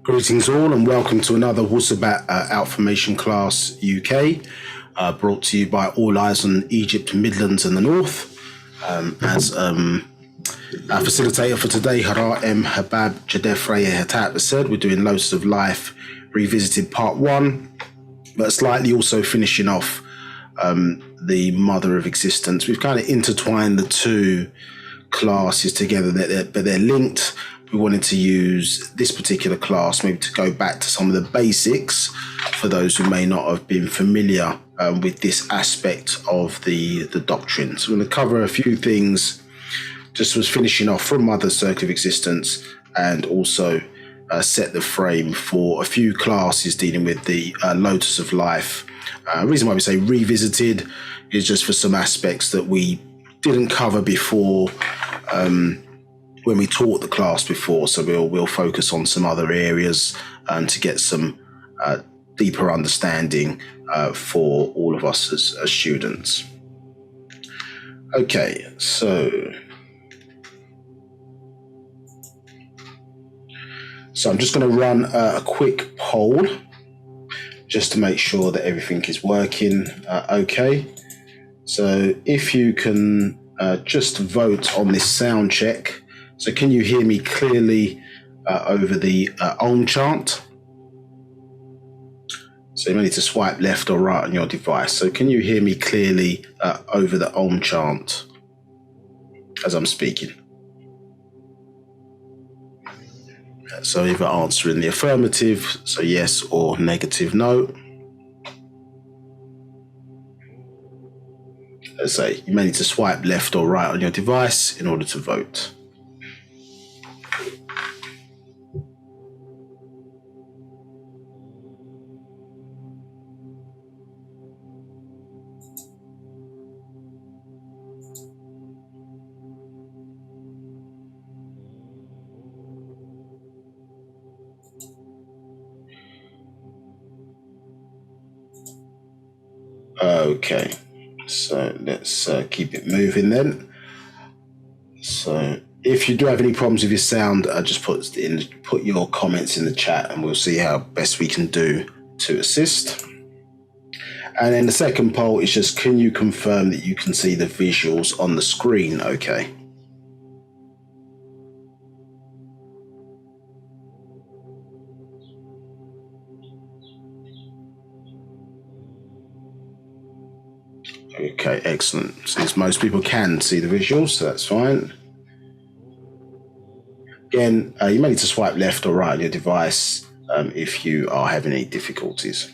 Greetings all and welcome to another Wu-Sabat Outformation class UK, brought to you by All Eyes on Egypt, Midlands and the North. As our facilitator for today, Hara M. Habab Jadef Reye Hatat said, we're doing Lotus of Life Revisited Part 1, but slightly also finishing off the Mother of Existence. We've kind of intertwined the two classes together, but they're linked. We wanted to use this particular class maybe to go back to some of the basics for those who may not have been familiar with this aspect of the doctrine. So we're going to cover a few things, just was finishing off from Mother's Circle of Existence, and also set the frame for a few classes dealing with the Lotus of Life. The reason why we say revisited is just for some aspects that we didn't cover before when we taught the class before, so we'll focus on some other areas to get some deeper understanding for all of us as students. Okay, so I'm just going to run a quick poll just to make sure that everything is working okay. So if you can just vote on this sound check. So can you hear me clearly over the Om chant? So you may need to swipe left or right on your device. So can you hear me clearly over the Om chant as I'm speaking? So either answer in the affirmative, so yes, or negative no. Let's say you may need to swipe left or right on your device in order to vote. Okay, so let's keep it moving then. So if you do have any problems with your sound, just put your comments in the chat and we'll see how best we can do to assist. And then the second poll is just, can you confirm that you can see the visuals on the screen okay? Okay, excellent. Since most people can see the visuals, so that's fine. Again, you may need to swipe left or right on your device if you are having any difficulties.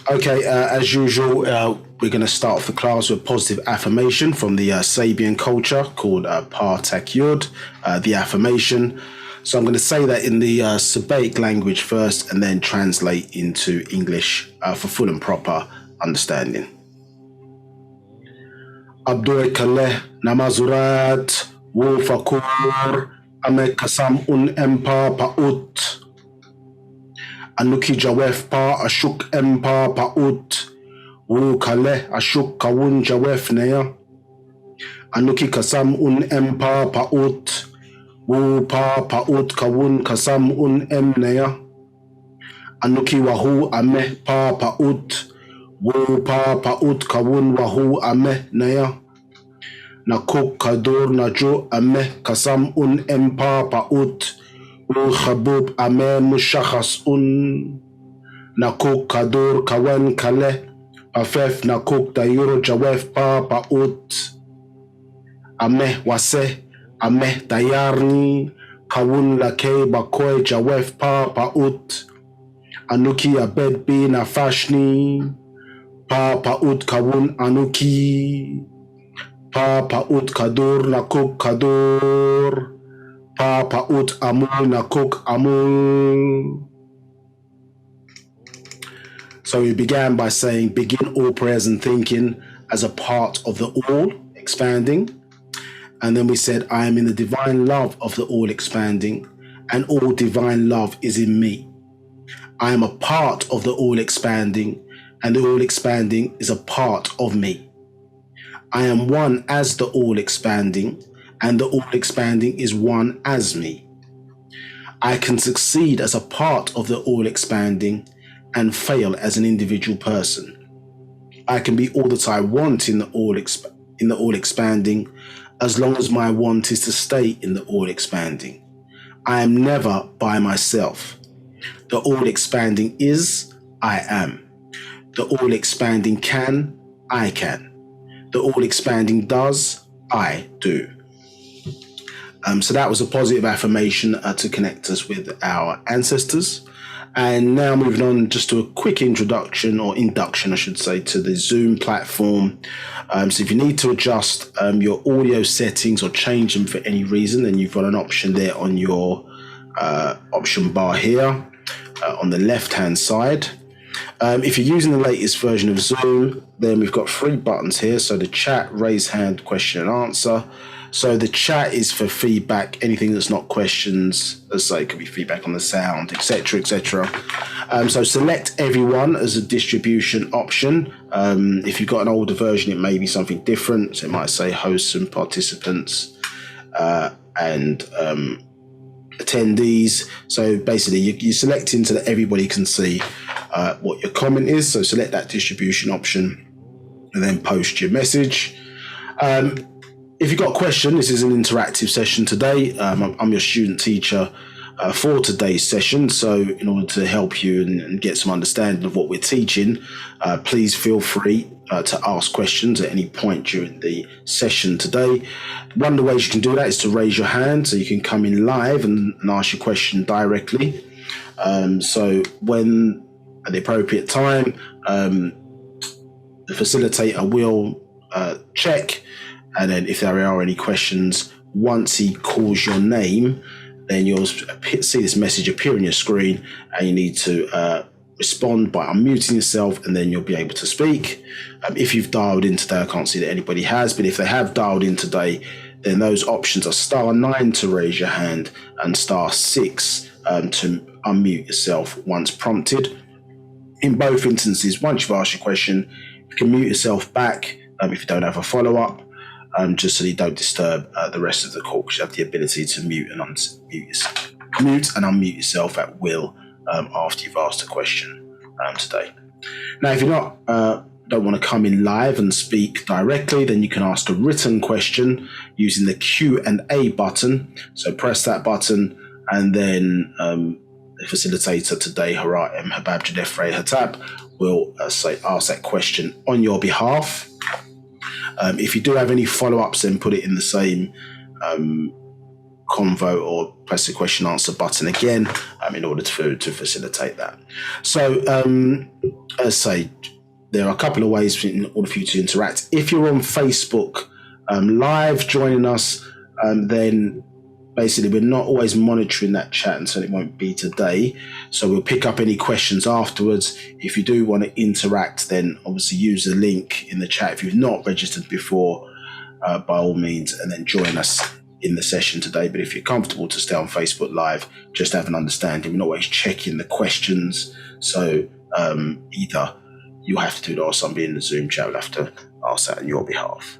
Okay, as usual, we're going to start off the class with a positive affirmation from the Sabian culture called Partak Yud, the affirmation. So I'm going to say that in the Sabaic language first and then translate into English for full and proper understanding. Abdul Kaleh Namazurat Wolfakur Amekasam un Empa Paut Anuki Jawef Pa Ashuk Empa Paut Wu Kaleh Ashuk Kawun Jawef Neya Anuki Kasam un Empa Paut Wu Pa Paut Kawun Kasam un Emneya Anuki Wahu Ameh Pa Paut Wu Pa Paut Kawun Wahu Ameh Neya Nakuk Kadur Najo Ameh Kasam un Empa Paut Wu Khabub Ameh Mushachas un Nakuk Kadur Kawan Kaleh Afef Nakuk Dayuro Jawef Pa Paut Ameh Wase Ameh Dayarni Kawun Lakei Bakoy Jawef Pa Paut Anuki Abed Bin Afashni Pa Paut Kawun Anuki Pa Paut Kadur Nakuk Kadur Pa Paut Amul Nakuk Amul. So we began by saying, begin all prayers and thinking as a part of the all expanding. And then we said, I am in the divine love of the all expanding, and all divine love is in me. I am a part of the all-expanding, and the all-expanding is a part of me. I am one as the all-expanding, and the all-expanding is one as me. I can succeed as a part of the all-expanding and fail as an individual person. I can be all that I want in the all-expanding, as long as my want is to stay in the all-expanding. I am never by myself. The all-expanding is, I am. The all-expanding can, I can. The all-expanding does, I do. So that was a positive affirmation to connect us with our ancestors. And now moving on just to a quick introduction, or induction, I should say, to the Zoom platform. So if you need to adjust your audio settings or change them for any reason, then you've got an option there on your option bar here on the left-hand side. If you're using the latest version of Zoom, then we've got 3 buttons here. So the chat, raise hand, question and answer. So the chat is for feedback, anything that's not questions, as I say, it could be feedback on the sound, etc., etc. So select everyone as a distribution option. If you've got an older version, it may be something different. So it might say hosts and participants and attendees. So basically you select into that everybody can see what your comment is. So select that distribution option and then post your message. If you've got a question, this is an interactive session today. I'm your student teacher for today's session. So in order to help you and get some understanding of what we're teaching, please feel free to ask questions at any point during the session today. One of the ways you can do that is to raise your hand, so you can come in live and ask your question directly. So when at the appropriate time, the facilitator will check, and then if there are any questions, once he calls your name, then you'll see this message appear on your screen, and you need to respond by unmuting yourself, and then you'll be able to speak. If you've dialed in today, I can't see that anybody has, but if they have dialed in today, then those options are *9 to raise your hand and *6 to unmute yourself once prompted. In both instances, once you've asked your question, you can mute yourself back if you don't have a follow-up, just so you don't disturb the rest of the call, because you have the ability to mute and unmute yourself at will after you've asked a question today. Now, if you're not don't want to come in live and speak directly, then you can ask a written question using the Q&A button. So press that button, and then the facilitator today, Harat M. Habab Jadefre Hatab, will ask that question on your behalf. If you do have any follow-ups, then put it in the same convo, or press the question answer button again in order to facilitate that. So as I say, there are a couple of ways in order for you to interact. If you're on Facebook live joining us, then basically we're not always monitoring that chat, and so it won't be today. So we'll pick up any questions afterwards. If you do want to interact, then obviously use the link in the chat if you've not registered before, by all means, and then join us in the session today. But if you're comfortable to stay on Facebook live, just have an understanding, we're not always checking the questions. So either you have to do that, or somebody in the Zoom chat will have to ask that on your behalf.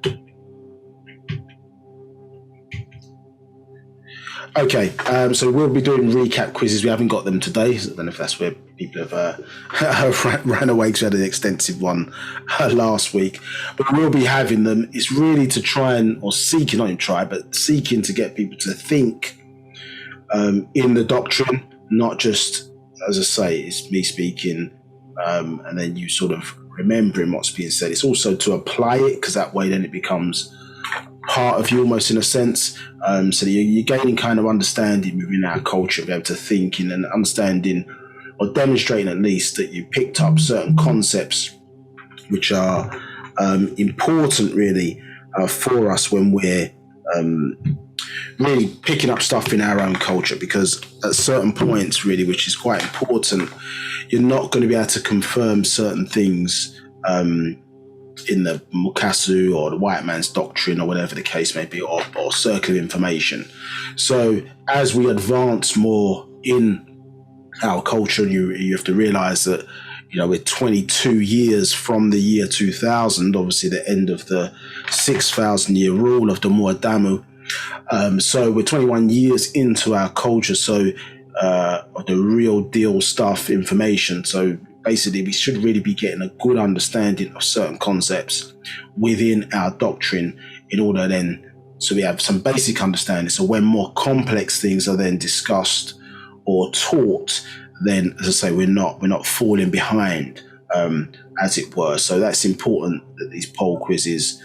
Okay, so we'll be doing recap quizzes. We haven't got them today. I don't know if that's where people have ran away, because we had an extensive one last week. But we'll be having them. It's really to try seeking to get people to think in the doctrine, not just, as I say, it's me speaking and then you sort of remembering what's being said. It's also to apply it, because that way then it becomes part of you, almost in a sense, so that you're gaining kind of understanding within our culture, be able to think in and understanding, or demonstrating at least, that you picked up certain concepts which are important really for us when we're really picking up stuff in our own culture, because at certain points really, which is quite important, you're not going to be able to confirm certain things in the Mukasu or the white man's doctrine, or whatever the case may be, or circle of information. So as we advance more in our culture. You have to realize that, we're 22 years from the year 2000, obviously the end of the 6,000 year rule of the Muadamu. So we're 21 years into our culture, so of the real deal stuff, information. So basically, we should really be getting a good understanding of certain concepts within our doctrine in order then, so we have some basic understanding. So when more complex things are then discussed or taught, then, as I say, we're not falling behind, as it were. So that's important, that these poll quizzes,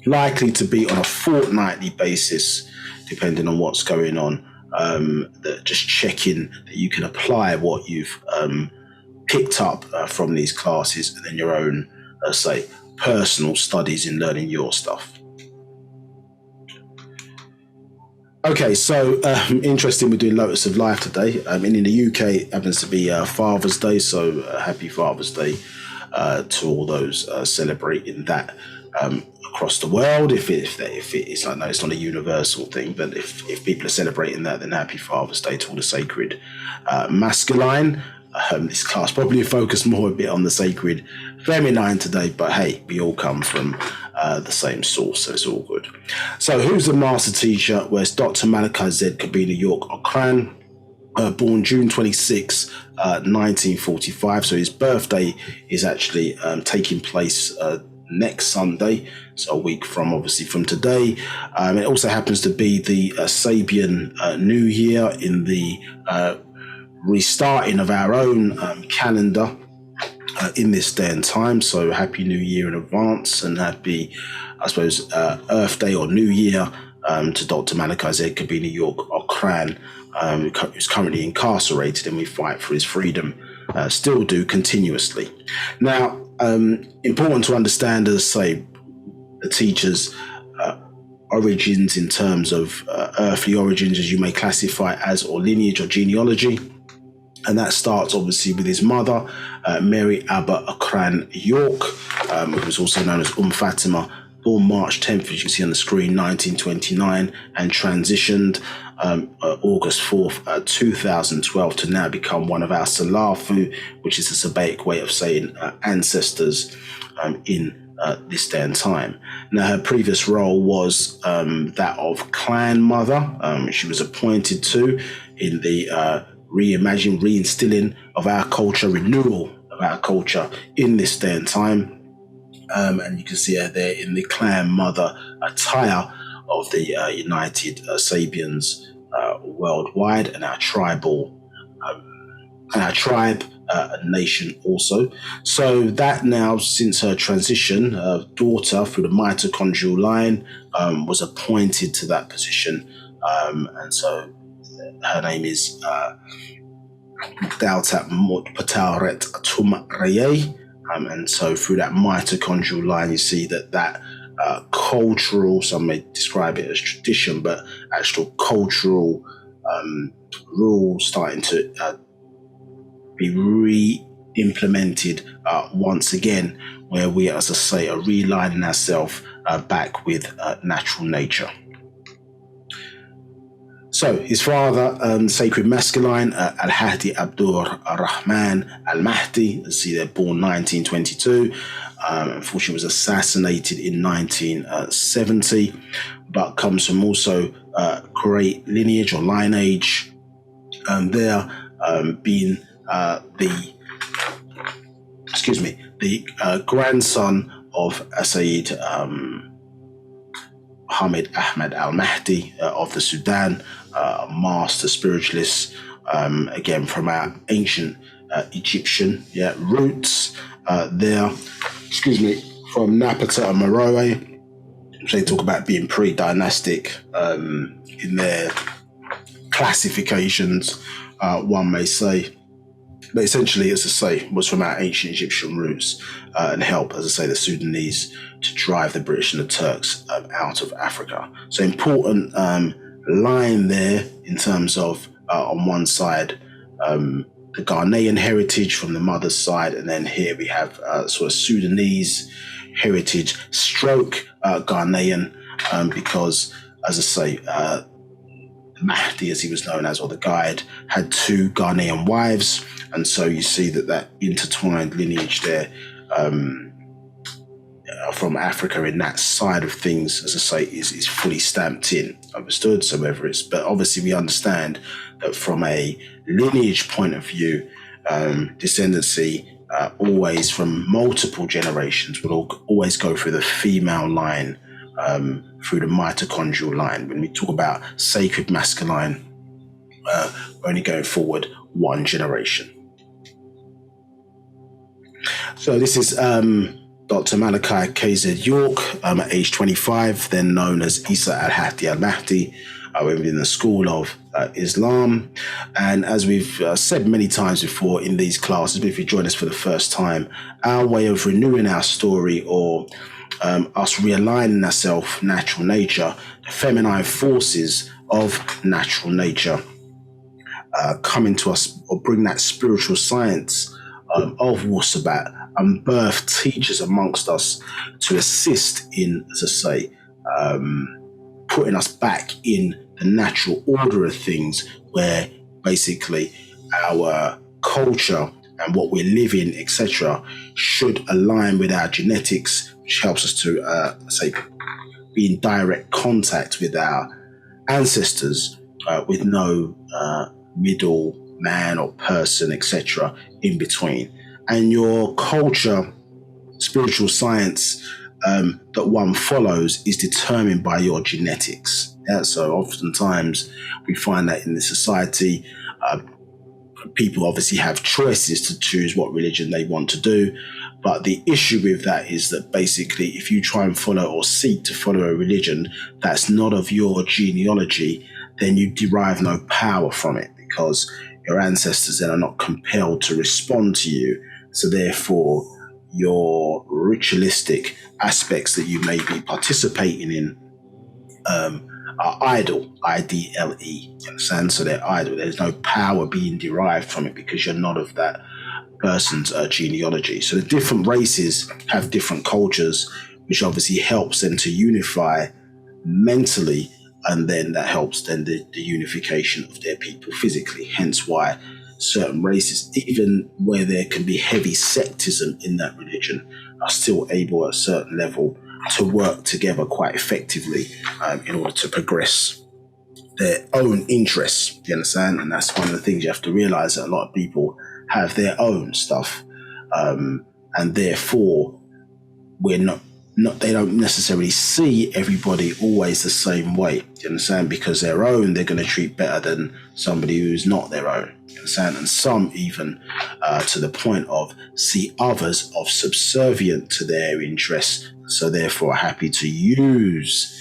likely to be on a fortnightly basis, depending on what's going on, that just checking that you can apply what you've picked up from these classes, and then your own, say, personal studies in learning your stuff. Okay, so interesting, we're doing Lotus of Life today. And in the UK, it happens to be Father's Day, so happy Father's Day to all those celebrating that across the world. If it's like, no, it's not a universal thing, but if people are celebrating that, then happy Father's Day to all the sacred masculine. This class probably focused more a bit on the sacred feminine today, but hey, we all come from the same source, so it's all good. So who's the master teacher? Well, it's Dr. Malachi Z, Dr.York, Okran, born June 26, 1945. So his birthday is actually taking place next Sunday, so a week from, obviously, from today. It also happens to be the Sabian New Year, in the restarting of our own calendar in this day and time. So happy New Year in advance, and happy, I suppose, Earth Day or New Year to Dr. Malachi Z, Dr.York, Okran, who's currently incarcerated, and we fight for his freedom, still do continuously. Now, important to understand, as I say, the teacher's origins in terms of earthly origins, as you may classify as, or lineage or genealogy. And that starts obviously with his mother, Mary Abba Okran York, who was also known as Fatima, born March 10th, as you can see on the screen, 1929, and transitioned August 4th, 2012, to now become one of our Salafu, which is a Sabbaic way of saying ancestors in this day and time. Now, her previous role was that of clan mother. She was appointed to in the reimagined, reinstilling of our culture, renewal of our culture in this day and time. And you can see her there in the clan mother attire of the United Sabians worldwide, and our tribal, and our tribe nation also. So that now, since her transition, her daughter through the mitochondrial line was appointed to that position, and so her name is Daltat Mutpataret Tumraye. And so through that mitochondrial line, you see that cultural, some may describe it as tradition, but actual cultural rules starting to be re-implemented once again, where we, as I say, are realigning ourselves back with natural nature. So his father, sacred masculine, Al-Hadi Abdur Rahman Al-Mahdi, let's see, they're born 1922. Unfortunately, was assassinated in 1970, but comes from also great lineage or lineage. There being the grandson of Sayyid Muhammad Ahmad Al-Mahdi of the Sudan, master spiritualist, again from our ancient Egyptian roots there, from Napata and Meroe, which they talk about being pre-dynastic in their classifications, one may say. But essentially, as I say, was from our ancient Egyptian roots and help, as I say, the Sudanese to drive the British and the Turks out of Africa. So important line there in terms of, on one side, the Ghanaian heritage from the mother's side, and then here we have sort of Sudanese heritage stroke Ghanaian, because, as I say, the Mahdi, as he was known as, or the guide, had 2 Ghanaian wives. And so you see that intertwined lineage there from Africa in that side of things, as I say, is fully stamped in. Understood? So whether it's, but obviously we understand that from a lineage point of view, descendancy always from multiple generations will always go through the female line, through the mitochondrial line. When we talk about sacred masculine, we're only going forward 1 generation. So this is Dr. Malachi Z York at age 25, then known as Isa al-Hadi al-Mahdi, within the school of Islam. And as we've said many times before in these classes, but if you join us for the first time, our way of renewing our story, or us realigning ourselves, natural nature, the feminine forces of natural nature, coming to us, or bring that spiritual science of Wu-Sabat and birth teachers amongst us to assist in, as I say, putting us back in the natural order of things, where basically our culture and what we live in, etc., should align with our genetics, which helps us to, say, be in direct contact with our ancestors, with no middle man or person, etc., in between. And your culture, spiritual science that one follows is determined by your genetics. Yeah, so oftentimes we find that in the society, people obviously have choices to choose what religion they want to do. But the issue with that is that basically if you try and follow or seek to follow a religion that's not of your genealogy, then you derive no power from it, because your ancestors then are not compelled to respond to you. So therefore, your ritualistic aspects that you may be participating in are idle, I-D-L-E, you understand? So they're idle. There's no power being derived from it because you're not of that person's genealogy. So the different races have different cultures, which obviously helps them to unify mentally, and then that helps then the unification of their people physically. Hence why certain races, even where there can be heavy sectism in that religion, are still able at a certain level to work together quite effectively in order to progress their own interests. You understand? And that's one of the things you have to realize, that a lot of people have their own stuff, and therefore we're not they don't necessarily see everybody always the same way. You understand? Because their own they're going to treat better than somebody who's not their own. You understand? And some even to the point of see others of subservient to their interests, so therefore are happy to use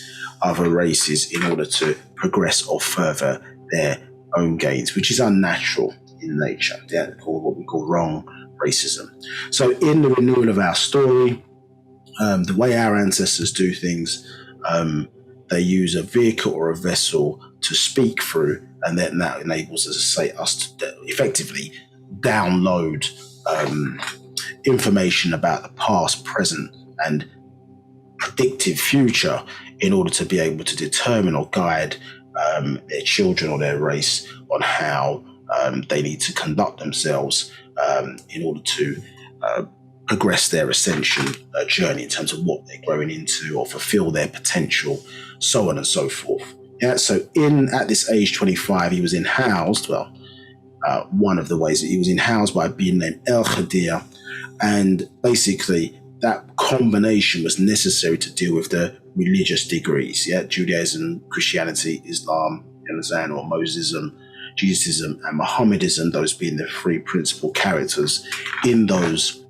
other races in order to progress or further their own gains, which is unnatural in nature. They're called what we call wrong racism. So in the renewal of our story, the way our ancestors do things, they use a vehicle or a vessel to speak through, and then that enables, as I say, us to effectively download information about the past, present, and predictive future in order to be able to determine or guide their children or their race on how they need to conduct themselves in order to progress their ascension journey in terms of what they're growing into or fulfill their potential, so on and so forth. Yeah, so at this age 25, he was in-housed, one of the ways that he was in-housed by being named El Khadir, and basically that combination was necessary to deal with the religious degrees, Judaism, Christianity, Islam, you understand, or Mosism, Judaism, and Mohammedism, those being the 3 principal characters in those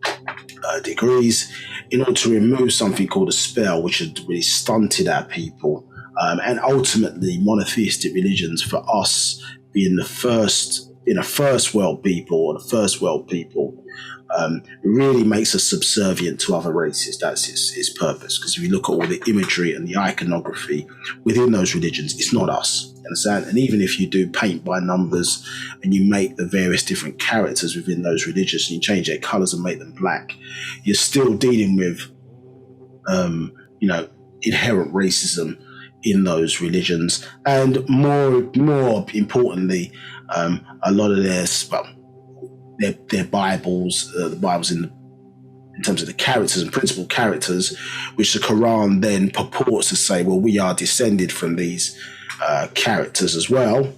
degrees, in order to remove something called a spell, which had really stunted our people, and ultimately monotheistic religions, for us being the first world people, or the first world people, really makes us subservient to other races. That's its purpose. Because if you look at all the imagery and the iconography within those religions, it's not us. Understand? And even if you do paint by numbers and you make the various different characters within those religions and you change their colors and make them black, you're still dealing with, inherent racism in those religions, and more importantly, a lot of their Bibles, the Bibles in terms of the characters and principal characters, which the Quran then purports to say, well, we are descended from these characters as well.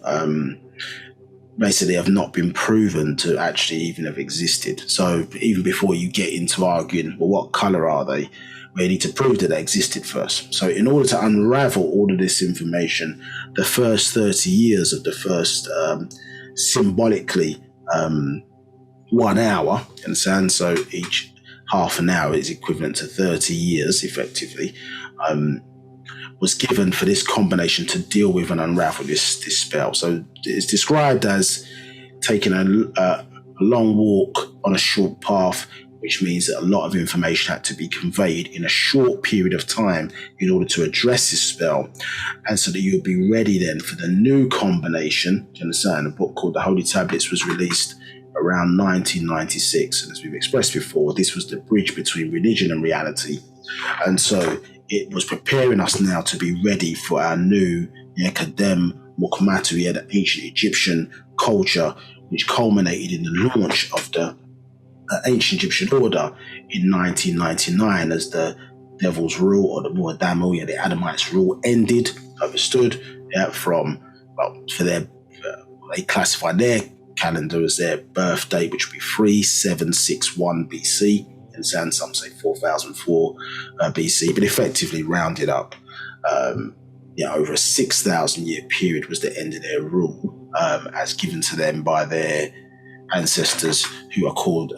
Basically have not been proven to actually even have existed. So even before you get into arguing, well, what color are they? We need to prove that they existed first. So in order to unravel all of this information, the first 30 years of the first symbolically 1 hour, understand? So each half an hour is equivalent to 30 years effectively, was given for this combination to deal with and unravel this spell. So it's described as taking a long walk on a short path, which means that a lot of information had to be conveyed in a short period of time in order to address this spell, and so that you'll be ready then for the new combination. Do you understand? A book called The Holy Tablets was released around 1996, and as we've expressed before, this was the bridge between religion and reality, and so it was preparing us now to be ready for our new Yekadem Mukmatari, the ancient Egyptian culture, which culminated in the launch of the ancient Egyptian order in 1999 as the devil's rule, or the Muadamu, the Adamites' rule ended, understood, they classify their calendar as their birth date, which would be 3761 BC, and some say 4004 BC, but effectively rounded up, over a 6,000 year period was the end of their rule, as given to them by their ancestors, who are called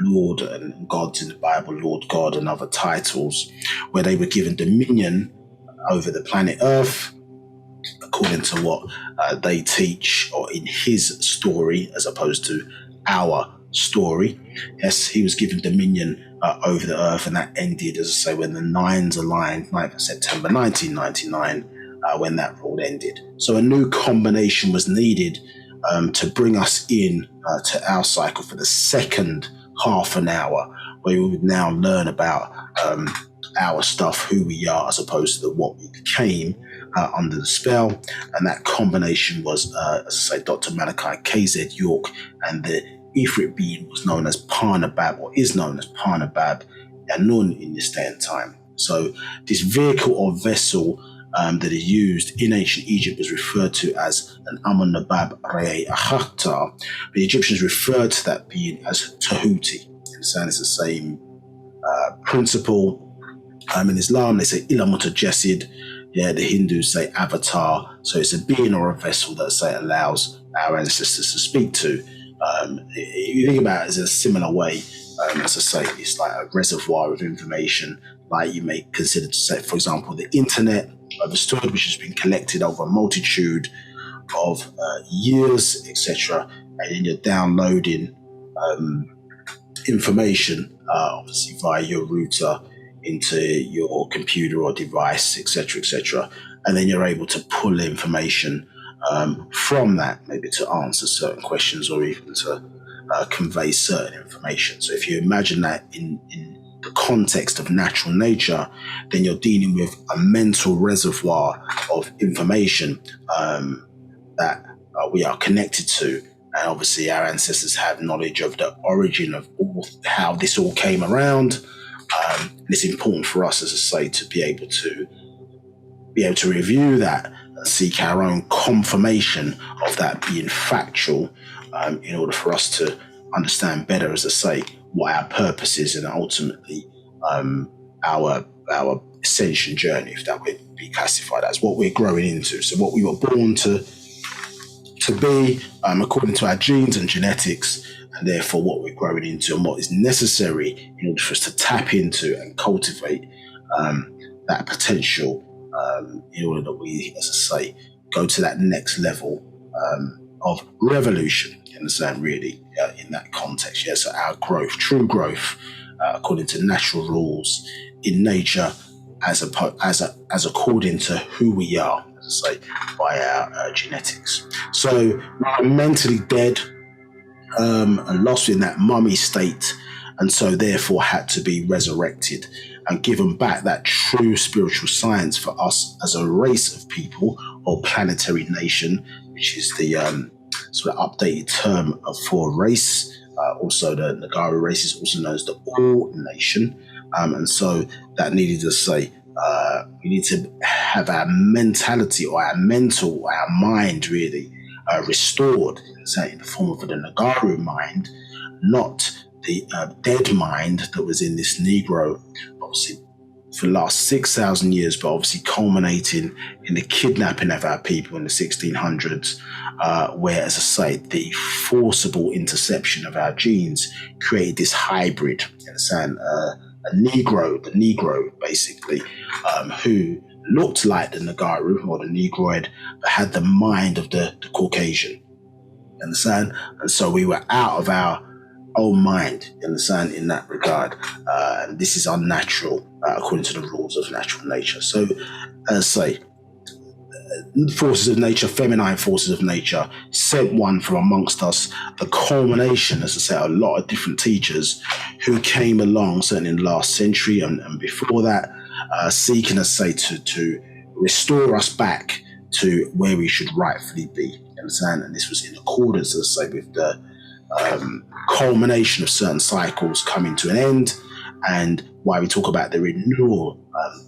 Lord and gods in the Bible, Lord God and other titles, where they were given dominion over the planet Earth, according to what they teach, or in his story, as opposed to our story. Yes, he was given dominion over the earth, and that ended, as I say, when the nines aligned, 9th of September 1999, when that rule ended. So a new combination was needed to bring us in to our cycle for the second half an hour, where we would now learn about our stuff, who we are, as opposed to what we became under the spell. And that combination was, as I say, Dr. Malachi Z York, and the Ifrit being was known as Ba'h, or is known as Ba'h Yaanuwn in this day and time. So this vehicle or vessel that is used in ancient Egypt was referred to as an Amun Nabab Rei Akhtar. The Egyptians referred to that being as Tahuti. So it's the same principle. In Islam, they say Ilamuta Jesid. Yeah, the Hindus say avatar. So it's a being or a vessel that, say, allows our ancestors to speak to. If you think about it as a similar way, as I say, it's like a reservoir of information, like you may consider to say, for example, the internet, understood, which has been collected over a multitude of years, etc. And then you're downloading information, obviously via your router into your computer or device, etc., and then you're able to pull information from that, maybe to answer certain questions or even to convey certain information. So if you imagine that in the context of natural nature, then you're dealing with a mental reservoir of information that we are connected to. And obviously our ancestors have knowledge of the origin of how this all came around. And it's important for us, as I say, to be able to review that and seek our own confirmation of that being factual, in order for us to understand better, as I say, what our purpose is, and ultimately our ascension journey, if that would be classified as what we're growing into. So what we were born to be, according to our genes and genetics, and therefore what we're growing into and what is necessary in order for us to tap into and cultivate that potential, in order that we, as I say, go to that next level of revolution. You understand, really, in that context. Yeah, so our growth, true growth, according to natural rules in nature, as according to who we are, as I say, by our genetics. So we're mentally dead, and lost in that mummy state, and so therefore had to be resurrected. and given back that true spiritual science for us as a race of people, or planetary nation, which is the sort of updated term for race. Also, the Nagaru race is also known as the All Nation. And so that needed to say, we need to have our mentality, or our mental, our mind really restored, in the form of the Nagaru mind, not the dead mind that was in this Negro, obviously for the last 6,000 years, but obviously culminating in the kidnapping of our people in the 1600s, where, as I say, the forcible interception of our genes created this hybrid, you understand, the Negro basically, who looked like the Nagaru or the Negroid, but had the mind of the Caucasian, you understand? And so we were out of our own mind, you understand, in that regard. And this is unnatural, according to the rules of natural nature. So, as I say, forces of nature, feminine forces of nature, sent one from amongst us, the culmination, as I say, a lot of different teachers who came along, certainly in the last century and before that, seeking, as I say, to restore us back to where we should rightfully be, you understand? And this was in accordance, as I say, with the culmination of certain cycles coming to an end, and why we talk about the renewal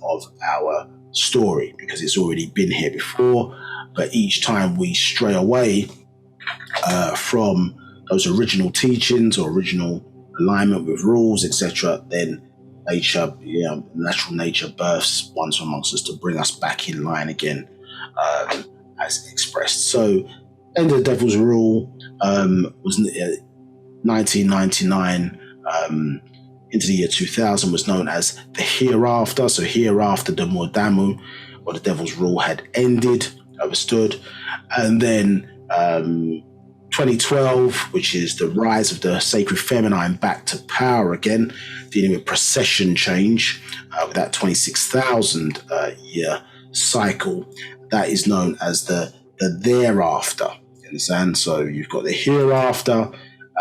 of our story, because it's already been here before, but each time we stray away from those original teachings or original alignment with rules, etc., then nature, natural nature births ones amongst us to bring us back in line again, as expressed. So, end of the Devil's Rule was 1999 into the year 2000, was known as the Hereafter. So hereafter, the Mordamu, or the Devil's Rule, had ended, understood. And then 2012, which is the rise of the sacred feminine back to power again, dealing with procession change, with that 26,000 year cycle, that is known as the Thereafter. You understand? So you've got the Hereafter,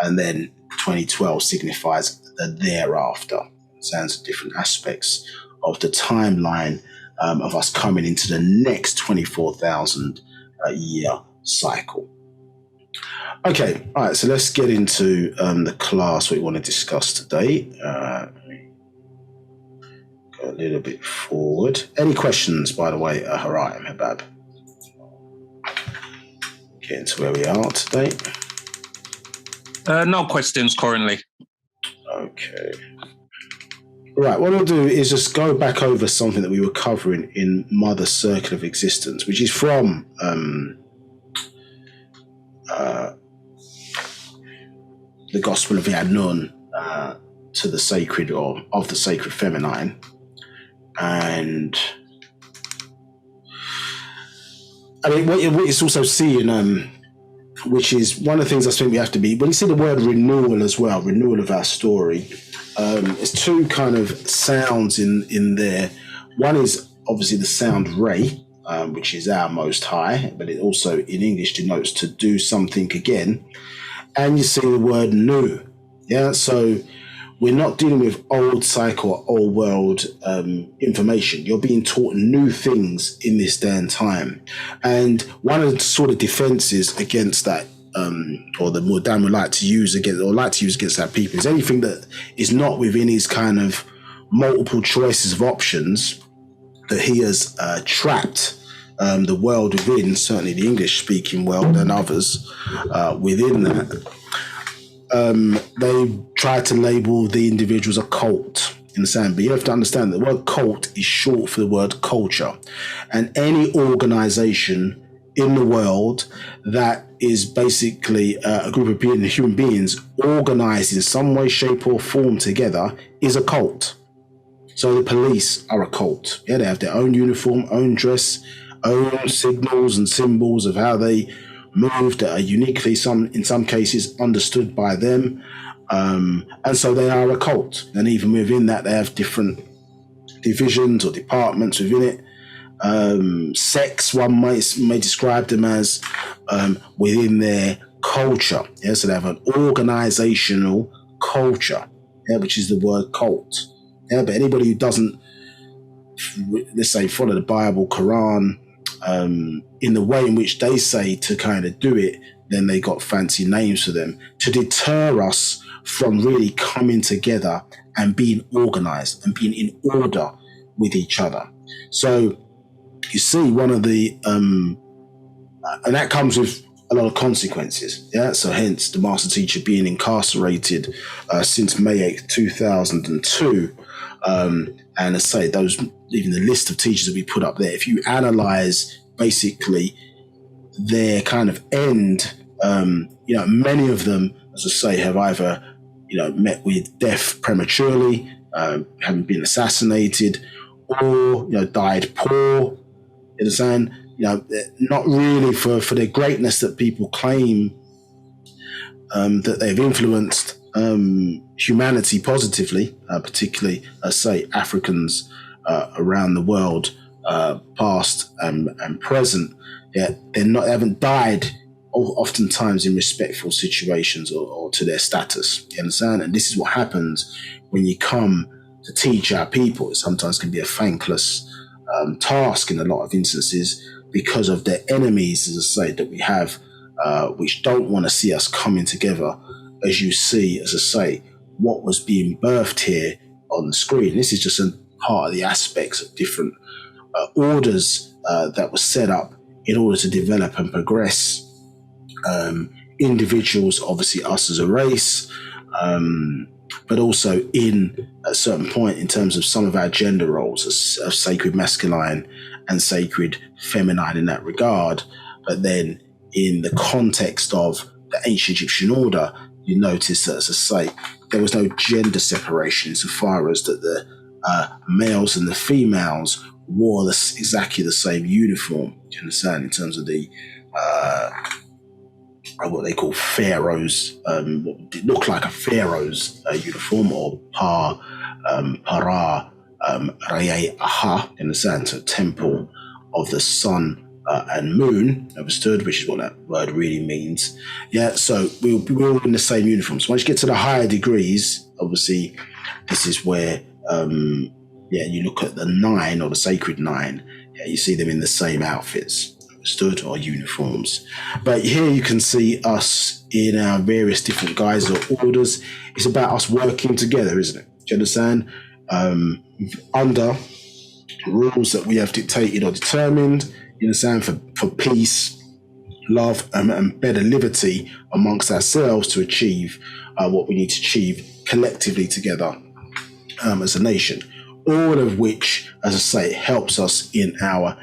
and then 2012 signifies the Thereafter. It sounds different aspects of the timeline of us coming into the next 24,000 year cycle. Okay, all right, so let's get into the class we want to discuss today. Go a little bit forward. Any questions, by the way, Harai and Habab? Getting to where we are today. No questions currently. Okay. Right, what I'll do is just go back over something that we were covering in Mother Circle of Existence, which is from the Gospel of Yaanuwn to the sacred, or of the sacred feminine. And I mean, what it's also seeing, which is one of the things I think we have to be, when you see the word renewal as well, renewal of our story, there's two kind of sounds in there. One is obviously the sound re, which is our most high, but it also in English denotes to do something again. And you see the word new. Yeah, so we're not dealing with old cycle or old world information. You're being taught new things in this day and time. And one of the sort of defenses against that, or the Mordamu like to use against our people, is anything that is not within his kind of multiple choices of options that he has trapped the world within, certainly the English-speaking world and others within that. They try to label the individuals a cult, in the same, but you have to understand that the word cult is short for the word culture. And any organization in the world that is basically a group of human beings organized in some way, shape or form together is a cult. So the police are a cult. Yeah, they have their own uniform, own dress, own signals and symbols of how they move that are uniquely, in some cases, understood by them. And so they are a cult. And even within that, they have different divisions or departments within it. Sects, one may describe them as within their culture. Yeah, so they have an organizational culture, yeah, which is the word cult. Yeah, but anybody who doesn't, let's say, follow the Bible, Quran, in the way in which they say to kind of do it, then they got fancy names for them to deter us from really coming together and being organized and being in order with each other. So you see, one of the and that comes with a lot of consequences. Yeah, so hence the master teacher being incarcerated since May 8th, 2002. And I say, those, even the list of teachers that we put up there, if you analyze basically their kind of end, many of them, as I say, have either, met with death prematurely, having been assassinated, or, died poor. You understand? Not really for their greatness that people claim that they've influenced humanity positively, particularly, say, Africans around the world, past and present. Yet they haven't died oftentimes in respectful situations or to their status. You understand? And this is what happens when you come to teach our people. It sometimes can be a thankless task in a lot of instances because of their enemies, as I say, that we have, which don't want to see us coming together. As you see, as I say, what was being birthed here on the screen. This is just a part of the aspects of different orders that were set up in order to develop and progress individuals, obviously us as a race, but also in a certain point in terms of some of our gender roles of sacred masculine and sacred feminine in that regard. But then in the context of the ancient Egyptian order, you notice that, as I say, there was no gender separation insofar as that the males and the females wore exactly the same uniform. Do you understand? In terms of the what they call pharaohs, what did look like a pharaoh's uniform, or para raya aha, in the sense of temple of the sun and moon, understood, which is what that word really means. Yeah, so we're all in the same uniforms. Once you get to the higher degrees, obviously, this is where you look at the 9 or the sacred 9. Yeah, you see them in the same outfits, understood, or uniforms. But here you can see us in our various different guises or orders. It's about us working together, isn't it? Do you understand? Under rules that we have dictated or determined, you understand, for peace, love, and better liberty amongst ourselves to achieve what we need to achieve collectively together as a nation. All of which, as I say, helps us in our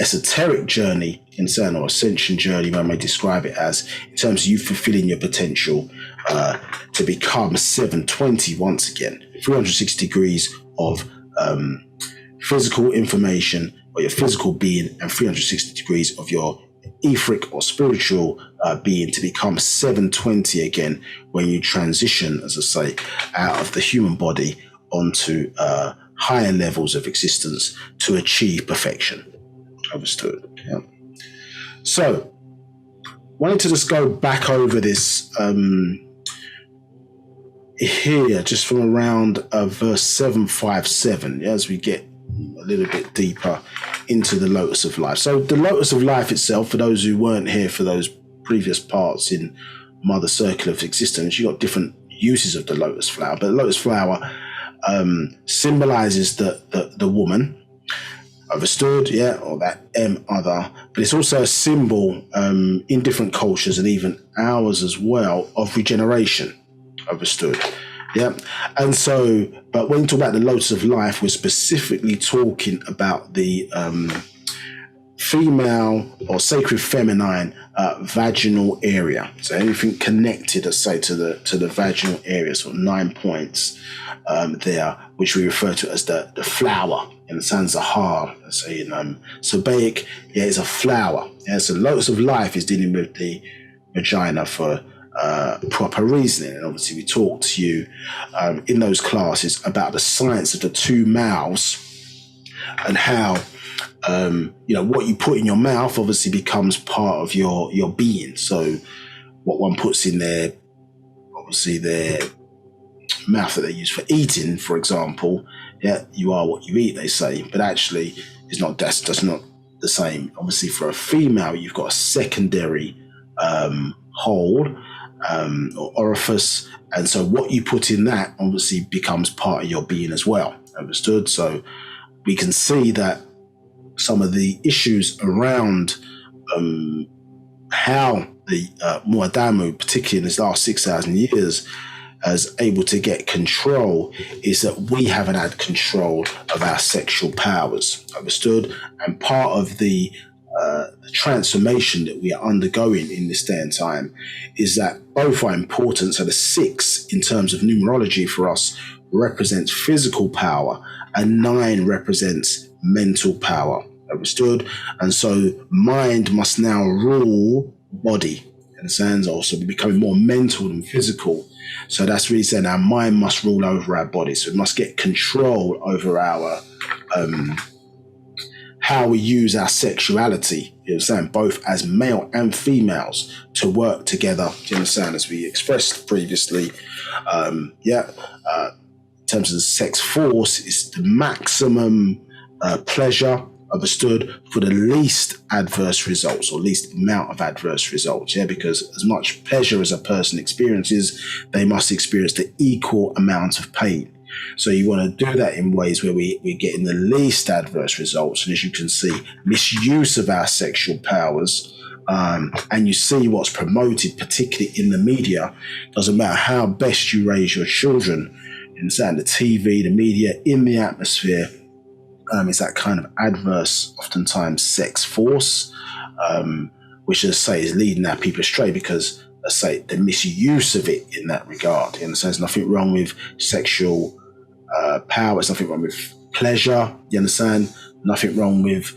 esoteric journey, in or ascension journey, I may describe it as, in terms of you fulfilling your potential to become 720 once again, 360 degrees of physical information or your physical being, and 360 degrees of your etheric or spiritual being to become 720 again when you transition, as I say, out of the human body onto higher levels of existence to achieve perfection. Understood. Yeah. So, wanted to just go back over this here, just from around verse 757, as we get a little bit deeper into the Lotus of Life. So, the Lotus of Life itself, for those who weren't here for those previous parts in Mother Circle of Existence, you got different uses of the lotus flower, but the lotus flower symbolizes the woman, understood, yeah, or that other, but it's also a symbol in different cultures and even ours as well of regeneration, understood, yeah. And so, but when we talk about the Lotus of Life, we're specifically talking about the female or sacred feminine vaginal area. So anything connected, let's say, to the vaginal area, so 9 points there, which we refer to as the flower in the Sanzahar, let's say in Sabaic, yeah, is a flower. Yeah, so Lotus of Life is dealing with the vagina for proper reasoning. And obviously we talked to you in those classes about the science of the two mouths and how what you put in your mouth obviously becomes part of your being. So what one puts in their mouth that they use for eating, for example, Yeah, you are what you eat, they say, but actually that's not the same. Obviously, for a female, you've got a secondary hole or orifice, and so what you put in that obviously becomes part of your being as well. Understood? So we can see that some of the issues around how the Muadamu, particularly in this last 6,000 years, is able to get control is that we haven't had control of our sexual powers. Understood? And part of the transformation that we are undergoing in this day and time is that both are important. So the 6 in terms of numerology for us represents physical power, and 9 represents mental power. Understood? And so mind must now rule body. Understands? Also becoming more mental than physical. So that's really saying our mind must rule over our body. So we must get control over our how we use our sexuality, you understand, both as male and females to work together, you understand, as we expressed previously. In terms of the sex force, is the maximum pleasure, understood, for the least adverse results or least amount of adverse results, because as much pleasure as a person experiences, they must experience the equal amount of pain. So you want to do that in ways where we're getting the least adverse results. And as you can see, misuse of our sexual powers, and you see what's promoted, particularly in the media. Doesn't matter how best you raise your children, inside the TV, the media, in the atmosphere, is that kind of adverse, oftentimes sex force, which, as I say, is leading our people astray because, let's say, the misuse of it in that regard. You understand? There's nothing wrong with sexual power. There's nothing wrong with pleasure. You understand? Nothing wrong with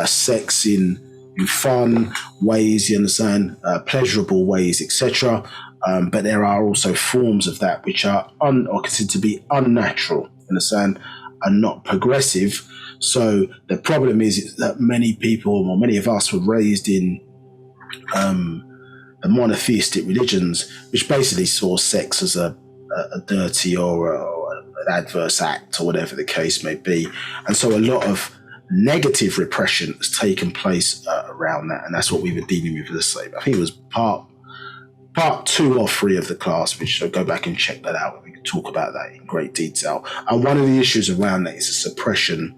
sex in fun ways. You understand? Pleasurable ways, etc. But there are also forms of that which are or considered to be unnatural. You understand? And not progressive. So the problem is that many people, or many of us, were raised in the monotheistic religions, which basically saw sex as a dirty or an adverse act, or whatever the case may be. And so a lot of negative repression has taken place around that, and that's what we were dealing with the slave. I think it was part 2 or 3 of the class, which I'll go back and check that out. We can talk about that in great detail. And one of the issues around that is the suppression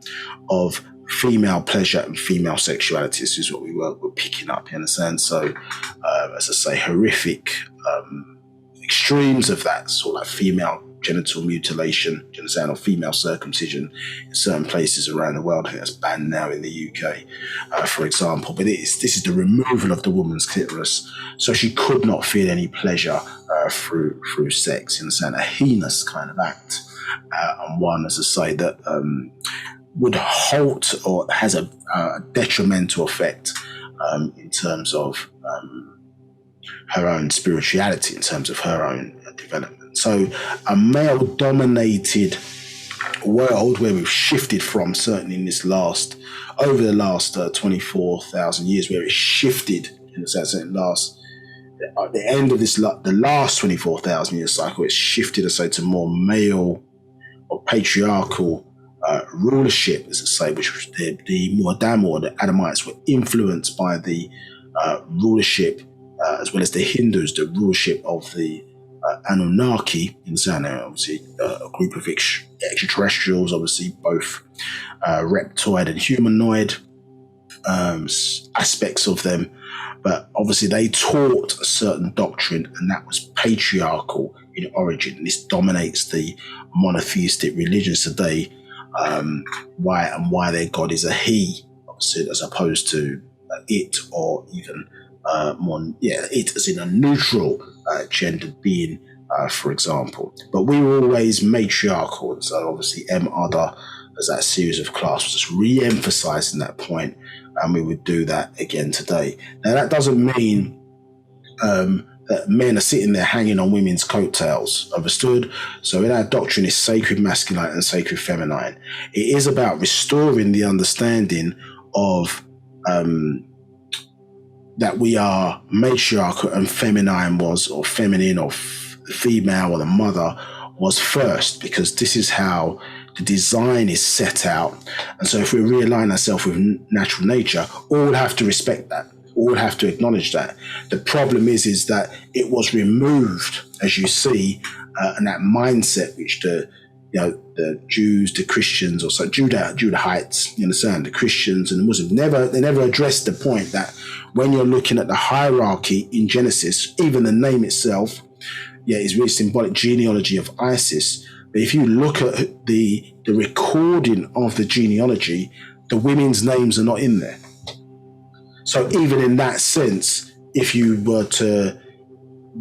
of female pleasure and female sexuality. This is what we were picking up, you understand? So, as I say, horrific extremes of that, sort of like female genital mutilation, you understand, or female circumcision in certain places around the world. I think that's banned now in the UK, for example. But this is the removal of the woman's clitoris, so she could not feel any pleasure through sex. You understand, a heinous kind of act, and one, as I say, that would halt or has a detrimental effect in terms of her own spirituality, in terms of her own development. So a male-dominated world where we've shifted from, certainly in this over the last 24,000 years, where it's shifted in the sense that at the end of the last 24,000 year cycle, it's shifted, I say, to more male or patriarchal rulership, as I say, which was the Muadamu, or the Adamites, were influenced by the rulership, as well as the Hindus, the rulership of the Anunnaki, obviously a group of extraterrestrials, obviously both reptoid and humanoid aspects of them, but obviously they taught a certain doctrine, and that was patriarchal in origin. This dominates the monotheistic religions today. Why their god is a he, obviously, as opposed to it, or even it as in a neutral gendered being, for example. But we were always matriarchal, and so obviously Other, as that series of class, was just re-emphasizing that point, and we would do that again today. Now, that doesn't mean that men are sitting there hanging on women's coattails, understood? So in our doctrine, it's sacred masculine and sacred feminine. It is about restoring the understanding of that we are matriarchal and feminine or feminine, or female, or the mother was first, because this is how the design is set out. And so if we realign ourselves with natural nature, all have to respect that. All have to acknowledge that. The problem is that it was removed, as you see, and that mindset which the Jews, the Christians, or so Judahites, you understand, the Christians and the Muslims never addressed the point that when you're looking at the hierarchy in Genesis, even the name itself, is really symbolic genealogy of Isis. But if you look at the recording of the genealogy, the women's names are not in there. So even in that sense, if you were to,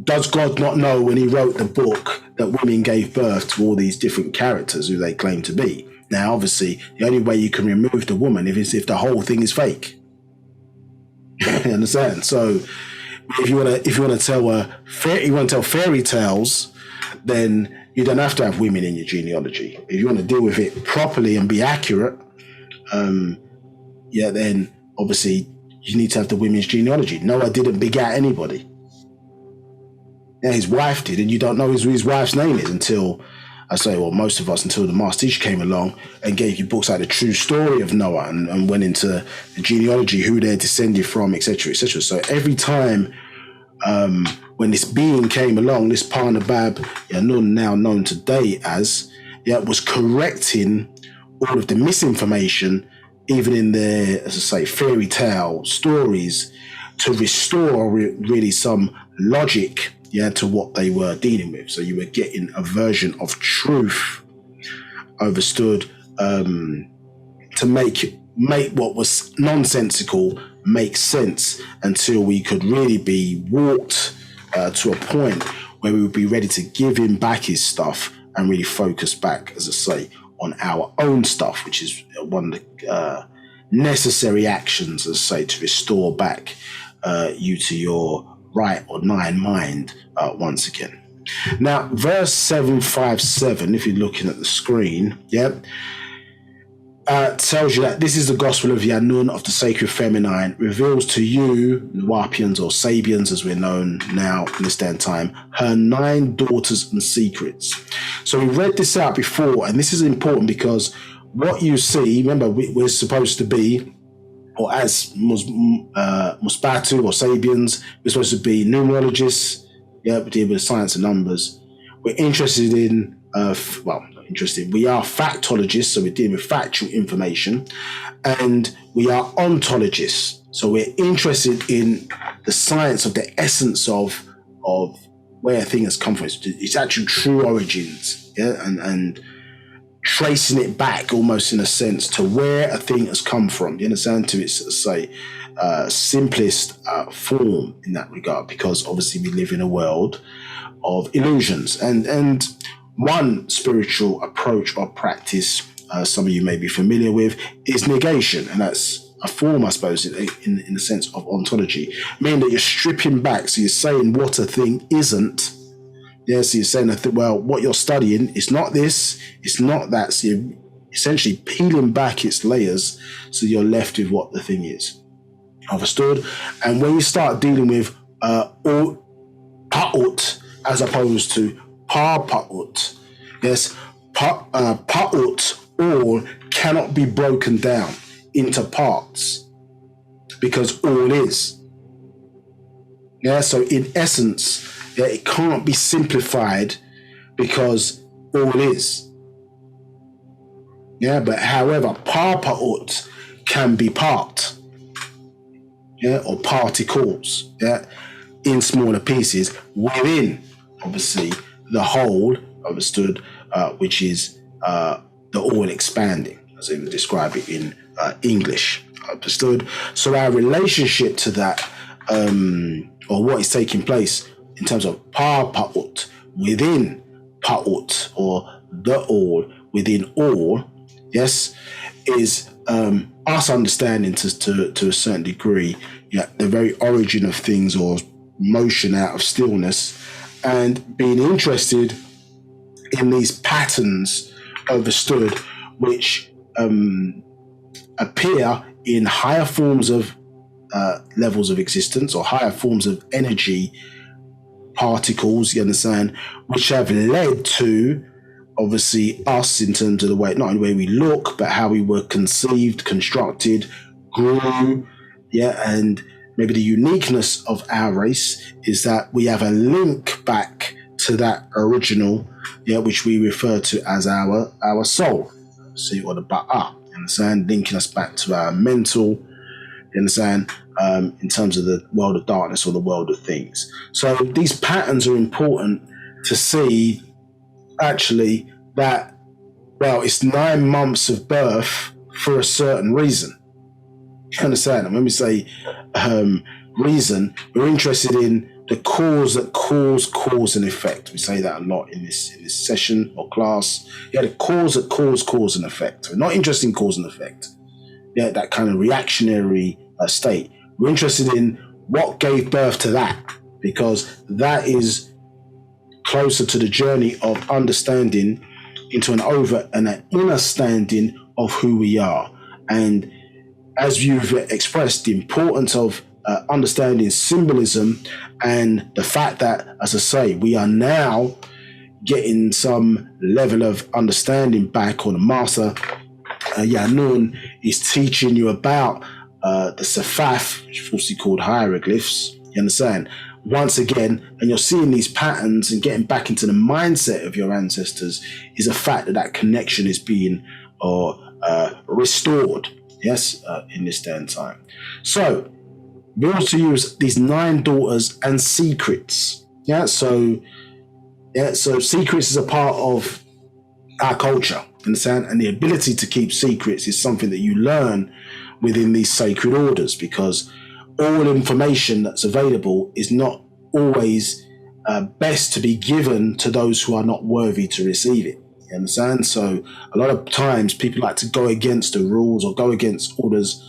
does God not know when he wrote the book that women gave birth to all these different characters who they claim to be? Now, obviously, the only way you can remove the woman is if the whole thing is fake. You understand? So if you want to tell fairy tales, then you don't have to have women in your genealogy. If you want to deal with it properly and be accurate, then obviously you need to have the women's genealogy. Noah didn't begat anybody. Yeah, his wife did, and you don't know who his wife's name is until most of us, until the master teacher came along and gave you books like The True Story of Noah and went into the genealogy, who they're descended from, etc., etc. So every time when this being came along, this Ba'h B'ah Yaanuwn, now known today as, was correcting all of the misinformation, even in their, as I say, fairy tale stories, to restore really some logic, to what they were dealing with. So you were getting a version of truth understood, to make what was nonsensical make sense, until we could really be walked to a point where we would be ready to give him back his stuff and really focus back, as I say, on our own stuff, which is one of the necessary actions, as I say, to restore back you to your right or nine mind once again. Now, verse 757, if you're looking at the screen, tells you that this is the gospel of Yaanuwn, of the sacred feminine, reveals to you, Nuwapians or Sabians as we're known now in this day and time, her 9 daughters and secrets. So we read this out before, and this is important because what you see, remember, we're supposed to be, or as Musbatu or Sabians, we're supposed to be numerologists, we deal with science and numbers. We're interested in, we are factologists, so we're dealing with factual information, and we are ontologists, so we're interested in the science of the essence of where a thing has come from, its actual true origins, and tracing it back almost in a sense to where a thing has come from, you understand, to its, say, simplest form in that regard, because obviously we live in a world of illusions. And one spiritual approach or practice, some of you may be familiar with, is negation, and that's a form, I suppose, in the sense of ontology, meaning that you're stripping back, so you're saying what a thing isn't. So you're saying that, what you're studying is not this, it's not that. So you're essentially peeling back its layers so you're left with what the thing is. Understood? And when you start dealing with pa'ut as opposed to pa'ut, pa'ut, all cannot be broken down into parts because all is. So in essence, it can't be simplified because all is. But however, pa'ut can be part, or particles, in smaller pieces within, obviously, the whole, understood, which is the all expanding, as they would describe it in English, understood. So our relationship to that, or what is taking place in terms of pa'ut within pa'ut, or the all within all, is us understanding to a certain degree, the very origin of things, or motion out of stillness, and being interested in these patterns, understood, which appear in higher forms of levels of existence, or higher forms of energy particles, you understand, which have led to obviously us in terms of the way, not only the way we look, but how we were conceived, constructed, grew, and maybe the uniqueness of our race is that we have a link back to that original, which we refer to as our soul, or the Ba'ah, you understand, linking us back to our mental, you understand, in terms of the world of darkness or the world of things. So these patterns are important to see, actually, that, well, it's 9 months of birth for a certain reason. You understand? And when we say reason, we're interested in the cause that cause and effect. We say that a lot in this session or class. The cause that cause and effect. We're not interested in cause and effect. That kind of reactionary state. We're interested in what gave birth to that, because that is closer to the journey of understanding into an over and an inner standing of who we are. And as you've expressed, the importance of understanding symbolism and the fact that, as I say, we are now getting some level of understanding back, or the Master Yaanuwn is teaching you about the Safaf, which is falsely called hieroglyphs, you understand? Once again, and you're seeing these patterns and getting back into the mindset of your ancestors, is a fact that connection is being restored, in this day and time. So we also use these 9 daughters and secrets. So secrets is a part of our culture, understand? And the ability to keep secrets is something that you learn within these sacred orders, because all information that's available is not always best to be given to those who are not worthy to receive it. You understand? So a lot of times people like to go against the rules or go against orders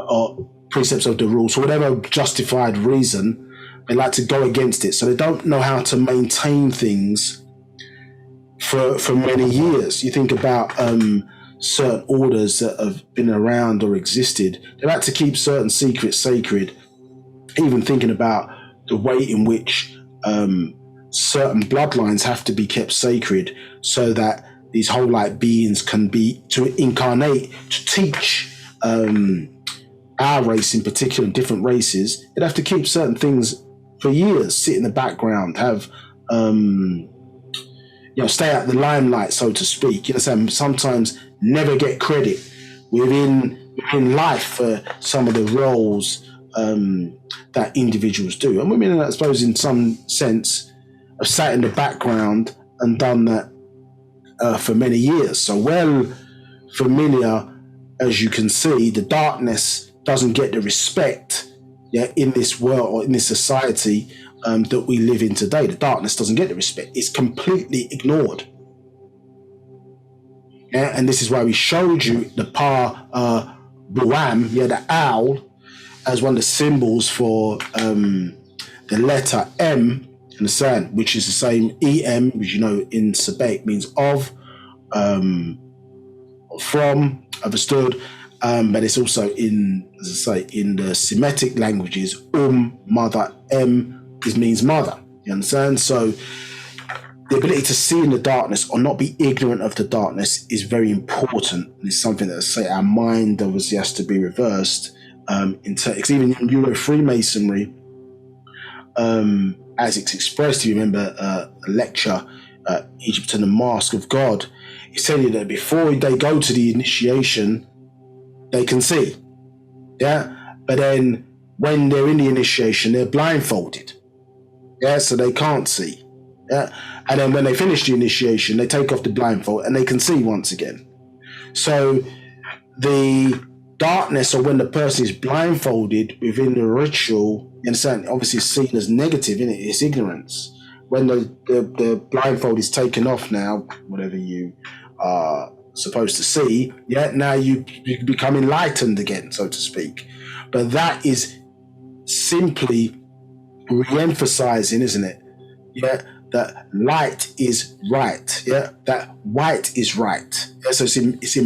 or precepts of the rules for whatever justified reason. They like to go against it. So they don't know how to maintain things for many years. You think about certain orders that have been around or existed. They like to keep certain secrets sacred, even thinking about the way in which certain bloodlines have to be kept sacred, so that these whole light beings can be to incarnate, to teach our race in particular, different races. They'd have to keep certain things for years, sit in the background, have stay out the limelight, so to speak. Sometimes never get credit within life for some of the roles that individuals do. And women, I suppose, in some sense, have sat in the background and done that for many years. So well familiar, as you can see, the darkness doesn't get the respect in this world or in this society that we live in today. The darkness doesn't get the respect. It's completely ignored. And this is why we showed you the Ba'h B'ah Yaanuwn, the owl, as one of the symbols for the letter M, understand, which is the same EM, which in Sabat means of, from, understood, but it's also in, as I say, in the Semitic languages, mother, M means mother. You understand? So the ability to see in the darkness or not be ignorant of the darkness is very important. And it's something that, say, our mind obviously has to be reversed. Even in Euro Freemasonry, as it's expressed, you remember a lecture, Egypt and the Mask of God, it's telling you that before they go to the initiation, they can see. But then when they're in the initiation, they're blindfolded. So they can't see. And then when they finish the initiation, they take off the blindfold and they can see once again. So the darkness, or when the person is blindfolded within the ritual, you understand, obviously it's seen as negative, isn't it? It's ignorance. When the blindfold is taken off now, whatever you are supposed to see, now you become enlightened again, so to speak. But that is simply re-emphasizing, isn't it? That light is right. That white is right. So it's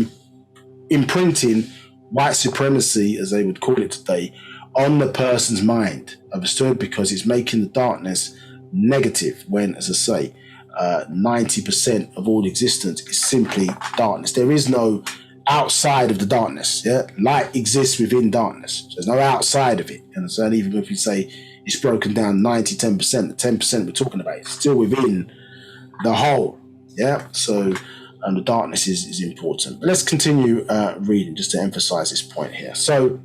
imprinting white supremacy, as they would call it today, on the person's mind. Understood? Because it's making the darkness negative when, as I say, 90% of all existence is simply darkness. There is no outside of the darkness. Yeah, light exists within darkness. So there's no outside of it. And so even if we say it's broken down 90-10%, the 10% we're talking about is still within the whole. Yeah, so the darkness is important. But let's continue reading just to emphasize this point here. So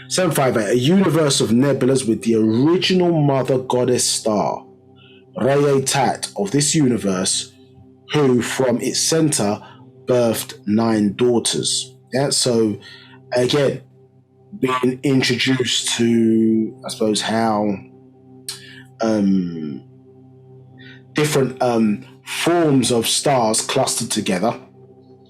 758, a universe of nebulas with the original mother goddess star, Tat, of this universe, who from its center birthed 9 daughters. Yeah, so again, being introduced to, I suppose, how different forms of stars clustered together,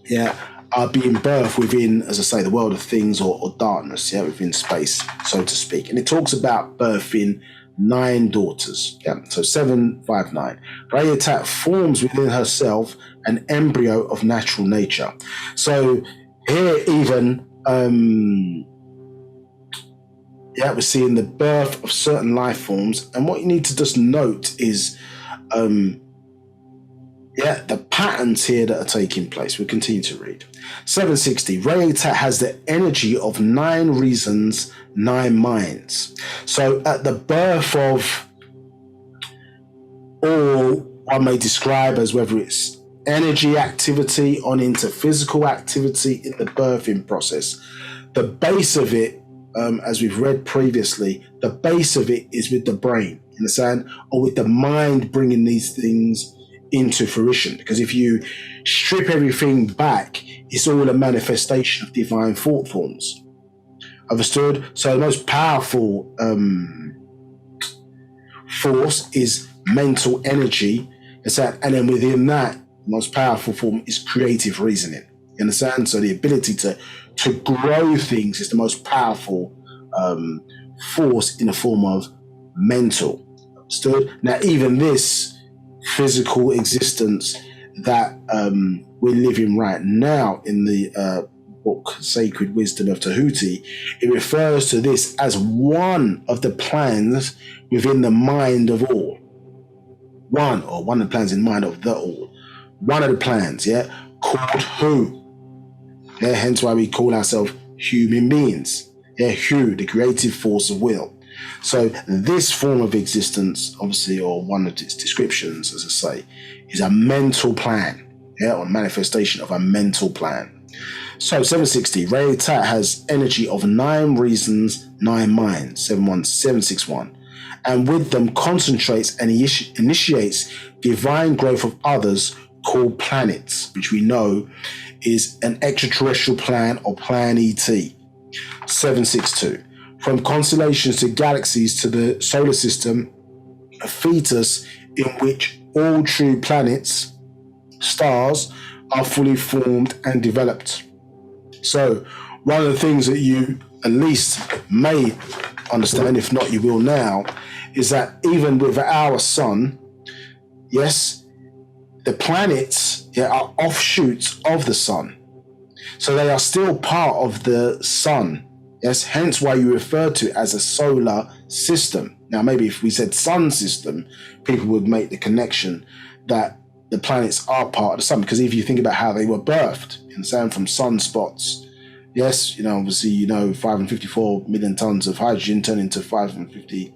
yeah, are being birthed within, as I say, the world of things or darkness, yeah, within space, so to speak. And it talks about birthing 9 daughters. Yeah, so 759. Tat forms within herself an embryo of natural nature. So here even, we're seeing the birth of certain life forms. And what you need to just note is, the patterns here that are taking place. We'll continue to read. 760. Tat has the energy of 9 reasons, 9 minds. So at the birth of all one may describe as whether it's energy activity on into physical activity in the birthing process, the base of it, as we've read previously, the base of it is with the brain, you understand, or with the mind bringing these things into fruition. Because if you strip everything back, it's all a manifestation of divine thought forms. Understood? So the most powerful force is mental energy, and then within that, the most powerful form is creative reasoning. You understand? So the ability to grow things is the most powerful force in the form of mental. Understood? Now, even this physical existence that we're living right now in the book Sacred Wisdom of Tahuti, it refers to this as one of the plans within the mind of all. One of the plans in mind of the all. One of the plans, called Hu. Yeah, hence why we call ourselves human beings. Yeah, Hu, the creative force of will. So this form of existence, obviously, or one of its descriptions, as I say, is a mental plan, or manifestation of a mental plan. So 760, Tat has energy of 9 reasons, 9 minds, 761, and with them concentrates and initiates divine growth of others called planets, which we know is an extraterrestrial plan or plan ET. 762. From constellations to galaxies to the solar system, a fetus in which all true planets, stars, are fully formed and developed. So one of the things that you at least may understand, if not you will now, is that even with our sun, yes, the planets are offshoots of the sun. So they are still part of the sun. Yes, hence why you refer to it as a solar system. Now, maybe if we said sun system, people would make the connection that the planets are part of the sun. Because if you think about how they were birthed, you understand, from sunspots, yes, obviously, 554 million tons of hydrogen turned into 550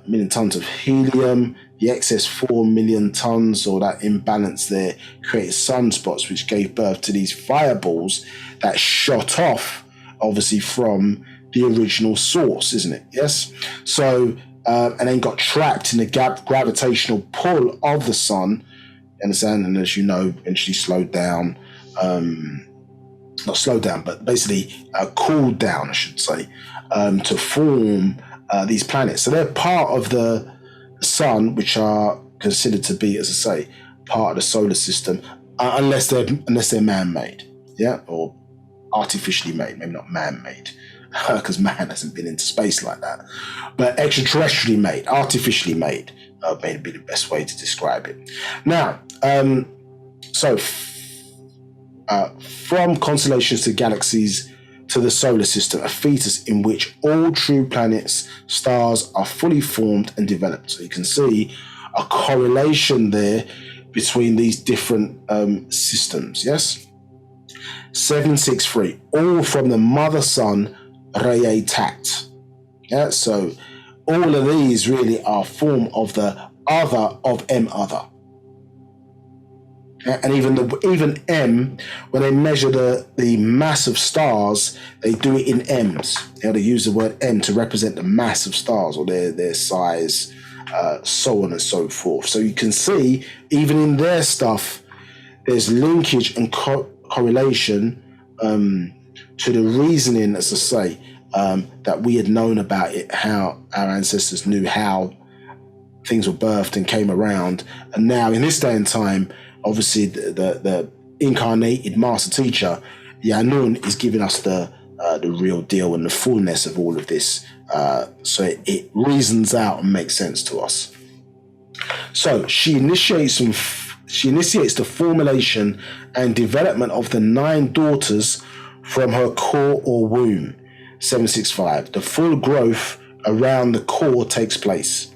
million tons of helium. The excess 4 million tons, or that imbalance there, created sunspots, which gave birth to these fireballs that shot off, obviously, from the original source, isn't it? Yes. So, and then got trapped in the gravitational pull of the sun, understand? And as you know, eventually slowed down, not slowed down, but basically cooled down, I should say, to form these planets. So they're part of the sun, which are considered to be, as I say, part of the solar system, unless they're man-made, or artificially made, maybe not man-made, because man hasn't been into space like that, but extraterrestrially made, artificially made, may be the best way to describe it. Now, from constellations to galaxies to the solar system, a fetus in which all true planets, stars are fully formed and developed. So you can see a correlation there between these different systems. Yes. 763, all from the mother son reimagined. Yeah, so all of these really are a form of the other of M other. Yeah, and even M, when they measure the mass of stars, they do it in M's. Yeah, they use the word M to represent the mass of stars or their size, so on and so forth. So you can see, even in their stuff, there's linkage and correlation to the reasoning, as I say, that we had known about it, how our ancestors knew how things were birthed and came around. And now, in this day and time, obviously, the incarnated master teacher, Yaanuwn, is giving us the real deal and the fullness of all of this. So it reasons out and makes sense to us. So she initiates the formulation and development of the 9 daughters from her core or womb. 765. The full growth around the core takes place.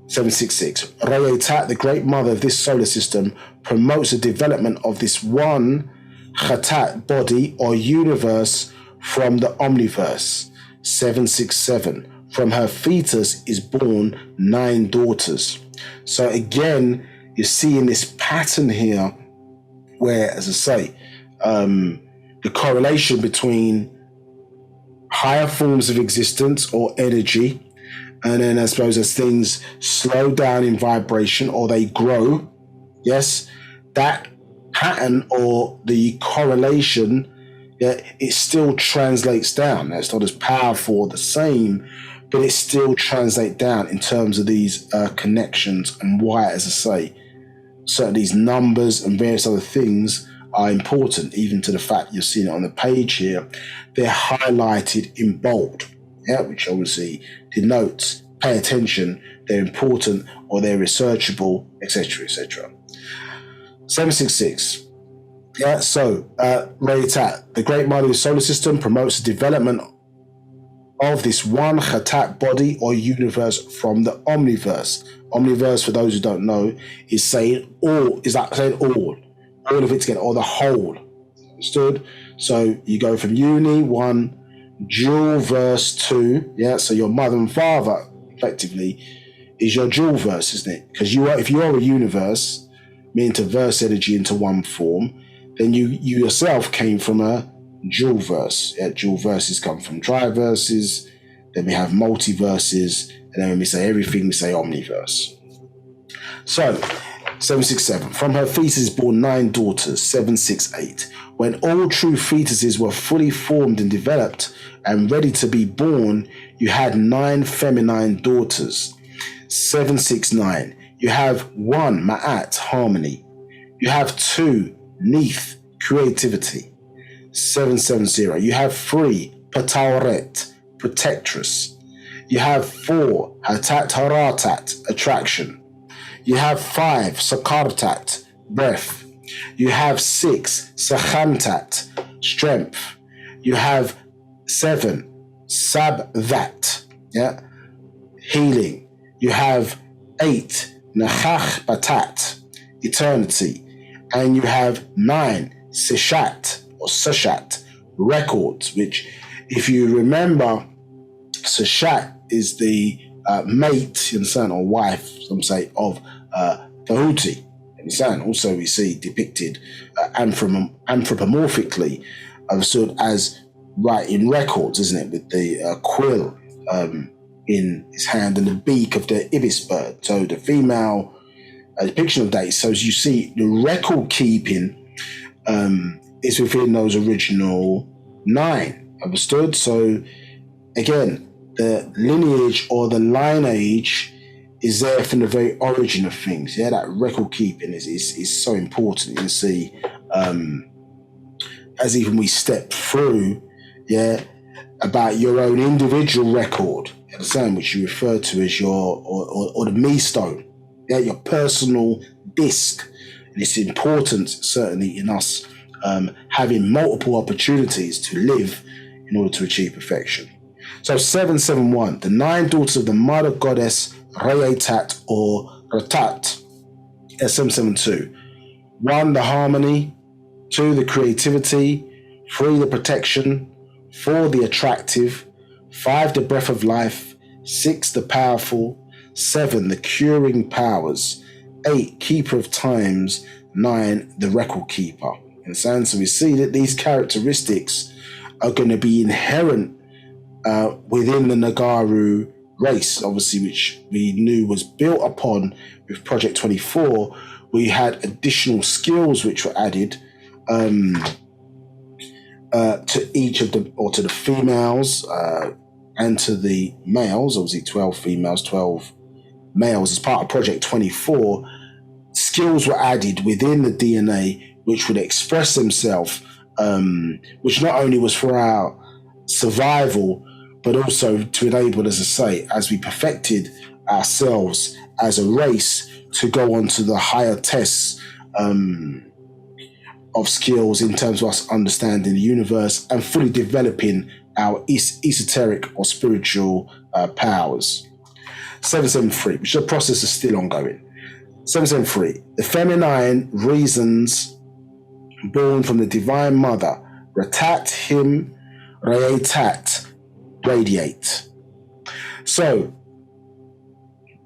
766. Reimagined, the great mother of this solar system, promotes the development of this one khatat body or universe from the omniverse. 767. From her fetus is born 9 daughters. So again, you're seeing this pattern here where, as I say, the correlation between higher forms of existence or energy, and then I suppose as things slow down in vibration or they grow, yes, that pattern or the correlation, yeah, it still translates down. It's not as powerful or the same, but it still translates down in terms of these connections and why, as I say, certain these numbers and various other things are important, even to the fact you're seeing it on the page here. They're highlighted in bold, yeah, which obviously denotes pay attention, they're important or they're researchable, etc., etc. 766. Yeah, so Reimagined, the great mother of the solar system, promotes the development of this one khatat body or universe from the omniverse. Omniverse, for those who don't know, is saying all, is like saying all of it together, or the whole. Understood? So you go from uni 1, dual verse 2, yeah, so your mother and father effectively is your dual verse, isn't it? Because if you are a universe, meaning to verse energy into one form, then you yourself came from a dual verse. Yeah, dual verses come from triverses, then we have multiverses, and then when we say everything, we say omniverse. So, 767. From her fetus is born 9 daughters. 768. When all true fetuses were fully formed and developed and ready to be born, you had 9 feminine daughters. 769. You have 1 ma'at, harmony. You have 2 neith, creativity. 770. You have 3 patawret, protectress. You have 4 hatat haratat, attraction. You have 5 sakartat, breath. You have 6 sakhantat, strength. You have 7 sabdat, yeah, healing. You have 8 nachach batat, eternity. And you have 9 sishat or sashat, records, which, if you remember, sashat is the mate, you understand, or wife, some say, of Tahuti. Understand? Also, we see depicted anthropomorphically, understood as writing records, isn't it, with the quill in his hand and the beak of the ibis bird. So the female depiction of that. So as you see, the record keeping is within those original 9. Understood? So again, the lineage or the lineage is there from the very origin of things. Yeah, that record keeping is so important. You can see as even we step through, yeah, about your own individual record, you understand, which you refer to as your or the me stone, yeah, your personal disc. And it's important, certainly, in us having multiple opportunities to live in order to achieve perfection. So 771, the 9 daughters of the mother goddess Reimagined or Ratat, 772. 1, the harmony. 2, the creativity. 3, the protection. 4, the attractive. 5, the breath of life. 6, the powerful. 7, the curing powers. 8, keeper of times. 9, the record keeper. So we see that these characteristics are going to be inherent within the Nagaru race, obviously, which we knew was built upon with Project 24. We had additional skills which were added to each of them, or to the females and to the males, obviously 12 females, 12 males. As part of Project 24, skills were added within the DNA which would express themselves, which not only was for our survival, but also to enable, as I say, as we perfected ourselves as a race, to go on to the higher tests of skills in terms of us understanding the universe and fully developing our esoteric or spiritual powers. 773, which the process is still ongoing. 773, the feminine reasons born from the divine mother, Ratat him, Reatat, radiate. So,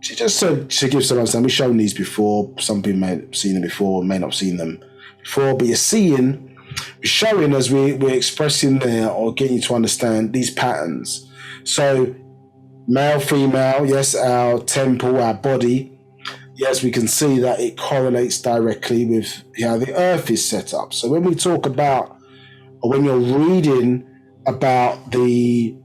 just so to give some understanding, we've shown these before. Some people may have seen them before, may not have seen them before, but we're showing as we're expressing there, or getting you to understand these patterns. So, male, female, yes, our temple, our body, yes, we can see that it correlates directly with how the earth is set up. So when we talk about, or when you're reading about the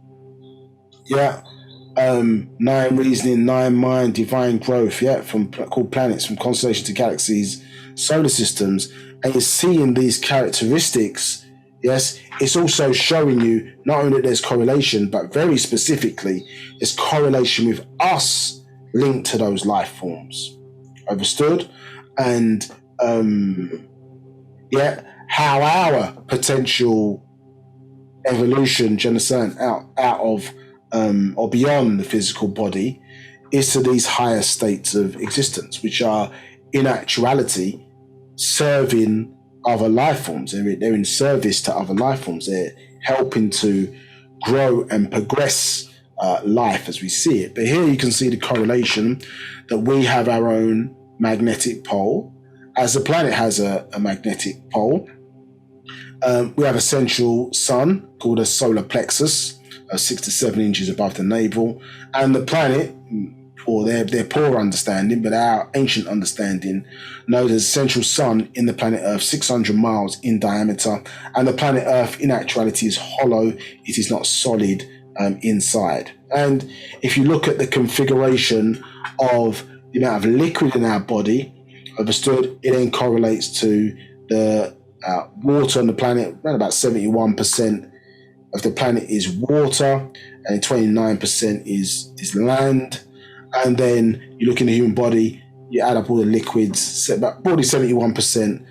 9 reasoning, 9 mind, divine growth, from called planets, from constellation to galaxies, solar systems, and you're seeing these characteristics, yes, it's also showing you not only that there's correlation, but very specifically, there's correlation with us linked to those life forms. Understood? And how our potential evolution, do you understand, out of or beyond the physical body is to these higher states of existence, which are in actuality serving other life forms. They're in service to other life forms. They're helping to grow and progress life as we see it. But here you can see the correlation that we have our own magnetic pole, as the planet has a magnetic pole. We have a central sun called a solar plexus, 6 to 7 inches above the navel, and the planet, or their poor understanding, but our ancient understanding, knows as a central sun in the planet Earth, 600 miles in diameter, and the planet Earth in actuality is hollow. It is not solid inside. And if you look at the configuration of the amount of liquid in our body, understood, it then correlates to the water on the planet. Around about 71% of the planet is water, and 29% is land. And then you look in the human body, you add up all the liquids, about 71%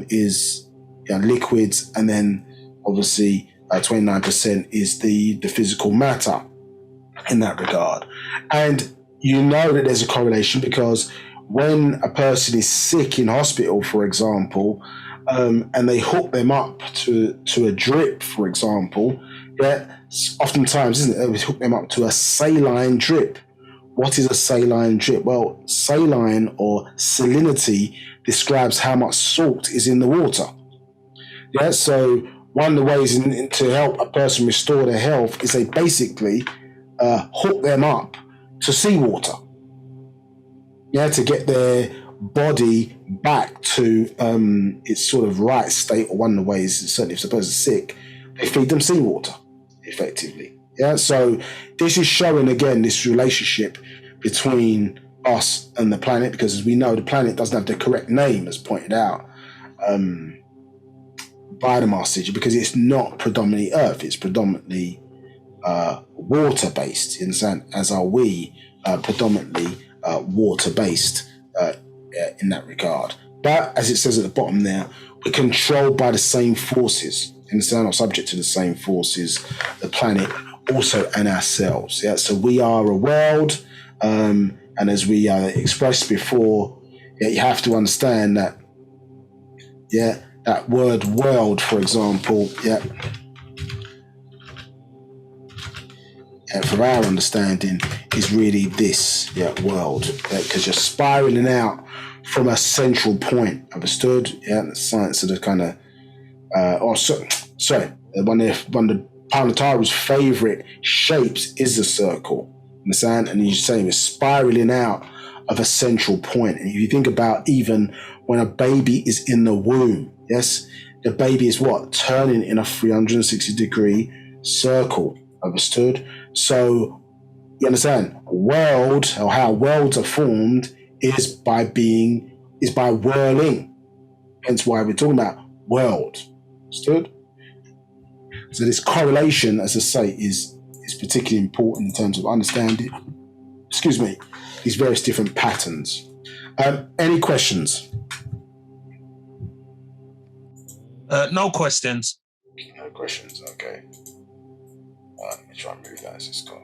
is liquids, and then obviously 29% is the physical matter in that regard. And you know that there's a correlation because when a person is sick in hospital, for example, and they hook them up to a drip, for example, oftentimes, isn't it, they hook them up to a saline drip. What is a saline drip? Well, saline or salinity describes how much salt is in the water. So one of the ways to help a person restore their health is they basically hook them up to seawater, to get their body back to its sort of right state. Or one of the ways, certainly if the person's sick, they feed them seawater, effectively. So this is showing again this relationship between us and the planet, because as we know, the planet doesn't have the correct name, as pointed out by the Master Teacher, because it's not predominantly Earth, it's predominantly water-based, as are we predominantly water-based in that regard. But as it says at the bottom there, we're controlled by the same forces, or subject to the same forces, the planet also, and ourselves. So we are a world, and And as we expressed before, you have to understand that, that word world, for example, for our understanding, is really this, world, because you're spiraling out from a central point, understood? The science of the kind of, one of the Planetari's favorite shapes is the circle, understand? And you're saying we're spiraling out of a central point. And if you think about even when a baby is in the womb, the baby is what? Turning in a 360-degree circle, understood? So you understand, world, or how worlds are formed, is by whirling. Hence why we're talking about world, understood? So this correlation, as I say, is particularly important in terms of understanding, these various different patterns. Any questions? No questions. No questions, okay. Let me try and move that. It's got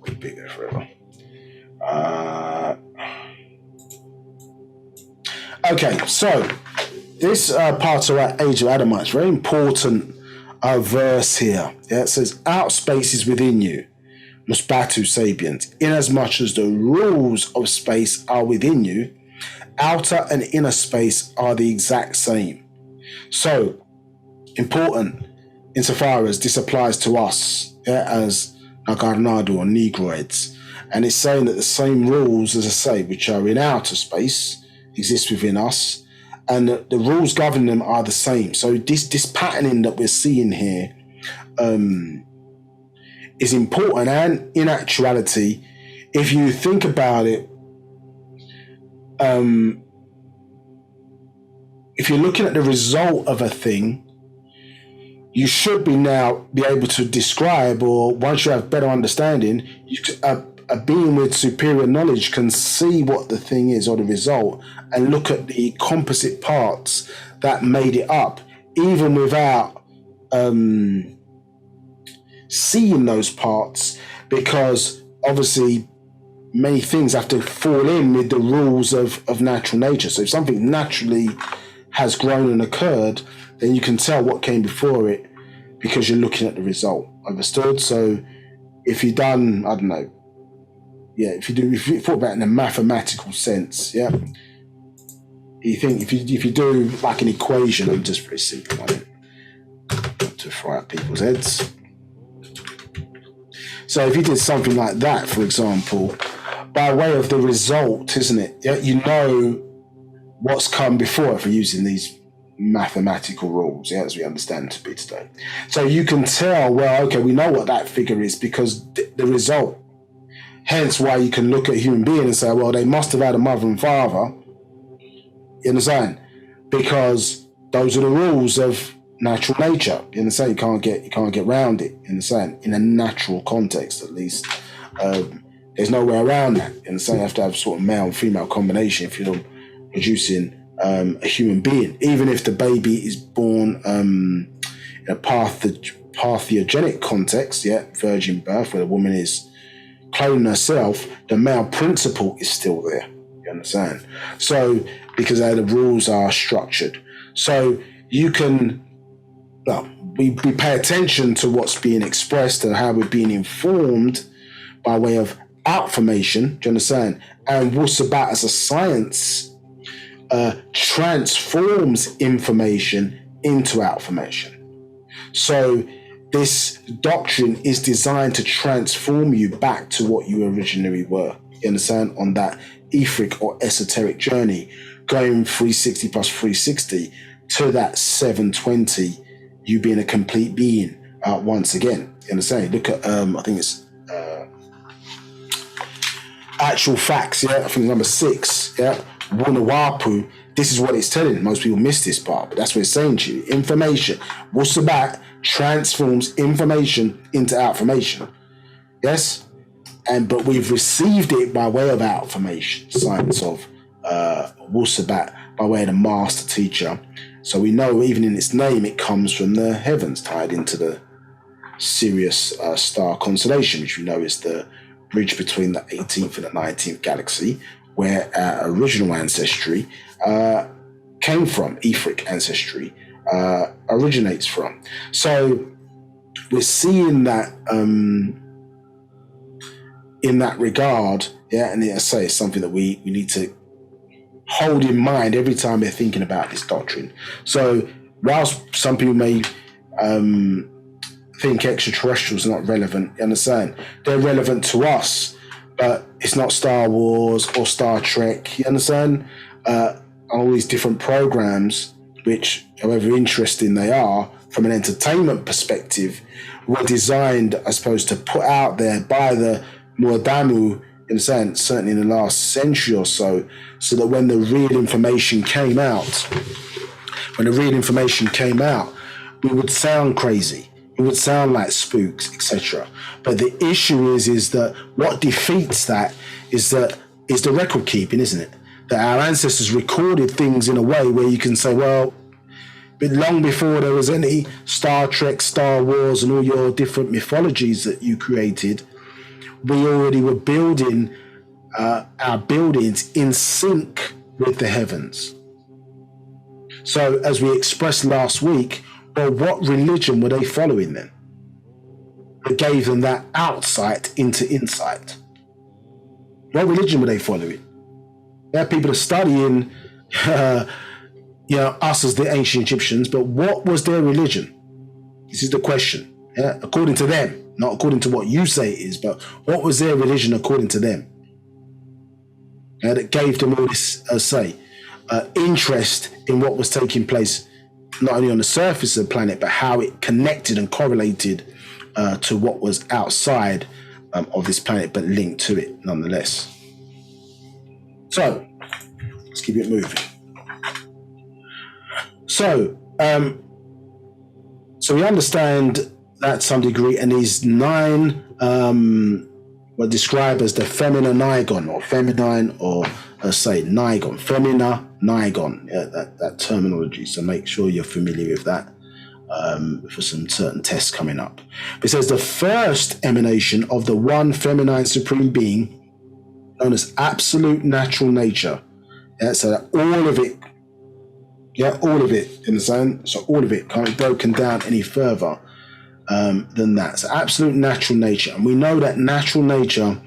to be there forever. Okay, so this part of our Age of Adamites, very important verse here. It says, out space is within you, Musbatu Sapiens, inasmuch as the rules of space are within you, outer and inner space are the exact same. So, important insofar as this applies to us as Nagarnadu or Negroids. And it's saying that the same rules, as I say, which are in outer space, exist within us, and the rules governing them are the same. So this patterning that we're seeing here is important. And in actuality, if you think about it, if you're looking at the result of a thing, you should be able to describe, or once you have better understanding, a being with superior knowledge can see what the thing is or the result and look at the composite parts that made it up, even without seeing those parts, because obviously many things have to fall in with the rules of natural nature. So if something naturally has grown and occurred, then you can tell what came before it because you're looking at the result. Understood? So if you've done, I don't know, if you thought about it in a mathematical sense, you think if you do like an equation, I'm just very simple on it to fry up people's heads. So if you did something like that, for example, by way of the result, isn't it? You know what's come before it for using these mathematical rules, as we understand to be today. So you can tell, well, okay, we know what that figure is because the result. Hence why you can look at a human being and say, well, they must have had a mother and father. You understand? Because those are the rules of natural nature. You understand? You can't get around it. You understand? In a natural context, at least. There's no way around that. You understand? You have to have sort of male and female combination if you're producing a human being. Even if the baby is born in a parthogenic context, virgin birth, where the woman is cloning herself, the male principle is still there. You understand? So, because how the rules are structured. So you can, we pay attention to what's being expressed and how we're being informed by way of outformation. Do you understand? And Wu-Sabat as a science transforms information into outformation. So this doctrine is designed to transform you back to what you originally were. You understand? On that etheric or esoteric journey, going 360 plus 360 to that 720, you being a complete being once again. You understand? Look at, I think it's Actual Facts, I think it's number 6, Wunawapu. This is what it's telling. Most people miss this part, but that's what it's saying to you. Information. Wu-Sabat transforms information into outformation. Yes? But we've received it by way of outformation, science of Wu-Sabat, by way of the master teacher. So we know even in its name, it comes from the heavens, tied into the Sirius star constellation, which we know is the bridge between the 18th and the 19th galaxy, where our original ancestry came from, etheric ancestry originates from. So we're seeing that in that regard, and I say it's something that we need to hold in mind every time we're thinking about this doctrine. So whilst some people may think extraterrestrials are not relevant, you understand? They're relevant to us, but it's not Star Wars or Star Trek, you understand? All these different programs, which, however interesting they are, from an entertainment perspective, were designed, I suppose, to put out there by the Muadamu, in a sense, certainly in the last century or so that when the real information came out, we would sound crazy. It would sound like spooks, etc. But the issue is that what defeats that is the record keeping, isn't it? That our ancestors recorded things in a way where you can say, well, but long before there was any Star Trek, Star Wars, and all your different mythologies that you created, we already were building our buildings in sync with the heavens. So as we expressed last week, well, what religion were they following then? That gave them that outsight into insight. What religion were they following? There are people that are studying us as the ancient Egyptians, but what was their religion? This is the question. Yeah? According to them, not according to what you say it is, but what was their religion according to them? That gave them all this, interest in what was taking place, not only on the surface of the planet, but how it connected and correlated to what was outside of this planet, but linked to it nonetheless. So, let's keep it moving. So we understand that to some degree, and these 9 were described as the femina nigon, or feminine, or nigon, femina nigon, that terminology. So make sure you're familiar with that for some certain tests coming up. It says the first emanation of the one feminine supreme being, known as absolute natural nature. So that all of it, in the zone. So all of it can't be broken down any further than that. So absolute natural nature. And we know that natural nature,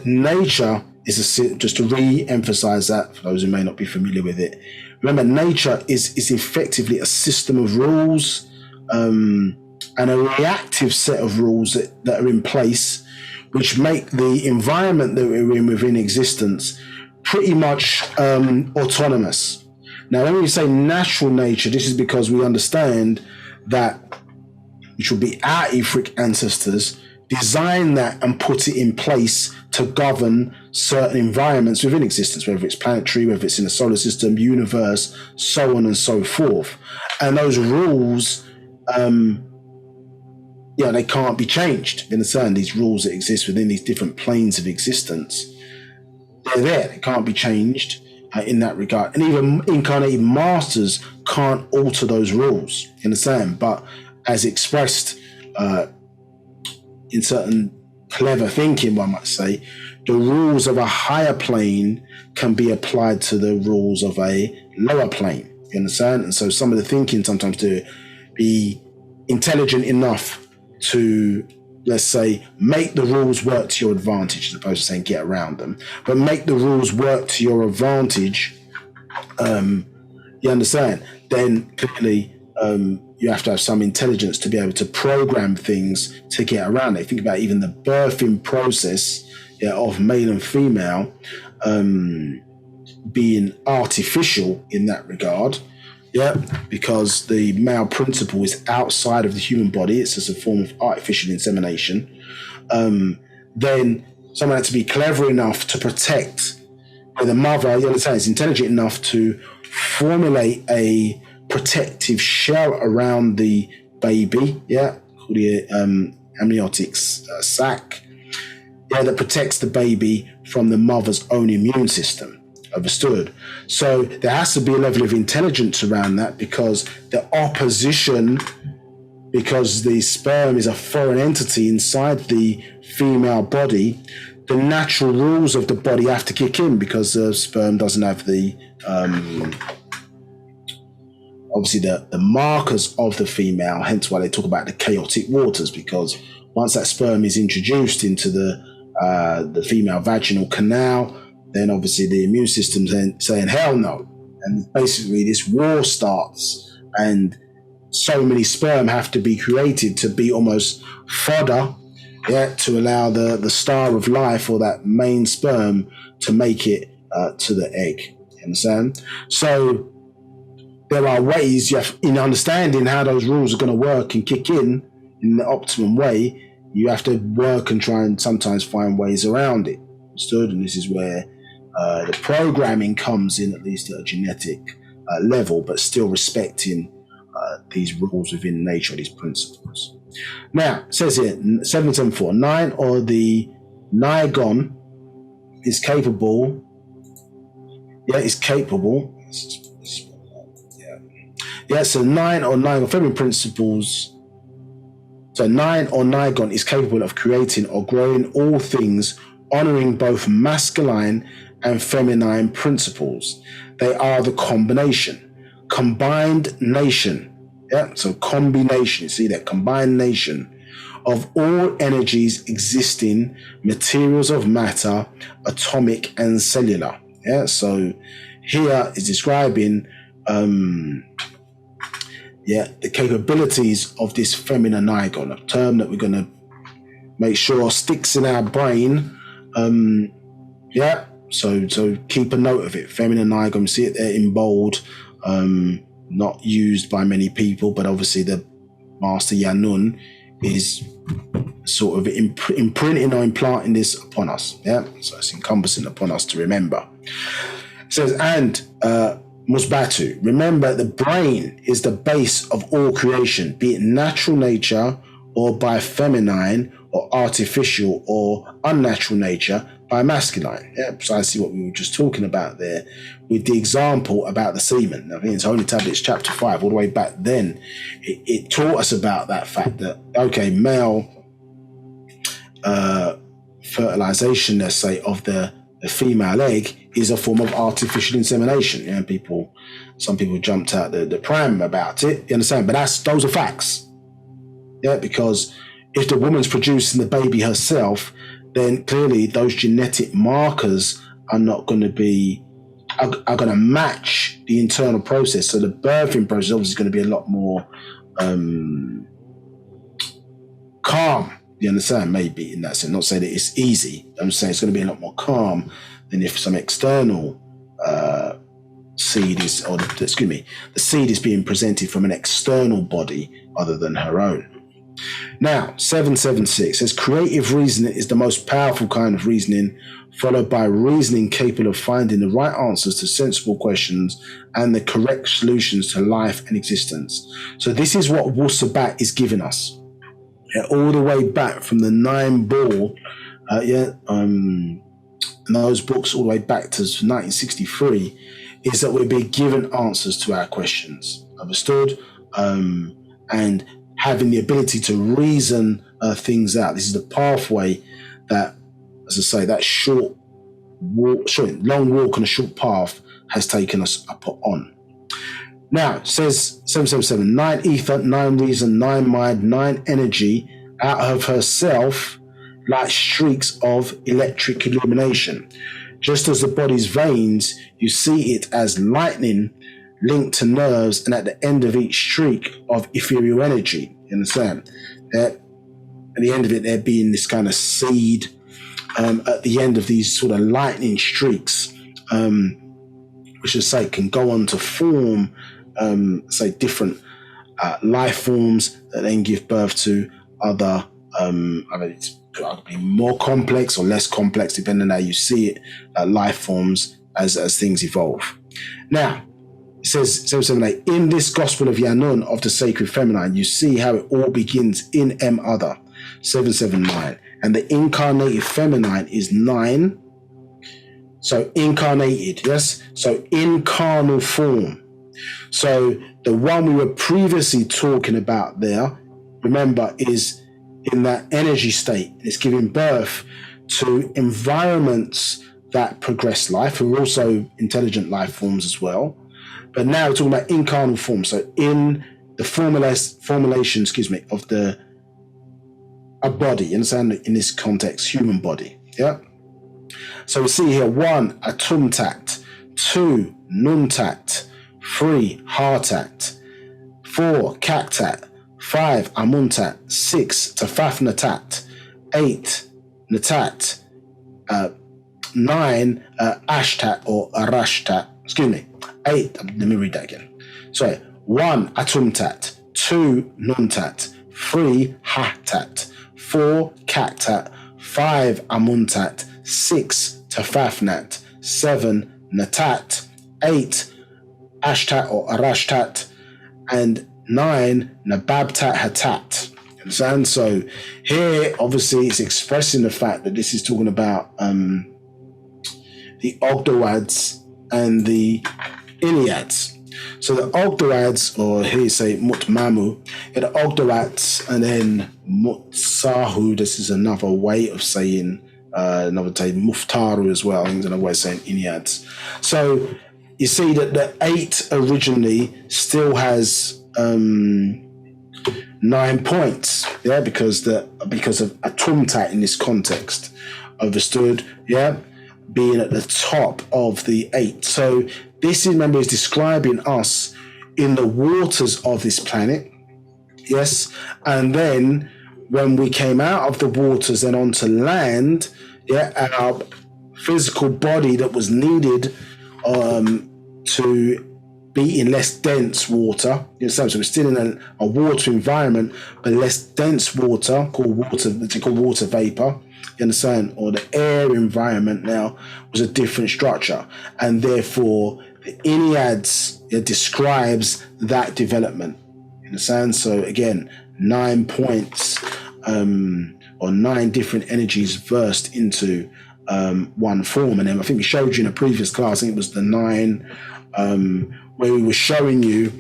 nature is just to re-emphasize that for those who may not be familiar with it. Remember, nature is effectively a system of rules and a reactive set of rules that are in place, which make the environment that we're in within existence pretty much autonomous. Now, when we say natural nature, this is because we understand that, which will be our etheric ancestors, design that and put it in place to govern certain environments within existence, whether it's planetary, whether it's in the solar system, universe, so on and so forth. And those rules, they can't be changed. You understand? These rules that exist within these different planes of existence, they're there. They can't be changed in that regard. And even incarnated masters can't alter those rules. You understand? But as expressed in certain clever thinking, one might say, the rules of a higher plane can be applied to the rules of a lower plane. You understand? And so some of the thinking sometimes to be intelligent enough to, let's say, make the rules work to your advantage, as opposed to saying get around them, but make the rules work to your advantage. You understand? Then clearly you have to have some intelligence to be able to program things to get around it. Think about even the birthing process of male and female being artificial in that regard. Because the male principle is outside of the human body. It's just a form of artificial insemination. Then someone had to be clever enough to protect the mother. You understand? It's intelligent enough to formulate a protective shell around the baby. Called the amniotic sac. That protects the baby from the mother's own immune system. Understood. So there has to be a level of intelligence around that, because the opposition because the sperm is a foreign entity inside the female body, the natural rules of the body have to kick in, because the sperm doesn't have the obviously the markers of the female, hence why they talk about the chaotic waters, because once that sperm is introduced into the female vaginal canal, then obviously the immune system's saying hell no, and basically this war starts, and so many sperm have to be created to be almost fodder, to allow the star of life, or that main sperm, to make it to the egg. You understand? So there are ways in understanding how those rules are going to work and kick in the optimum way. You have to work and try and sometimes find ways around it. Understood? And this is where the programming comes in, at least at a genetic level, but still respecting these rules within nature, these principles. Now, it says here, 774, 9 or the Nigon is capable. So 9 or Nigon, feminine principles. So 9 or Nigon is capable of creating or growing all things, honoring both masculine and feminine principles. They are the combined nation. So combination, you see that combined nation of all energies existing, materials of matter, atomic and cellular. So here is describing the capabilities of this feminine Nigon, a term that we're going to make sure sticks in our brain. So keep a note of it. Feminine Nigon, see it there in bold. Not used by many people, but obviously the Master Yaanuwn is sort of imprinting or implanting this upon us. So it's encompassing upon us to remember. It says, and Musbatu, remember the brain is the base of all creation, be it natural nature or by feminine, or artificial or unnatural nature by masculine. Precisely what we were just talking about there with the example about the semen. I think it's Holy Tablets chapter 5, all the way back then. It taught us about that fact that, okay, male fertilization, let's say, of the female egg is a form of artificial insemination. Some people jumped out the pram about it, you understand? But those are facts. Because if the woman's producing the baby herself, then clearly those genetic markers are not going to be, are going to match the internal process. So the birthing process obviously is going to be a lot more calm. You understand? Maybe in that sense. Not saying that it's easy. I'm saying it's going to be a lot more calm than if some external seed is, the seed is being presented from an external body other than her own. Now, 776 says creative reasoning is the most powerful kind of reasoning, followed by reasoning capable of finding the right answers to sensible questions and the correct solutions to life and existence. So this is what Wu-Sabat is giving us. All the way back from the 9 ball, and those books all the way back to 1963, is that we're being given answers to our questions. Understood? And having the ability to reason things out. This is the pathway that, as I say, that long walk on a short path has taken us up on. Now, it says 777, 9 ether, 9 reason, 9 mind, 9 energy out of herself like streaks of electric illumination. Just as the body's veins, you see it as lightning linked to nerves, and at the end of each streak of ethereal energy. You understand? At the end of it, there being this kind of seed at the end of these sort of lightning streaks, which I say can go on to form, say, different life forms that then give birth to other, it could be more complex or less complex, depending on how you see it, life forms as things evolve. Now, it says 778, in this gospel of Yaanuwn of the sacred feminine, you see how it all begins in other. 779, and the incarnated feminine is 9. So incarnated, yes? So in carnal form. So the one we were previously talking about there remember, is in that energy state. It's giving birth to environments that progress life, who are also intelligent life forms as well. But now we're talking about incarnal form. So in the formulation, of a body, you understand, in this context, human body. Yeah. So we see here 1, atumtat, 2, nuntat, 3, hartat, 4, kaktat, 5, amuntat, 6, tafafnatat, 8, natat, 9, ashtat or arashtat. 8, let me read that again. Sorry, 1, atumtat, 2, nuntat, 3, hatat, 4, kaktat, 5, amuntat, 6, tafafnat, 7, natat, 8, ashtat or arashtat, and 9, nababtat hatat. Understand? So here, obviously, it's expressing the fact that this is talking about the Ogdoads and the Iliads. So the Ogdoads, or here you say Mutmamu, the Ogdoads, and then Mutsahu. This is another way of saying, another way, Muftaru as well. I think it's another way of saying Iliads. So you see that the 8 originally still has 9 points, yeah, because of Atumtat in this context, understood, yeah, being at the top of the 8. So this, remember, is describing us in the waters of this planet, yes, and then when we came out of the waters and onto land, yeah, our physical body that was needed to be in less dense water. You know, so we're still in a water environment, but less dense water, called water vapor. You understand? Or the air environment now was a different structure, and therefore the Enneads describes that development. You understand? So again, 9 points or 9 different energies versed into one form. And then I think we showed you in a previous class, I think it was the 9, where we were showing you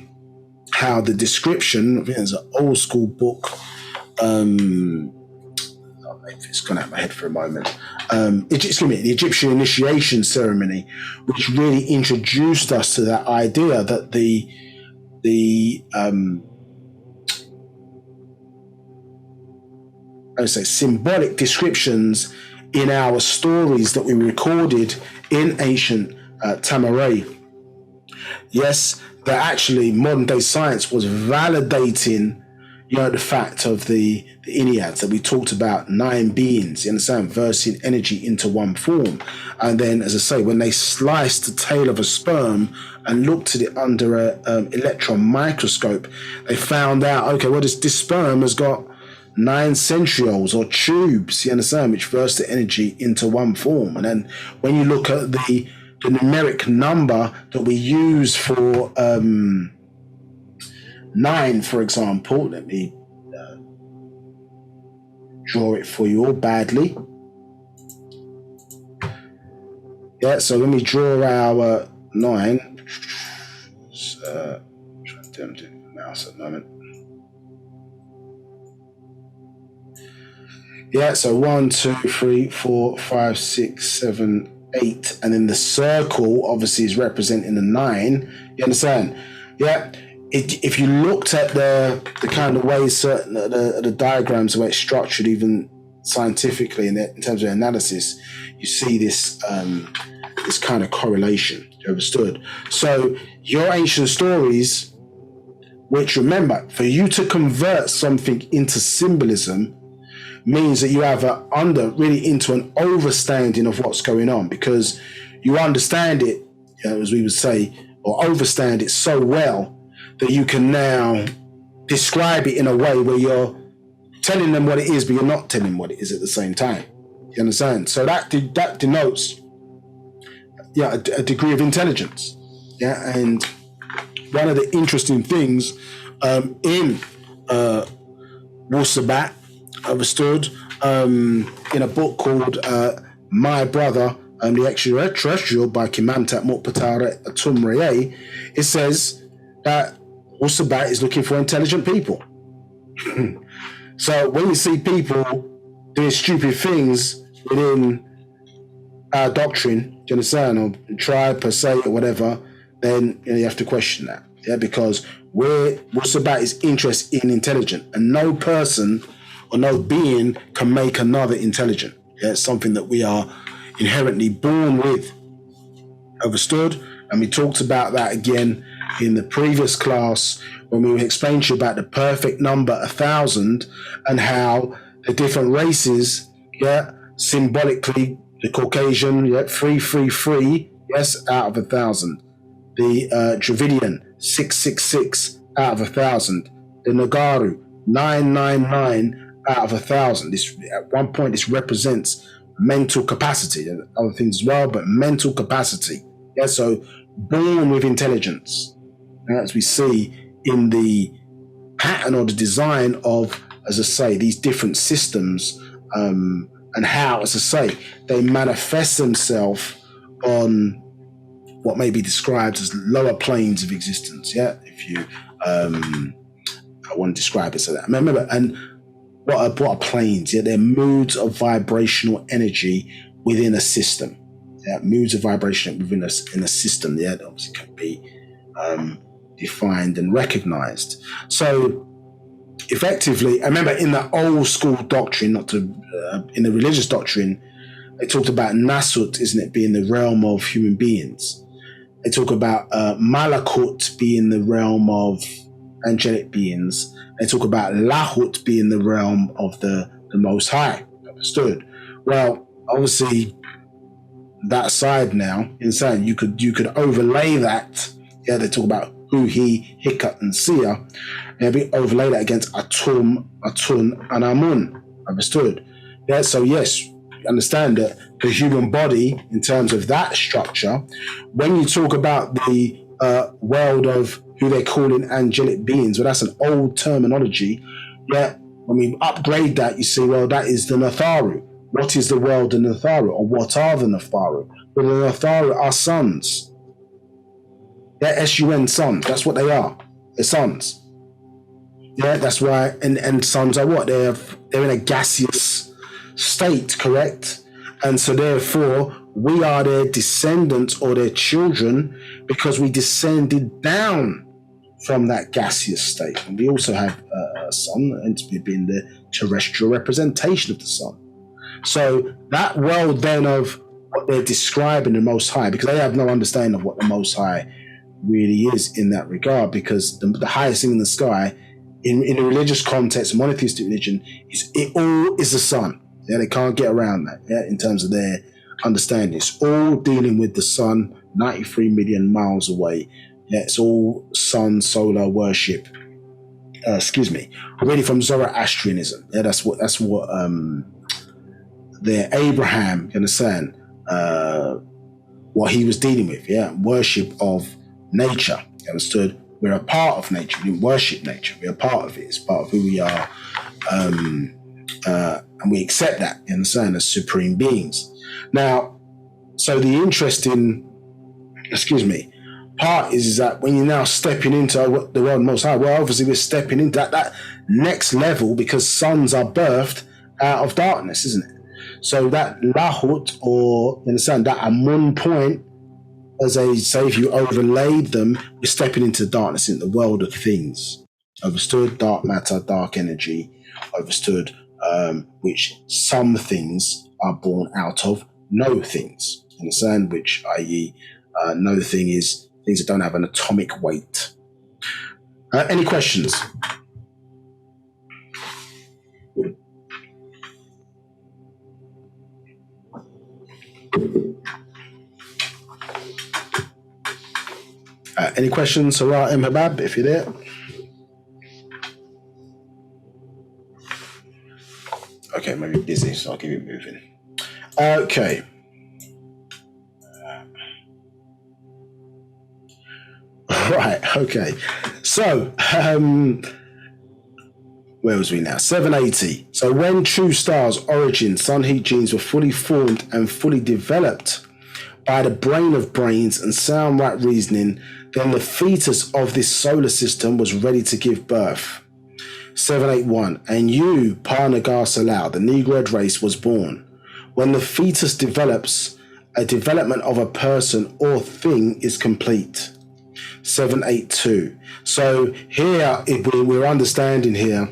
how the description, I think there's an old school book, it's gone out of my head for a moment, the Egyptian initiation ceremony, which really introduced us to that idea that the symbolic descriptions in our stories that we recorded in ancient Tamaray, yes, that actually modern day science was validating, the fact of the Enneads, that we talked about 9 beings, you understand, versing energy into one form. And then, as I say, when they sliced the tail of a sperm and looked at it under an electron microscope, they found out, okay, well, this sperm has got 9 centrioles or tubes, you understand, which verse the energy into one form. And then when you look at the numeric number that we use for 9, for example, let me draw it for you all badly. Yeah, so when we draw our 9, trying to do the mouse at the moment. Yeah, so 1, 2, 3, 4, 5, 6, 7, 8, and then the circle obviously is representing the 9. You understand? Yeah. If you looked at the kind of ways certain the diagrams, the way it's structured, even scientifically in terms of analysis, you see this this kind of correlation. You understood? So your ancient stories, which, remember, for you to convert something into symbolism means that you have into an overstanding of what's going on, because you understand it, as we would say, or overstand it so well that you can now describe it in a way where you're telling them what it is, but you're not telling them what it is at the same time. You understand? So that denotes a degree of intelligence. Yeah, and one of the interesting things in Wu-Sabat, understood, in a book called My Brother the Extraterrestrial by Kimamtat Mutpatara Atumreye, it says that Wu-Sabat is looking for intelligent people. So when you see people doing stupid things within our doctrine, do you understand, or tribe per se or whatever, then you have to question that. Yeah, because Wu-Sabat is interested in intelligent, and no person or no being can make another intelligent. Yeah, it's something that we are inherently born with. Understood? And we talked about that again in the previous class when we explained to you about the perfect number 1,000 and how the different races, symbolically, the Caucasian, 333, yes, out of 1,000. The Dravidian, 666 out of 1,000. The Nagaru, 999 out of 1,000. This, at one point, this represents mental capacity and other things as well, but mental capacity. Yeah, so born with intelligence, as we see in the pattern or the design of, as I say, these different systems, and how, as I say, they manifest themselves on what may be described as lower planes of existence. Yeah, if you I want to describe it so that remember, and what are planes? Yeah, they're moods of vibrational energy within a system. Yeah, moods of vibration within in a system. Yeah, that obviously can be defined and recognized. So effectively, I remember in the old school doctrine, in the religious doctrine, they talked about Nasut, isn't it, being the realm of human beings. They talk about Malakut being the realm of angelic beings. They talk about Lahut being the realm of the Most High. Understood? Well, obviously, that side now, inside, you could overlay that. Yeah, they talk about Huhi, Hikat, and Sia. Maybe overlay that against Atun, and Amun. Understood? Yeah, so yes, understand that the human body, in terms of that structure, when you talk about the world of who they're calling angelic beings, well, that's an old terminology. Yeah, when we upgrade that, you see, well, that is the Natharu. What is the world of Natharu, or what are the Natharu? Well, the Natharu are sons. They're S-U-N, sons. That's what they are. They're sons. Yeah, that's why, and sons are what? They're in a gaseous state, correct? And so therefore, we are their descendants or their children because we descended down from that gaseous state. And we also have a sun, and to be being the terrestrial representation of the sun. So that world then of what they're describing the Most High, because they have no understanding of what the Most High really is in that regard, because the highest thing in the sky, in a religious context, monotheistic religion, it all is the sun. Yeah, they can't get around that. Yeah, in terms of their understanding, it's all dealing with the sun, 93 million miles away. Yeah, it's all sun, solar worship. Really from Zoroastrianism. Yeah, that's what their Abraham, you understand, what he was dealing with. Yeah, worship of nature. You understood? We're a part of nature. We didn't worship nature. We're a part of it. It's part of who we are. And we accept that, you understand, as supreme beings. Now, so the interesting, part is that when you're now stepping into the world Most High, well, obviously we're stepping into that next level because sons are birthed out of darkness, isn't it? So that Lahut, or you understand, that Amun point, as they say, if you overlaid them, we're stepping into darkness, in the world of things. Understood? Dark matter, dark energy. Understood? Which some things are born out of no things. Understand? Which, i.e., no thing is things that don't have an atomic weight. Any questions? Any questions, Sarah M. Habab, if you're there? Okay, maybe busy, so I'll keep it moving. Okay. Right, okay. So, where was we now? 780. So when true stars' origin, sun heat genes were fully formed and fully developed by the brain of brains and sound right reasoning, then the fetus of this solar system was ready to give birth. 781. And you, Parnagar Salau, the Negroid race, was born. When the fetus develops, a development of a person or thing is complete. 782. So here we're understanding here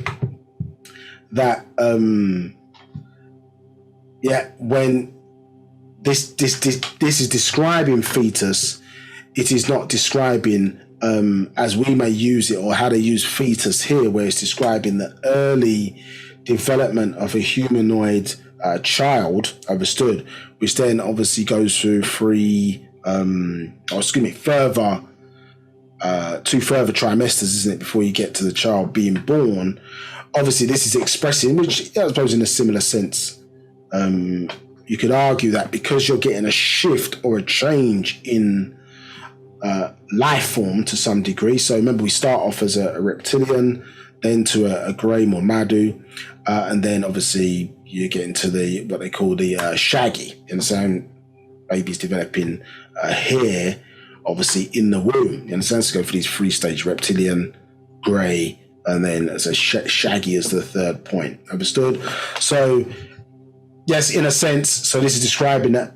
that when this is describing fetus, it is not describing as we may use it, or how they use fetus here, where it's describing the early development of a humanoid child, understood, which then obviously goes through two further trimesters, isn't it, before you get to the child being born. Obviously, this is expressing, which I suppose in a similar sense, you could argue that because you're getting a shift or a change in life form to some degree. So remember, we start off as a reptilian, then to a grey Mormadu, and then obviously you get into what they call the shaggy. You understand? Babies developing hair, obviously in the womb. You understand? So go for these 3-stage reptilian, grey, and then as a shaggy as the third point. Understood? So yes, in a sense. So this is describing that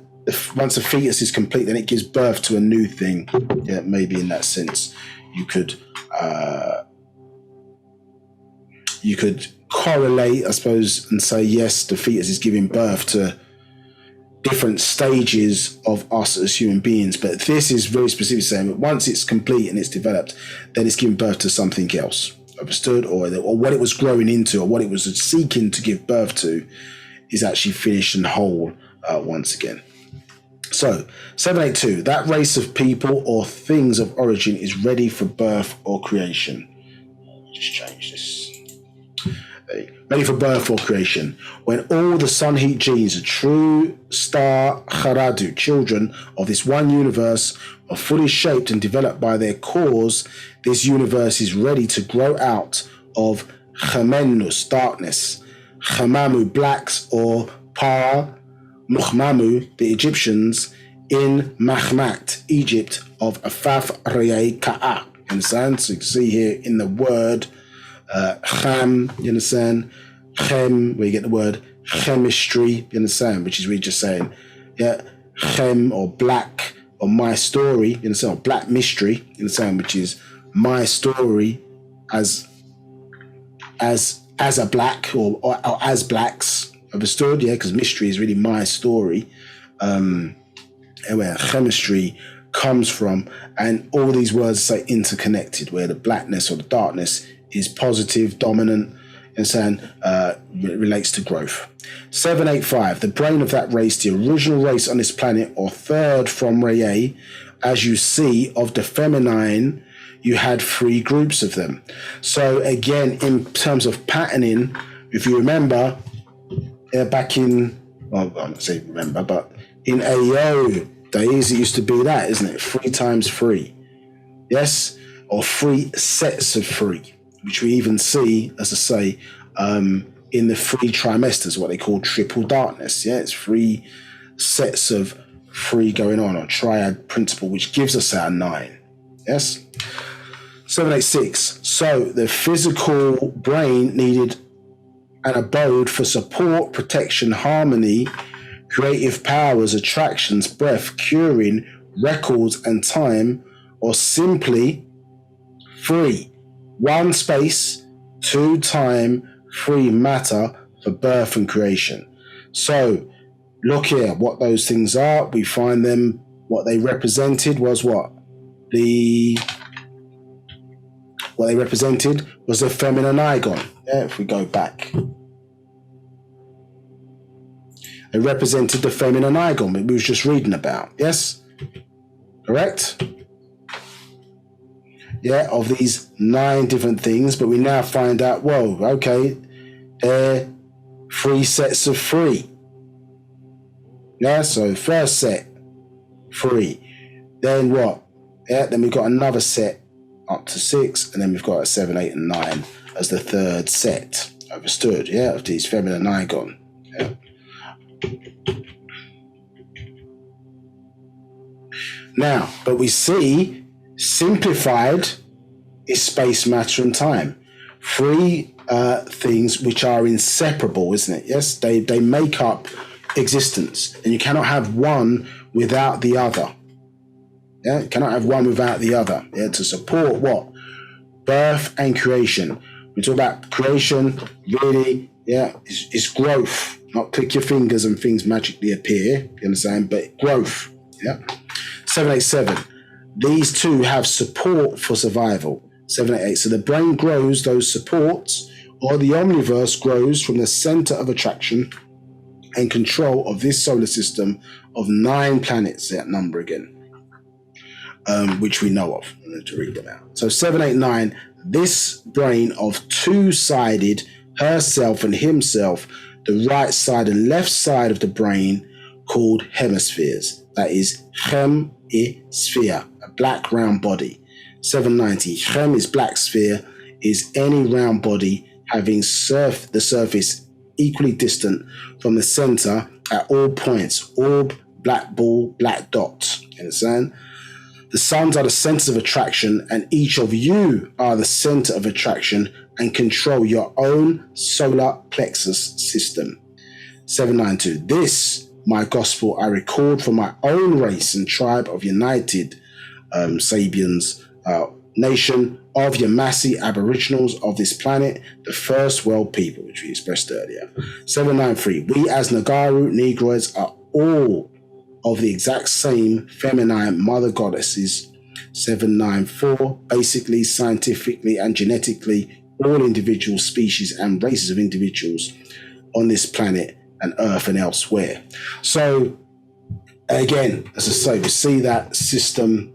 once a fetus is complete, then it gives birth to a new thing. Yeah, maybe in that sense, you could correlate, I suppose, and say yes, the fetus is giving birth to different stages of us as human beings. But this is very specific, saying that once it's complete and it's developed, then it's giving birth to something else. Understood? Or what it was growing into, or what it was seeking to give birth to, is actually finished and whole once again. So 782, that race of people or things of origin is ready for birth or creation. Just change this. Ready for birth or creation. When all the sun heat genes, a true star Haradu, children of this one universe, are fully shaped and developed by their cause, this universe is ready to grow out of Khamenus, darkness, Khamamu, blacks, or Pa Mukhmamu, the Egyptians, in Mahmat, Egypt, of Afaf Reye Ka'a. You understand? So you can see here in the word Kham, you understand? Chem, where you get the word chemistry, you understand? Which is really just saying, yeah, Chem, or black, or my story, you understand? Or black mystery, you understand? Which is my story as a black, or as blacks, understood? Yeah, because mystery is really my story. And where chemistry comes from, and all these words say interconnected, where the blackness or the darkness is positive, dominant, and saying relates to growth. 785, the brain of that race, the original race on this planet, or third from Reye, as you see, of the feminine, you had 3 groups of them. So again, in terms of patterning, if you remember, back in, well, I'm not saying remember, but in AO days, it used to be that, isn't it? 3 times 3. Yes? Or 3 sets of 3, which we even see, as I say, in the 3 trimesters, what they call triple darkness. Yeah, it's 3 sets of 3 going on, or triad principle, which gives us our 9. Yes? 786. So the physical brain needed an abode for support, protection, harmony, creative powers, attractions, breath, curing, records, and time, or simply 3. 1 space, 2 time, 3 matter for birth and creation. So look here, what those things are. We find them, what they represented was what? What they represented was the feminine igon. Yeah, if we go back. They represented the feminine igon that we was just reading about. Yes? Correct? Yeah, of these 9 different things, but we now find out, whoa, okay, they're 3 sets of 3. Yeah, so first set, 3. Then what? Yeah, then we've got another set up to 6, and then we've got a 7, 8, and 9 as the third set. Understood, yeah, of these feminine igon. Yeah. Now, but we see simplified is space, matter, and time. three things which are inseparable, isn't it? Yes, they make up existence, and you cannot have one without the other. Yeah, you cannot have one without the other. Yeah, to support what? Birth and creation. We talk about creation, really, yeah, it's growth. Not click your fingers and things magically appear, you understand? But growth, yeah. 787. These two have support for survival. 788. So the brain grows those supports, or the omniverse grows from the center of attraction and control of this solar system of 9 planets, that number again, which we know of. I'm going to read them out. So 789, this brain of two-sided, herself and himself, the right side and left side of the brain called hemispheres. That is sphere, a black round body. 790, Chem is black sphere, is any round body having the surface equally distant from the center at all points. Orb, black ball, black dot. You understand? The suns are the centers of attraction, and each of you are the center of attraction and control your own solar plexus system. 792. This, my gospel, I record for my own race and tribe of united Sabians, nation of Yamasee Aboriginals of this planet, the first world people, which we expressed earlier. 793. We as Nagaru Negroids are all of the exact same feminine mother goddesses. 794. Basically, scientifically, and genetically, all individual species and races of individuals on this planet and Earth and elsewhere. So, again, as I say, we see that system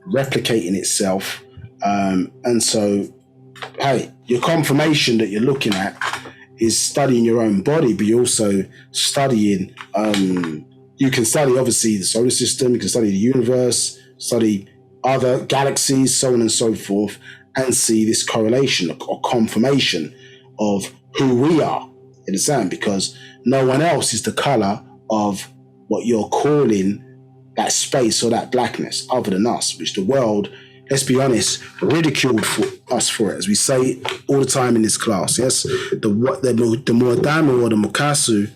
replicating itself. And so, hey, your confirmation that you're looking at is studying your own body, but you're also studying, you can study obviously the solar system, you can study the universe, study other galaxies, so on and so forth, and see this correlation or confirmation of who we are, you understand? Because no one else is the color of what you're calling that space or that blackness other than us, which the world, let's be honest, ridiculed for us for it, as we say all the time in this class. Yes, the Muadamu or the Mukasu,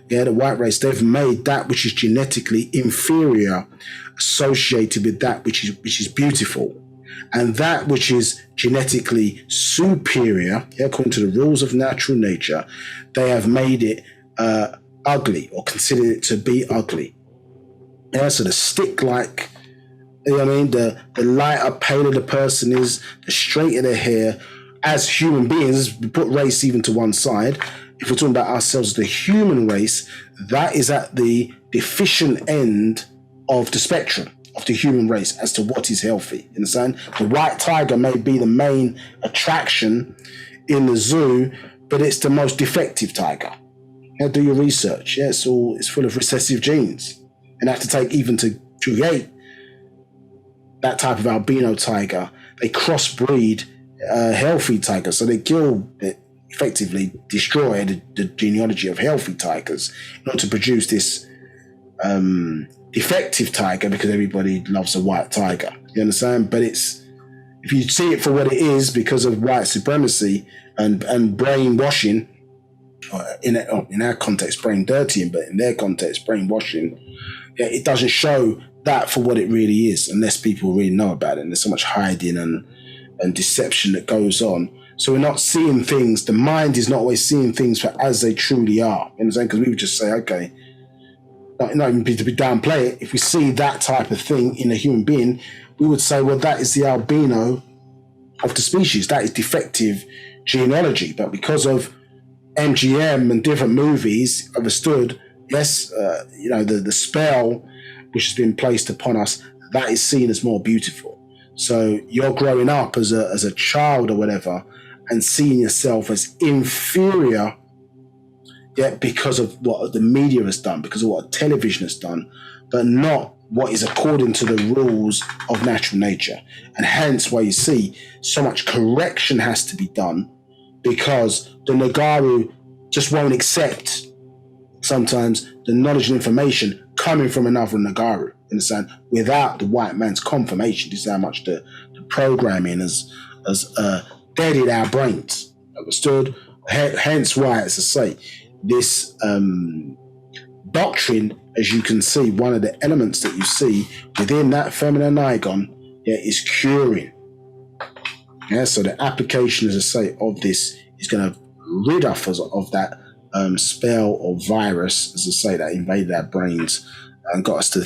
yeah, the white race, they've made that which is genetically inferior associated with that which is beautiful, and that which is genetically superior, yeah, according to the rules of natural nature, they have made it ugly or considered it to be ugly. Yeah, so the stick-like, you know what I mean? The lighter, paler the person is, the straighter their hair. As human beings, we put race even to one side. If we're talking about ourselves as the human race, that is at the deficient end of the spectrum of the human race as to what is healthy. You understand? The white tiger may be the main attraction in the zoo, but it's the most defective tiger. Yeah, do your research. Yeah, it's full of recessive genes. And have to take, even to create that type of albino tiger, they crossbreed healthy tigers. So they kill, effectively destroy the genealogy of healthy tigers in order to produce this defective tiger, because everybody loves a white tiger. You understand? But if you see it for what it is, because of white supremacy and brainwashing, in our context, brain dirtying, but in their context, brainwashing, yeah, it doesn't show that for what it really is, unless people really know about it. And there's so much hiding and deception that goes on. So we're not seeing things. The mind is not always seeing things for as they truly are. You understand? Because we would just say, okay, not even to be downplay it. If we see that type of thing in a human being, we would say, well, that is the albino of the species. That is defective genealogy. But because of MGM and different movies, understood, yes, the spell which has been placed upon us, that is seen as more beautiful. So you're growing up as a child or whatever and seeing yourself as inferior, yet because of what the media has done, because of what television has done, but not what is according to the rules of natural nature. And hence why you see so much correction has to be done, because the Nagaru just won't accept sometimes the knowledge and information coming from another Nagaru, understand, without the white man's confirmation. This is how much the programming has deaded our brains. Understood? Hence why, as I say, this doctrine, as you can see, one of the elements that you see within that feminine igon, is curing. Yeah, so the application, as I say, of this is going to rid us of that spell or virus, as I say, that invaded our brains and got us to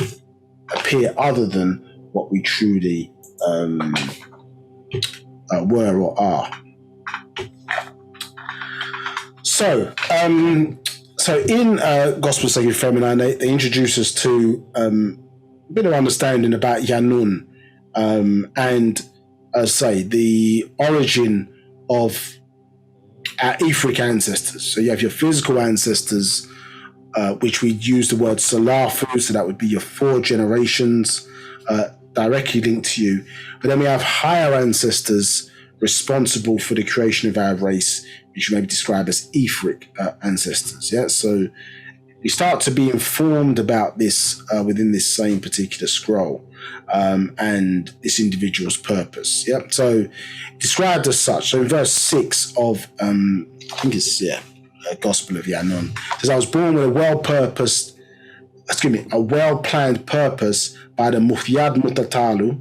appear other than what we truly were or are. So in Gospel Sacred Feminine, they introduce us to a bit of understanding about Yaanuwn and, as I say, the origin of our etheric ancestors. So you have your physical ancestors, which we use the word Salafu, so that would be your 4 generations directly linked to you. But then we have higher ancestors responsible for the creation of our race, which you may describe as etheric ancestors. Yeah, so we start to be informed about this within this same particular scroll and this individual's purpose. Yeah, so described as such. So in verse 6 of I think it's Gospel of Yaanuwn, it says, "I was born with a well-planned purpose by the Mufyad Mutatalu,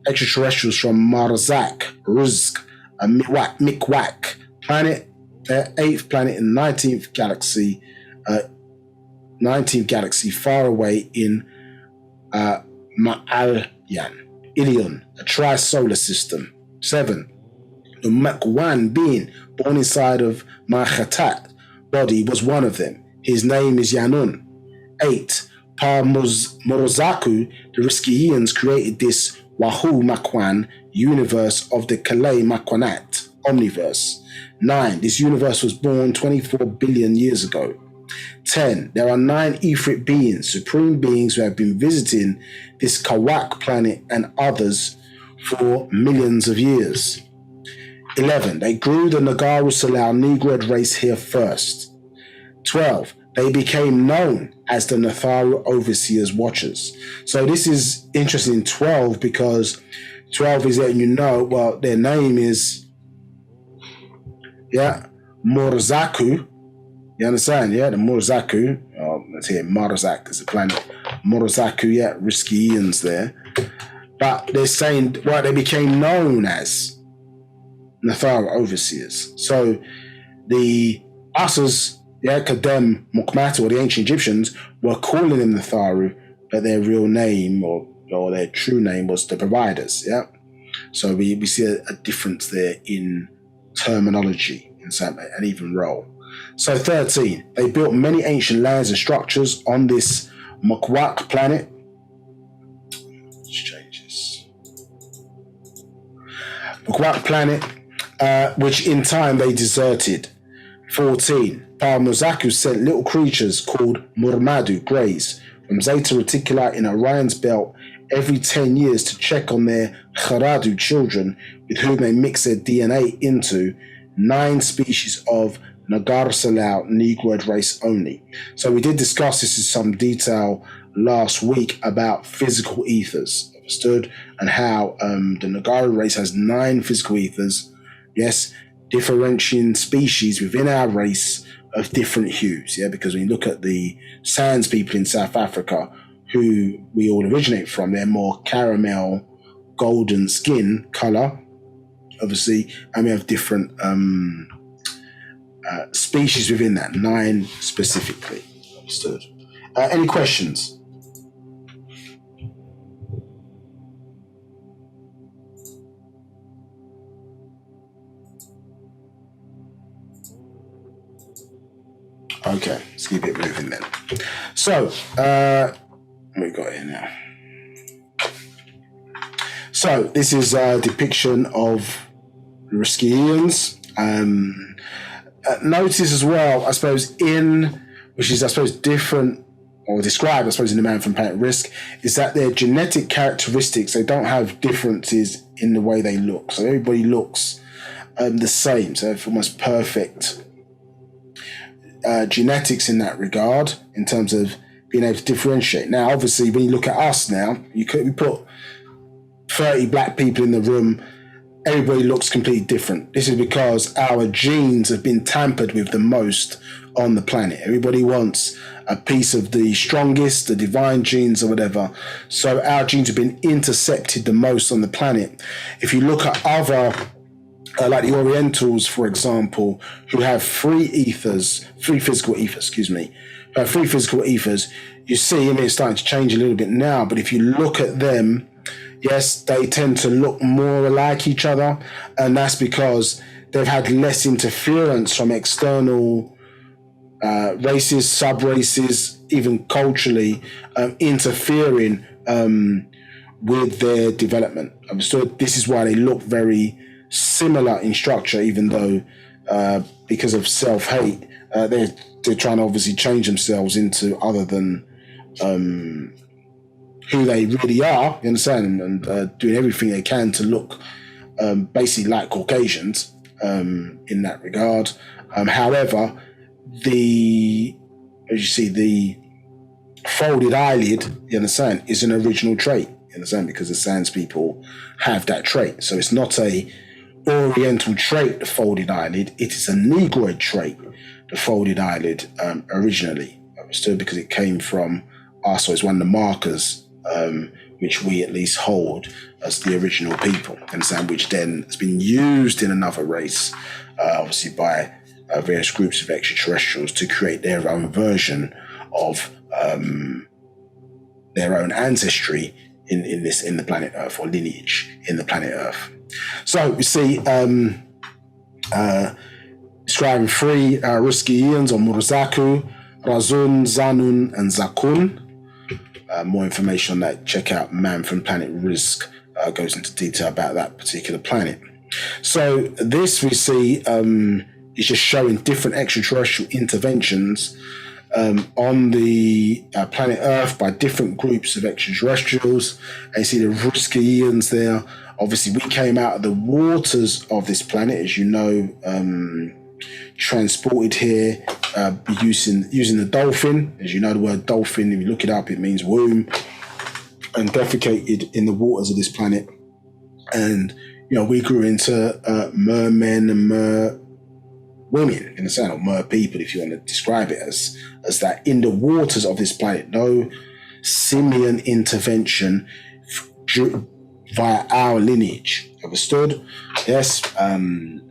extraterrestrials from Marzak, Rizq, Mikwak planet, 8th planet in 19th galaxy, far away in Ilion, a tri-solar system. 7. The Makwan being born inside of my Khatat body was one of them. His name is Yaanuwn. 8. Pa Morozaku, the Riskians created this Wahu Makwan universe of the Kalei Makwanat omniverse. 9. This universe was born 24 billion years ago. 10. There are 9 etheric beings, supreme beings who have been visiting this Kawak planet and others for millions of years. 11. They grew the Nagaru Salau Negroid race here first. 12. They became known as the Natharu Overseers Watchers. So this is interesting, 12, because 12 is letting well, their name is, Morzaku. You understand? Yeah, the Morzaku. Let's hear Marzak is the planet. Morzaku, Riskians there. But they're saying, they became known as Natharu Overseers. So the Asas, Kadem Mukmatu, or the ancient Egyptians, were calling them Natharu, but their real name or their true name was the providers. So we see a difference there in terminology and even role. So 13, they built many ancient lands and structures on this Mukwak planet. Let's change this. Mukwak planet, which in time they deserted. 14, Pa Muzaku sent little creatures called Murmadu, greys, from Zeta Reticuli in Orion's belt every 10 years to check on their Kharadu children, with whom they mix their DNA into 9 species of Nagar Salau Negroid race only. So we did discuss this in some detail last week about physical ethers, understood, and how the Nagaru race has 9 physical ethers, differentiating species within our race of different hues, because when you look at the Sands people in South Africa, who we all originate from, they're more caramel, golden skin color, obviously, and we have different species within that, 9 specifically. Understood. Any questions? Okay, let's keep it moving then. So, what we got here now? So, this is a depiction of Riskians. Notice as well, I suppose, which is, I suppose, different or described, I suppose, in the Man from Planet Risk, is that their genetic characteristics, they don't have differences in the way they look. So everybody looks the same. So they're almost perfect genetics in that regard, in terms of being able to differentiate. Now, obviously, when you look at us now, we put 30 black people in the room everybody looks completely different. This is because our genes have been tampered with the most on the planet. Everybody wants a piece of the strongest, the divine genes or whatever. So our genes have been intercepted the most on the planet. If you look at other, like the Orientals, for example, who have three physical ethers, you see, it's starting to change a little bit now, but if you look at them, yes, they tend to look more like each other, and that's because they've had less interference from external races, sub-races, even culturally, interfering with their development. So this is why they look very similar in structure, even though because of self-hate, they're trying to obviously change themselves into other than who they really are, you understand, and doing everything they can to look basically like Caucasians in that regard. However, the folded eyelid, you understand, is an original trait, you understand, because the Sans people have that trait. So it's not a Oriental trait, the folded eyelid, it is a Negroid trait, the folded eyelid, originally, understood, because it came from us, so it's one of the markers which we at least hold as the original people, understand, which then has been used in another race, obviously by various groups of extraterrestrials to create their own version of their own ancestry in the planet Earth, or lineage in the planet Earth. So we see describing three Ruskians, or Murazaku, Razun, Zanun, and Zakun. More information on that, check out Man from Planet Rizq, goes into detail about that particular planet. So this we see is just showing different extraterrestrial interventions on the planet Earth by different groups of extraterrestrials. And you see the Ruskians there. Obviously, we came out of the waters of this planet, as you know, transported here using the dolphin. As you know, the word dolphin, if you look it up, it means womb, and defecated in the waters of this planet. And, we grew into mermen and merwomen, in the sense, or mer people, if you want to describe it as that, in the waters of this planet. No simian intervention via our lineage. Understood? Yes,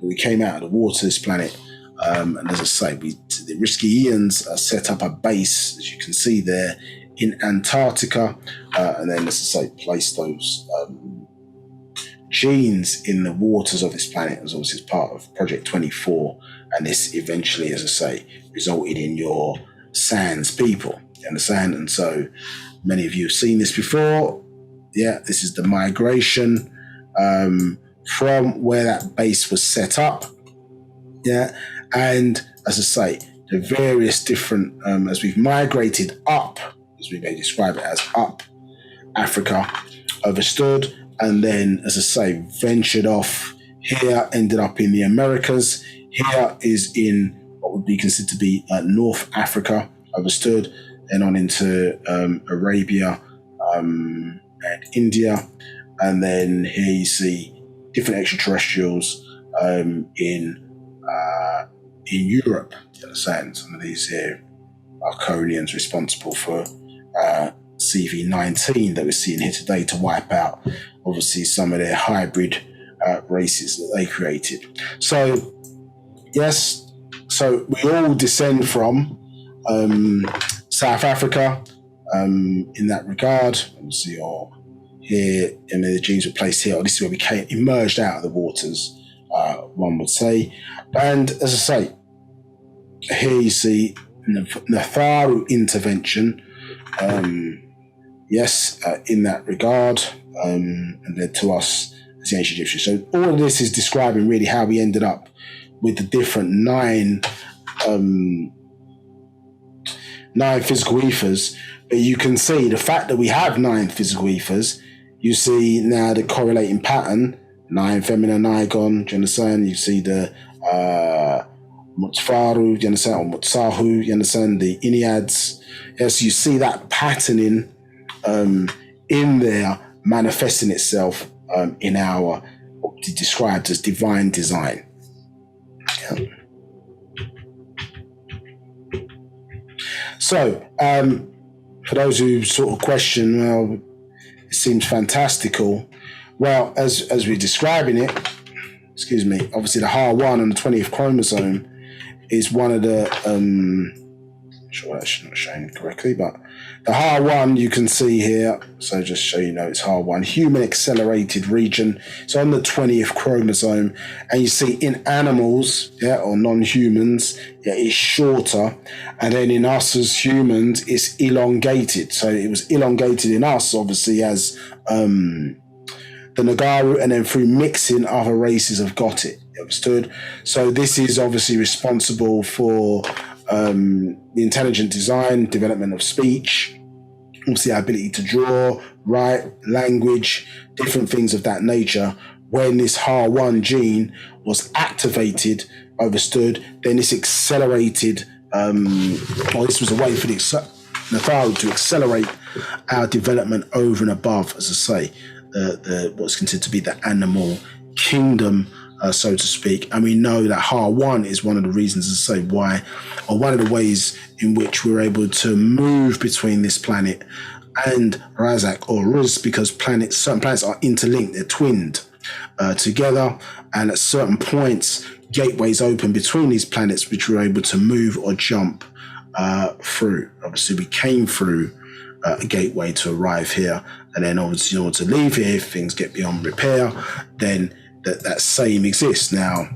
we came out of the water of this planet. And as I say, the Riskians set up a base, as you can see there, in Antarctica, and then, as I say, placed those genes in the waters of this planet, as obviously as part of Project 24, and this eventually, as I say, resulted in your Sans people. You understand? And so many of you have seen this before. Yeah, this is the migration from where that base was set up. Yeah, and as I say, the various different, as we've migrated up, as we may describe it as up Africa, understood, and then, as I say, ventured off here, ended up in the Americas. Here is in what would be considered to be North Africa, understood, then on into Arabia and India, and then here you see different extraterrestrials in Europe. You understand? Some of these here Arconians responsible for CV-19 that we're seeing here today to wipe out, obviously, some of their hybrid races that they created. So, yes, so we all descend from South Africa in that regard. Obviously, or here, and the genes were placed here, or this is where we emerged out of the waters, one would say. And as I say, here you see Natharu intervention, in that regard, and led to us as the ancient Egyptians. So all of this is describing really how we ended up with the different nine physical ethers. But you can see the fact that we have 9 physical ethers. You see now the correlating pattern, 9 feminine Nigon, do you understand? You see the Mutfaru, do you understand? Or Mutsahu, you understand? The Enneads. Yes, you see that patterning in there manifesting itself in our described as divine design. Yeah. So, for those who sort of question, well, it seems fantastical. Well, as we're describing it, obviously the HAR1 on the 20th chromosome is one of the, sure that's not showing correctly, but the HAR1 you can see here, so just so you know it's HAR1, human accelerated region. It's on the 20th chromosome, and you see in animals, or non-humans, it's shorter, and then in us as humans, it's elongated. So it was elongated in us, obviously, as the Nagaru, and then through mixing, other races have got it. Understood? So this is obviously responsible for the intelligent design, development of speech, obviously our ability to draw, write, language, different things of that nature. When this HAR1 gene was activated, understood, then this accelerated, this was a way for the Nagaru to accelerate our development over and above, as I say, what's considered to be the animal kingdom, so to speak. And we know that HAR1 is one of the reasons, as I say, why, or one of the ways in which we're able to move between this planet and Razak or Ruz, because certain planets are interlinked, they're twinned together, and at certain points, gateways open between these planets, which we're able to move or jump through. Obviously, we came through a gateway to arrive here, and then obviously in order to leave here, if things get beyond repair, then that same exists. Now,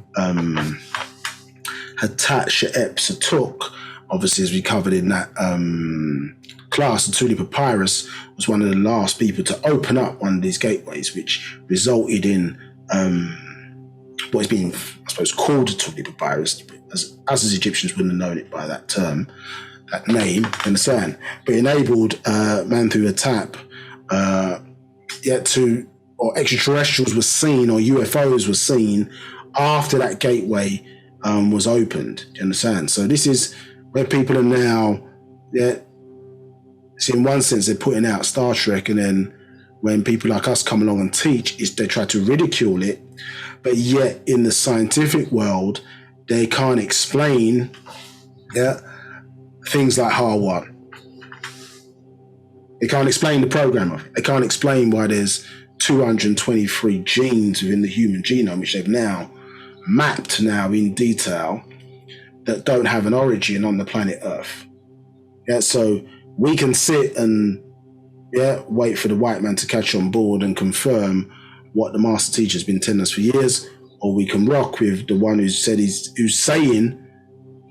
Hatshepsut, obviously, as we covered in that class, the Thule Papyrus was one of the last people to open up one of these gateways, which resulted in what is being, I suppose, called the Thule Papyrus, as Egyptians wouldn't have known it by that term, that name, you understand? But enabled man through a tap or extraterrestrials were seen, or UFOs were seen after that gateway was opened. Do you understand? So this is where people are now, so in one sense, they're putting out Star Trek, and then when people like us come along and teach, they try to ridicule it, but yet in the scientific world, they can't explain things like HAR1. They can't explain the program of it. They can't explain why there's 223 genes within the human genome, which they've now mapped in detail, that don't have an origin on the planet Earth. So we can sit and wait for the white man to catch on board and confirm what the master teacher's been telling us for years, or we can rock with the one who's saying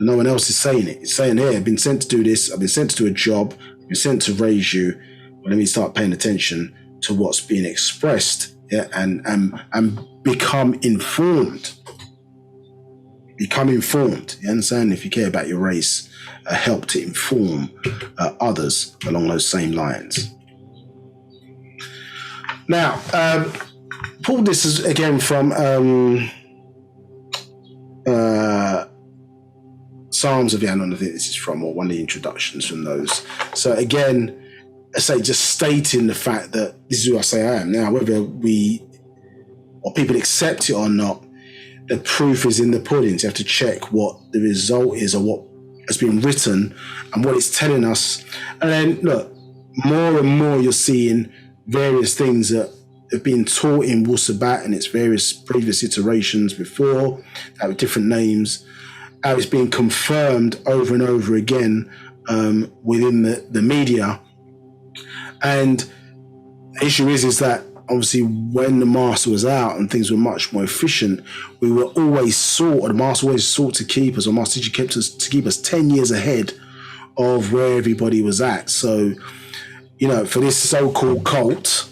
no one else is saying it. He's saying, hey, I've been sent to do this, I've been sent to do a job, I've been sent to raise you. Well, let me start paying attention to what's being expressed, and become informed. Become informed. You understand? If you care about your race, help to inform others along those same lines. Now, pull this is again from Psalms of Yaanuwn, I think this is from, or one of the introductions from those. So again, I say just stating the fact that this is who I say I am. Now, whether people accept it or not, the proof is in the pudding. So you have to check what the result is, or what has been written and what it's telling us. And then look, more and more you're seeing various things that have been taught in Wu-Sabat and its various previous iterations before, that with different names, how it's being confirmed over and over again within the media. And the issue is that obviously when the master was out and things were much more efficient, we were always sought, or the master always sought to keep us, or master teacher kept us to keep us 10 years ahead of where everybody was at. So, for this so-called cult,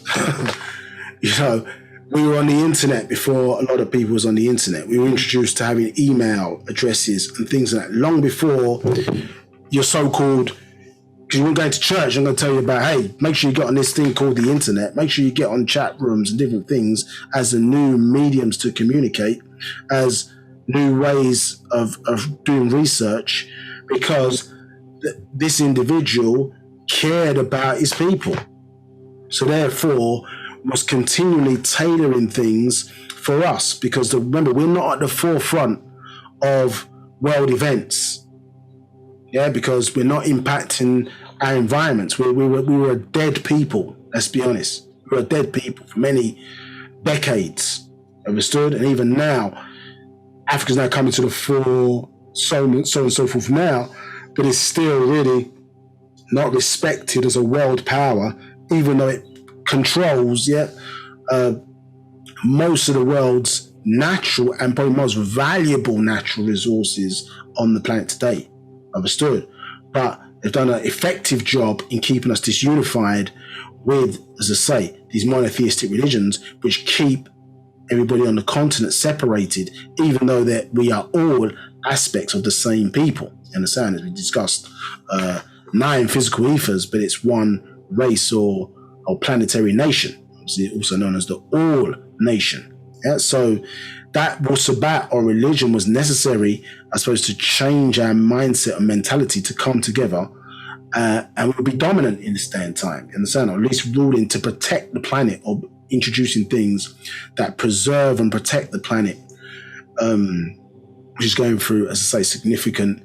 we were on the internet before a lot of people was on the internet. We were introduced to having email addresses and things like that long before your so-called, because you weren't going to church, I'm going to tell you about, hey, make sure you get on this thing called the internet. Make sure you get on chat rooms and different things as the new mediums to communicate, as new ways of doing research, because this individual cared about his people. So therefore, was continually tailoring things for us, because remember, we're not at the forefront of world events. Yeah, because we're not impacting our environments. We were a dead people. Let's be honest. We were a dead people for many decades. Understood? And even now, Africa's now coming to the fore, so and so forth now, but it's still really not respected as a world power, even though it controls, most of the world's natural and probably most valuable natural resources on the planet today. Understood? But they've done an effective job in keeping us disunified with, as I say, these monotheistic religions, which keep everybody on the continent separated, even though that we are all aspects of the same people. You understand? As we discussed, 9 physical ethers, but it's one race or planetary nation, also known as the All Nation. Yeah, so that Wu-Sabat or religion was necessary, I suppose, to change our mindset and mentality to come together, and we'll be dominant in this day and time, you understand? Or at least ruling to protect the planet, or introducing things that preserve and protect the planet, which is going through, as I say, significant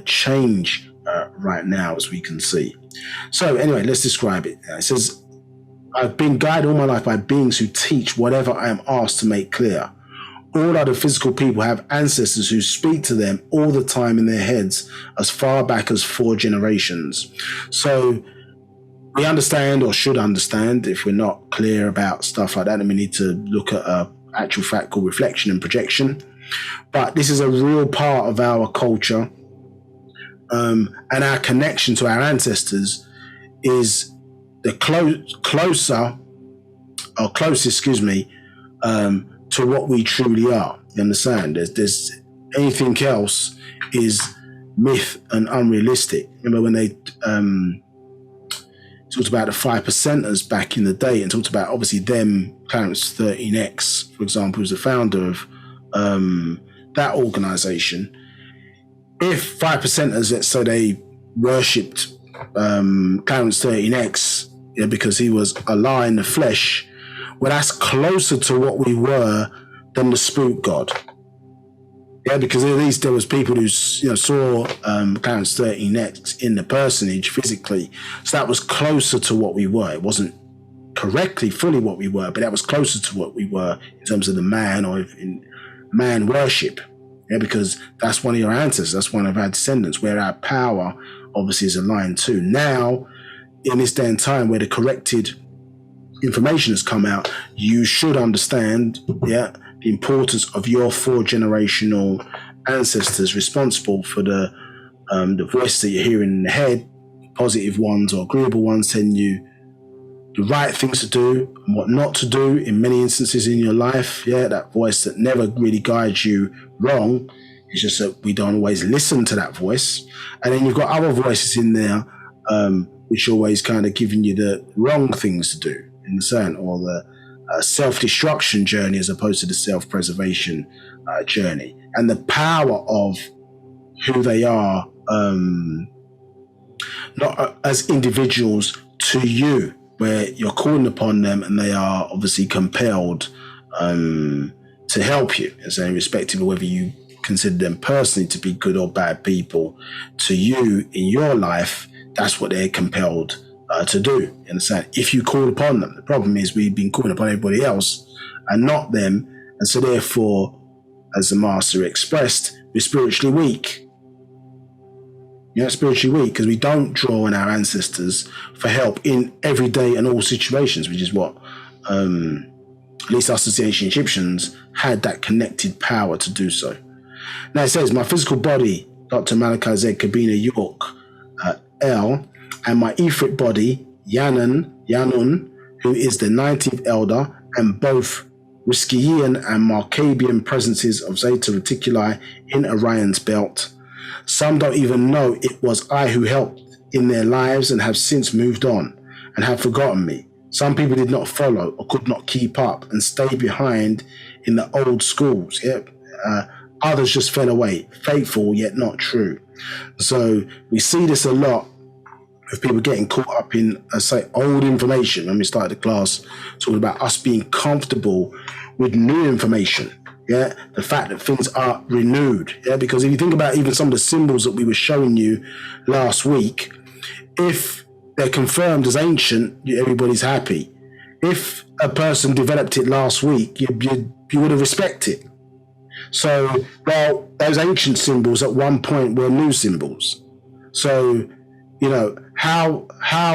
change right now, as we can see. So anyway, let's describe it. It says, I've been guided all my life by beings who teach whatever I am asked to make clear. All other physical people have ancestors who speak to them all the time in their heads, as far back as 4 generations. So we understand, or should understand, if we're not clear about stuff like that, then we need to look at an actual fact called reflection and projection. But this is a real part of our culture, and our connection to our ancestors is the closest, to what we truly are. You understand? There's anything else is myth and unrealistic. Remember when they talked about the 5%ers back in the day, and talked about obviously them, Clarence 13X, for example, who's the founder of that organization. If 5%ers, let's say they worshipped Clarence 13X, because he was Allah in the flesh, well, that's closer to what we were than the spook god. Yeah, because at least there was people who saw Clarence 13X in the personage physically, so that was closer to what we were. It wasn't correctly fully what we were, but that was closer to what we were in terms of the man, or in man worship. Yeah, because that's one of your ancestors, that's one of our descendants, where our power obviously is aligned to. Now, in this day and time where the corrected information has come out, you should understand, the importance of your 4 generational ancestors responsible for the voice that you're hearing in the head, positive ones or agreeable ones, telling you the right things to do and what not to do in many instances in your life. Yeah, that voice that never really guides you wrong. It's just that we don't always listen to that voice. And then you've got other voices in there, which are always kind of giving you the wrong things to do, in the sense, or the self-destruction journey as opposed to the self-preservation journey. And the power of who they are, not as individuals to you, where you're calling upon them and they are obviously compelled to help you, and so irrespective of whether you consider them personally to be good or bad people, to you in your life, that's what they're compelled to do. You understand? If you call upon them. The problem is we've been calling upon everybody else and not them, and so therefore, as the master expressed, we're spiritually weak. Spiritually weak because we don't draw on our ancestors for help in everyday and all situations, which is what at least us as the ancient Egyptians had that connected power to do so. Now it says, my physical body, Dr. Malachi Z, York, L, and my etheric body, Yaanuwn, who is the 19th elder, and both Riskian and Markabian presences of Zeta Reticuli in Orion's belt. Some don't even know it was I who helped in their lives and have since moved on and have forgotten me. Some people did not follow or could not keep up and stayed behind in the old schools. Others just fell away, faithful yet not true. So we see this a lot of people getting caught up in, say, old information. When we started the class talking about us being comfortable with new information, yeah, the fact that things are renewed, yeah, because if you think about even some of the symbols that we were showing you last week, if they're confirmed as ancient, everybody's happy. If a person developed it last week, you would have respected it. So, well, those ancient symbols at one point were new symbols. So, you know, how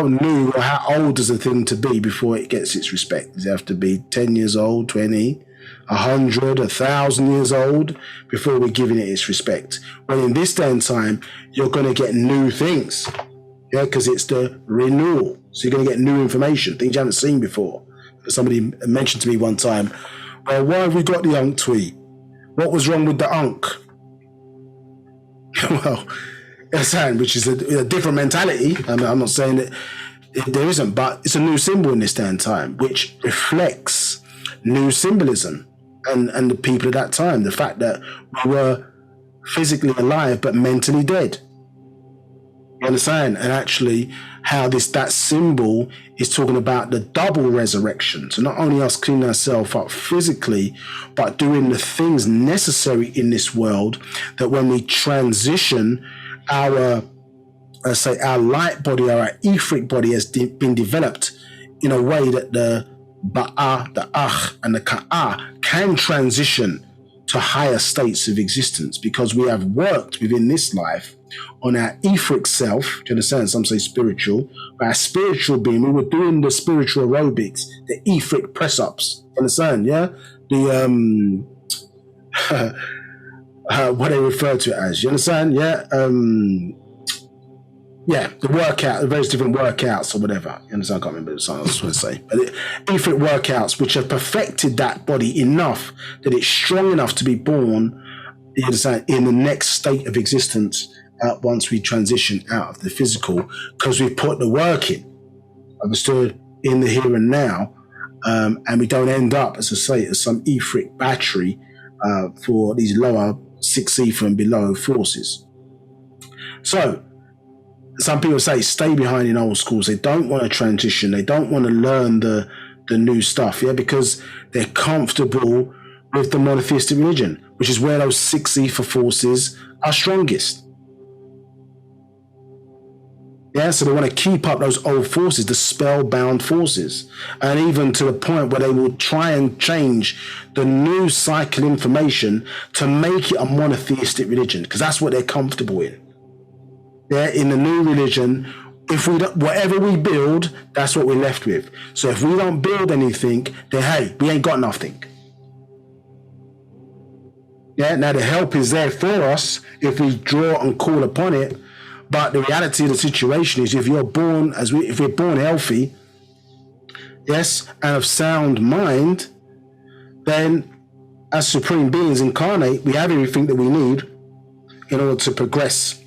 new or how old does a thing to be before it gets its respect? Does it have to be 10 years old, 20, 100, 1,000 years old before we're giving it its respect? Well, in this day and time, you're going to get new things, yeah, because it's the renewal. So you're going to get new information, things you haven't seen before. Somebody mentioned to me one time, well, why have we got the Unk tweet? What was wrong with the Unk? Well, which is a different mentality. I mean, I'm not saying that there isn't, but it's a new symbol in this day and time, which reflects new symbolism and the people at that time. The fact that we were physically alive but mentally dead. You understand? And actually how that symbol is talking about the double resurrection. So not only us cleaning ourselves up physically, but doing the things necessary in this world that when we transition our light body or our etheric body has been developed in a way that the Ba'ah, the Ach, and the Ka'ah can transition to higher states of existence, because we have worked within this life on our etheric self. Do you understand? Some say spiritual, but our spiritual being, we were doing the spiritual aerobics, the etheric press-ups. You understand? Yeah? The what they refer to it as. You understand? Yeah. The workout, the various different workouts or whatever. You understand? I can't remember what I was going to say. But etheric workouts, which have perfected that body enough that it's strong enough to be born, you understand, in the next state of existence once we transition out of the physical, because we put the work in, understood, in the here and now, and we don't end up, as I say, as some etheric battery for these lower 6 ether and below forces. So some people say stay behind in old schools. They don't want to transition. They don't want to learn the new stuff, yeah, because they're comfortable with the monotheistic religion, which is where those 6 ether forces are strongest. Yeah, so they want to keep up those old forces, the spellbound forces, and even to the point where they will try and change the new cycle information to make it a monotheistic religion, because that's what they're comfortable in. Yeah, in the new religion, if we don't, whatever we build, that's what we're left with. So if we don't build anything, then hey, we ain't got nothing. Yeah, now the help is there for us if we draw and call upon it. But the reality of the situation is, if you're born if we're born healthy, yes, and of sound mind, then as supreme beings incarnate, we have everything that we need in order to progress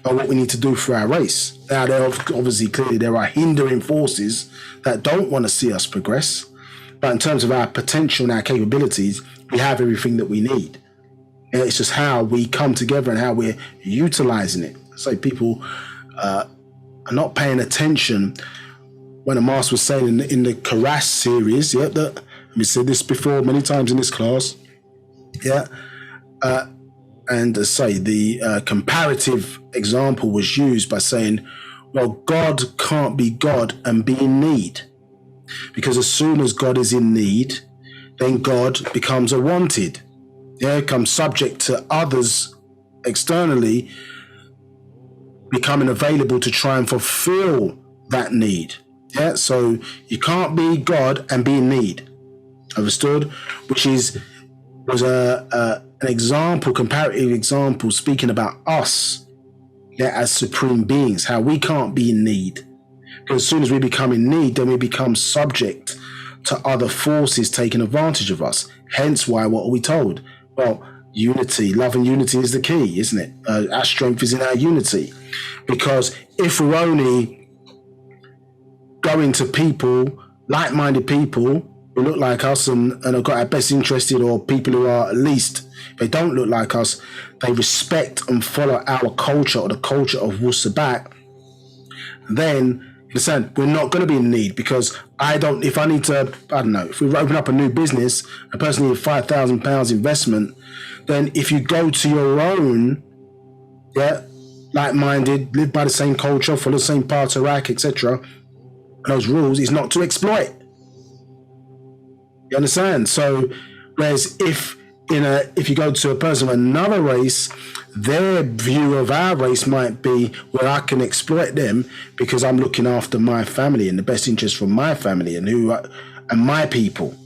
on what we need to do for our race. Now, obviously, clearly, there are hindering forces that don't want to see us progress. But in terms of our potential and our capabilities, we have everything that we need. And it's just how we come together and how we're utilizing it. So people are not paying attention when the Master was saying in the Karas series, yeah, that we said this before many times in this class, yeah, and say the comparative example was used by saying, well, God can't be God and be in need, because as soon as God is in need, then God becomes a wanted, yeah, becomes subject to others externally, becoming available to try and fulfill that need. Yeah, so you can't be God and be in need. Understood? Which was an example, comparative example, speaking about us, yeah, as supreme beings, how we can't be in need. Because as soon as we become in need, then we become subject to other forces taking advantage of us. Hence why, what are we told? Well, unity, love and unity is the key, isn't it? Our strength is in our unity. Because if we're only going to people, like-minded people who look like us and have got our best interested, or people who are, at least, if they don't look like us, they respect and follow our culture or the culture of Wu-Sabat, then understand, we're not going to be in need, because if I need to, I don't know, if we open up a new business, a person needs £5,000 investment, then if you go to your own, like-minded, live by the same culture, follow the same patriarch, etc., those rules is not to exploit. You understand? So, whereas if you go to a person of another race, their view of our race might be, well, I can exploit them because I'm looking after my family and the best interest for my family and my people.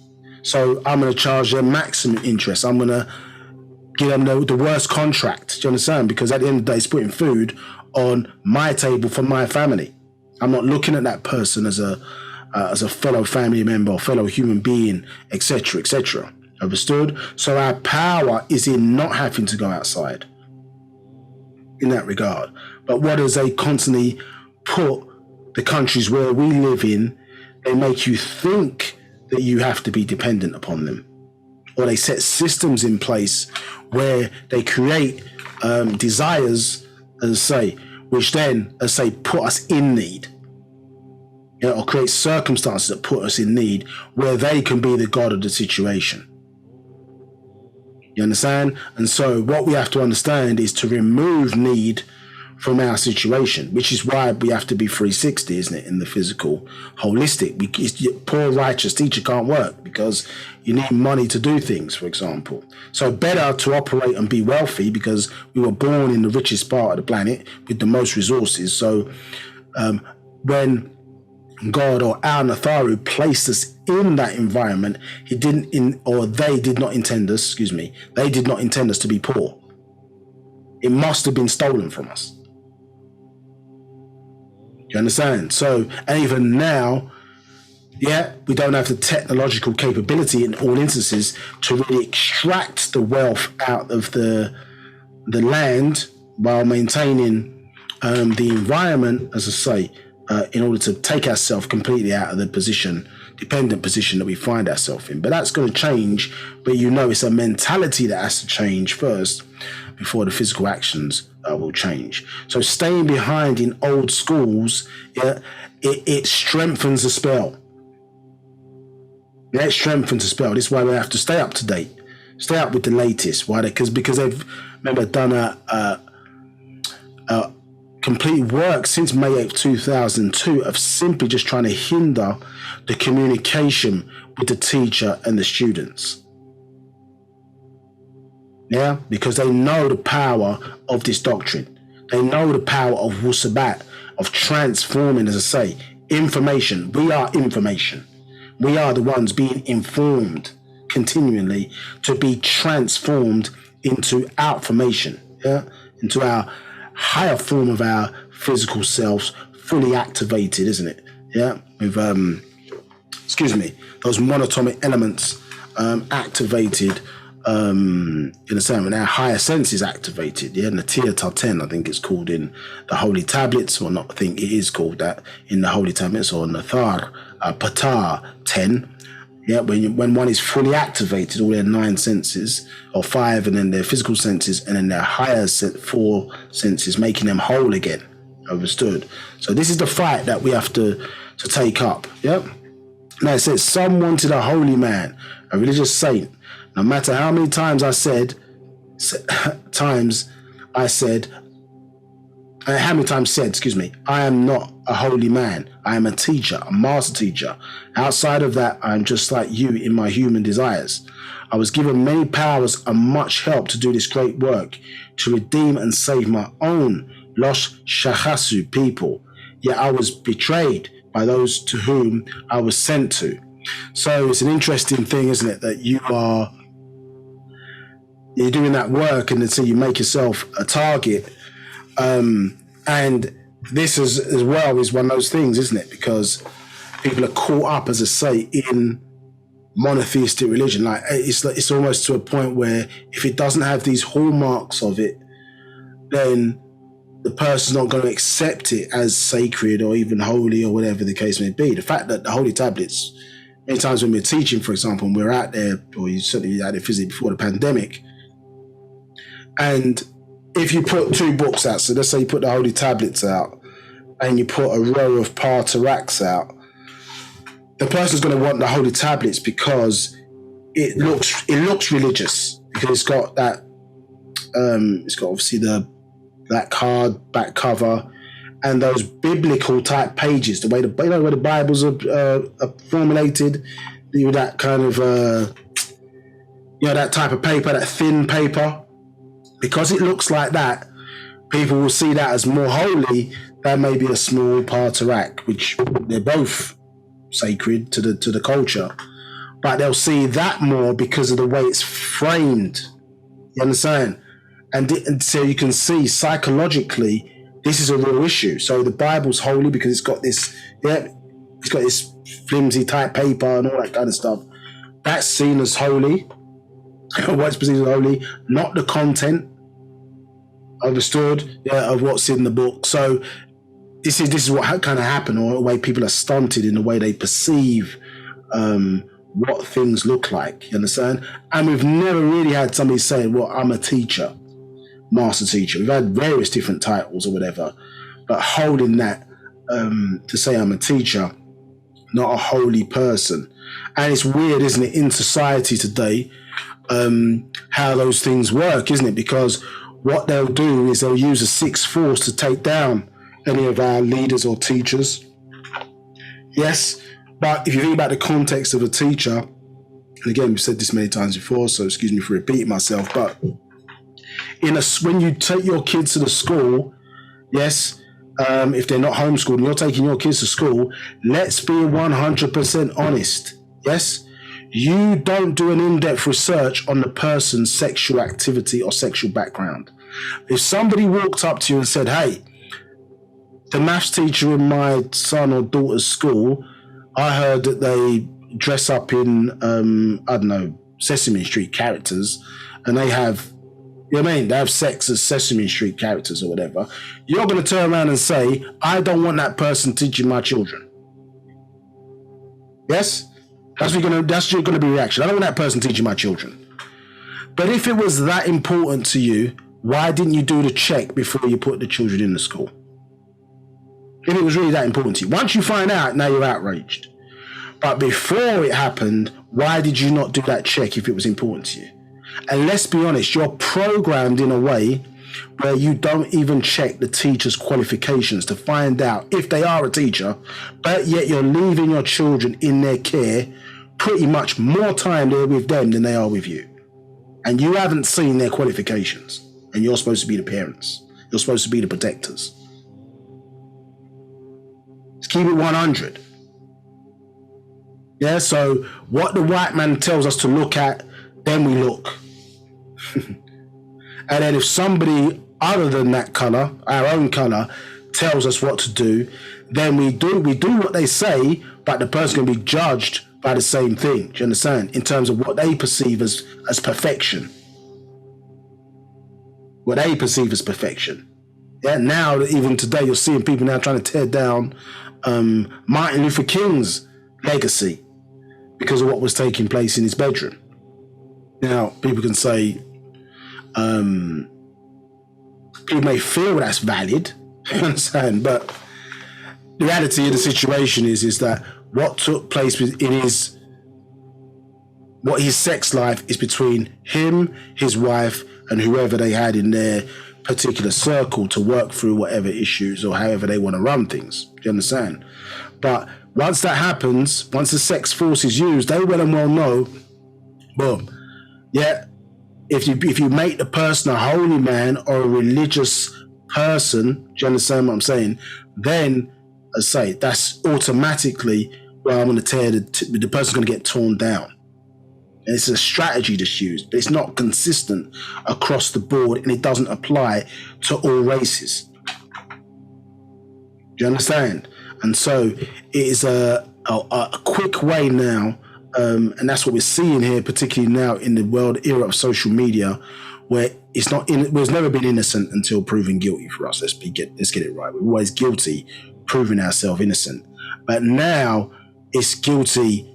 So I'm going to charge them maximum interest. I'm going to give them the worst contract. Do you understand? Because at the end of the day, it's putting food on my table for my family. I'm not looking at that person as a fellow family member or fellow human being, etc., etc. Understood? So our power is in not having to go outside in that regard. But what does they constantly put the countries where we live in, they make you think that you have to be dependent upon them. Or they set systems in place where they create desires, as I say, which then, as I say, put us in need. Or create circumstances that put us in need where they can be the God of the situation. You understand? And so what we have to understand is to remove need from our situation, which is why we have to be 360, isn't it, in the physical, holistic. Poor righteous teacher can't work because you need money to do things, for example. So better to operate and be wealthy because we were born in the richest part of the planet with the most resources. So when God or our Natharu placed us in that environment, they did not intend us to be poor. It must have been stolen from us. You understand? So, and even now, we don't have the technological capability in all instances to really extract the wealth out of the land while maintaining the environment, as I say, in order to take ourselves completely out of the dependent position that we find ourselves in. But that's going to change. But it's a mentality that has to change first before the physical actions will change. So staying behind in old schools, it strengthens the spell. It strengthens the spell. This is why we have to stay up to date, stay up with the latest. Why? Because they've done a complete work since May 8th, 2002 of simply just trying to hinder the communication with the teacher and the students. Because they know the power of this doctrine. They know the power of Wu-Sabat, of transforming, as I say, information. We are information. We are the ones being informed continually to be transformed into outformation, into our higher form of our physical selves, fully activated, isn't it? With those monatomic elements activated, in the same, and our higher senses activated. Natir Tarten, I think it's called in the Holy Tablets, or not. I think it is called that in the Holy Tablets, or Nathar Patar 10. When one is fully activated, all their 9 senses, or 5, and then their physical senses, and then their higher 4 senses, making them whole again. Understood? So this is the fight that we have to take up. Now it says, some wanted a holy man, a religious saint. No matter how many times I said, I am not a holy man. I am a teacher, a master teacher. Outside of that, I am just like you in my human desires. I was given many powers and much help to do this great work, to redeem and save my own lost Shahasu people. Yet I was betrayed by those to whom I was sent to. So it's an interesting thing, isn't it, that you're doing that work, and so you make yourself a target. And this is, as well, is one of those things, isn't it? Because people are caught up, as I say, in monotheistic religion. Like it's almost to a point where if it doesn't have these hallmarks of it, then the person's not going to accept it as sacred or even holy or whatever the case may be. The fact that the Holy Tablets, many times when we're teaching, for example, and we're out there, or you certainly out there physically before the pandemic, and if you put 2 books out, so let's say you put the Holy Tablets out, and you put a row of Pataraks out, the person's going to want the holy tablets because it looks religious, because it's got that it's got obviously that card back cover and those biblical type pages, the way the Bibles are formulated, that kind of that type of paper, that thin paper. Because it looks like that, people will see that as more holy than maybe a small Patarak, which they're both sacred to the culture, but they'll see that more because of the way it's framed. You understand? And so you can see psychologically this is a real issue. So the Bible's holy because it's got this flimsy type paper and all that kind of stuff. That's seen as holy. What's perceived as holy, not the content. Understood? Yeah, of what's in the book. So this is what kind of happened, or the way people are stunted in the way they perceive what things look like. You understand? And we've never really had somebody saying, well, I'm a teacher, master teacher. We've had various different titles or whatever, but holding that to say I'm a teacher, not a holy person. And it's weird, isn't it, in society today, how those things work, isn't it? Because what they'll do is they'll use a sixth force to take down any of our leaders or teachers. Yes, but if you think about the context of a teacher, and again, we've said this many times before, so excuse me for repeating myself, but when you take your kids to the school, yes, if they're not homeschooled and you're taking your kids to school, let's be 100% honest. Yes, you don't do an in-depth research on the person's sexual activity or sexual background. If somebody walked up to you and said, hey, the maths teacher in my son or daughter's school, I heard that they dress up in, I don't know, Sesame Street characters, and they have, you know what I mean? They have sex as Sesame Street characters or whatever. You're going to turn around and say, I don't want that person teaching my children. Yes? That's your going to be reaction. I don't want that person teaching my children. But if it was that important to you, why didn't you do the check before you put the children in the school? If it was really that important to you. Once you find out, now you're outraged. But before it happened, why did you not do that check if it was important to you? And let's be honest, you're programmed in a way where you don't even check the teacher's qualifications to find out if they are a teacher, but yet you're leaving your children in their care pretty much more time there with them than they are with you. And you haven't seen their qualifications. And you're supposed to be the parents. You're supposed to be the protectors. Let's keep it 100. Yeah, so what the white man tells us to look at, then we look. And then if somebody other than that color, our own color, tells us what to do, then we do what they say, but the person's going to be judged by the same thing. Do you understand? In terms of what they perceive as perfection. What they perceive as perfection. Yeah, now, even today, you're seeing people now trying to tear down Martin Luther King's legacy because of what was taking place in his bedroom. Now, people can say, people may feel that's valid, you understand, but the reality of the situation is that what took place in his sex life is between him, his wife, and whoever they had in their particular circle to work through whatever issues or however they want to run things. Do you understand? But once that happens, once the sex force is used, they well and well know, boom, yeah, if you make the person a holy man or a religious person, do you understand what I'm saying? Then, as I say, that's automatically, well, I'm going to tear the person's going to get torn down. And it's a strategy that's used, but it's not consistent across the board, and it doesn't apply to all races. Do you understand? And so it is a quick way now, and that's what we're seeing here, particularly now in the world era of social media, where it's never been innocent until proven guilty for us. Let's get it right. We're always guilty, proving ourselves innocent, but now it's guilty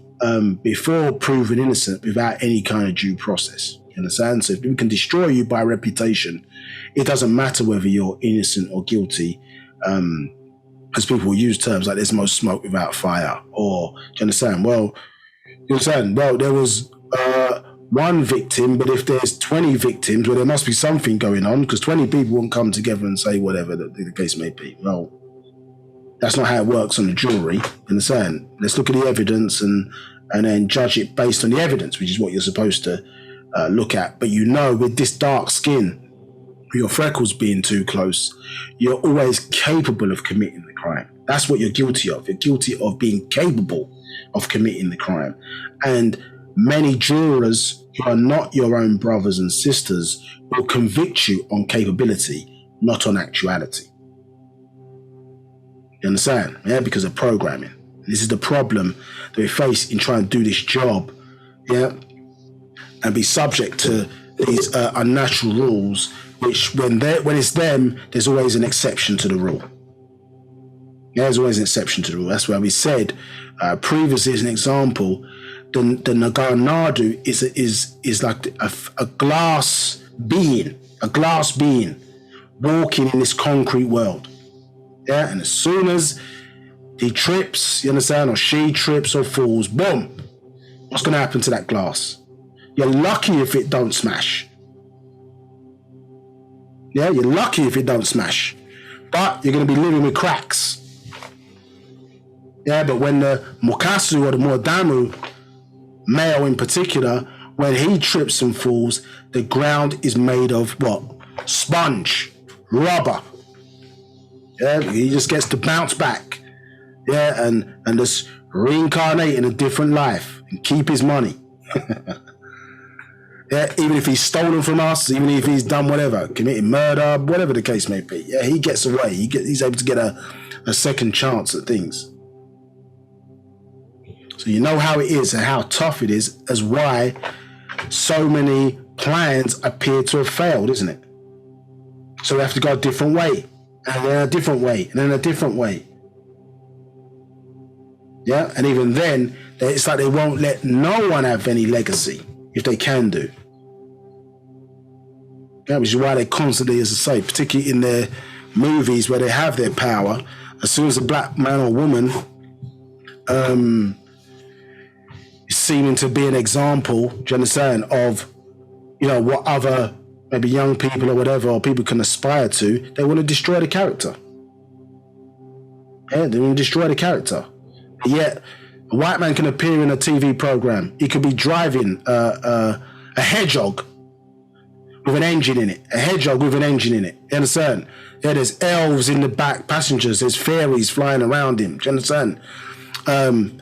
before proven innocent without any kind of due process. You understand? So if people can destroy you by reputation, it doesn't matter whether you're innocent or guilty. As people use terms like there's no smoke without fire, or do you understand? Well, you understand? Well, there was one victim, but if there's 20 victims, well, there must be something going on, because 20 people won't come together and say whatever the case may be. Well, that's not how it works on the jury. You understand? Let's look at the evidence and then judge it based on the evidence, which is what you're supposed to look at. But with this dark skin, your freckles being too close, you're always capable of committing the crime. That's what you're guilty of. You're guilty of being capable of committing the crime. And many jurors who are not your own brothers and sisters will convict you on capability, not on actuality. You understand? Yeah, because of programming. This is the problem that we face in trying to do this job, yeah, and be subject to these unnatural rules, which when it's them, there's always an exception to the rule. Yeah, there's always an exception to the rule. That's why we said previously, as an example, the Nagar Nadu is like a glass being walking in this concrete world. Yeah, and as soon as he trips, you understand, or she trips or falls, boom, what's going to happen to that glass? You're lucky if it don't smash. Yeah, you're lucky if it don't smash. But you're going to be living with cracks. Yeah, but when the Mukasu or the Muadamu, male in particular, when he trips and falls, the ground is made of what? Sponge, rubber. Yeah, he just gets to bounce back. Yeah, and just reincarnate in a different life and keep his money. Yeah, even if he's stolen from us, even if he's done whatever, committed murder, whatever the case may be. Yeah, he gets away. He's able to get a second chance at things. So you know how it is and how tough it is, as why so many plans appear to have failed, isn't it? So we have to go a different way, and then a different way, and then a different way. Yeah, and even then, it's like they won't let no one have any legacy if they can do. Yeah, which is why they constantly, as I say, particularly in their movies where they have their power, as soon as a black man or woman is seeming to be an example, do you understand, of, what other maybe young people or whatever, or people can aspire to, they want to destroy the character. Yeah, they want to destroy the character. But yet, a white man can appear in a TV program. He could be driving a hedgehog with an engine in it. A hedgehog with an engine in it. You understand? Yeah, there's elves in the back passengers. There's fairies flying around him. Do you understand? In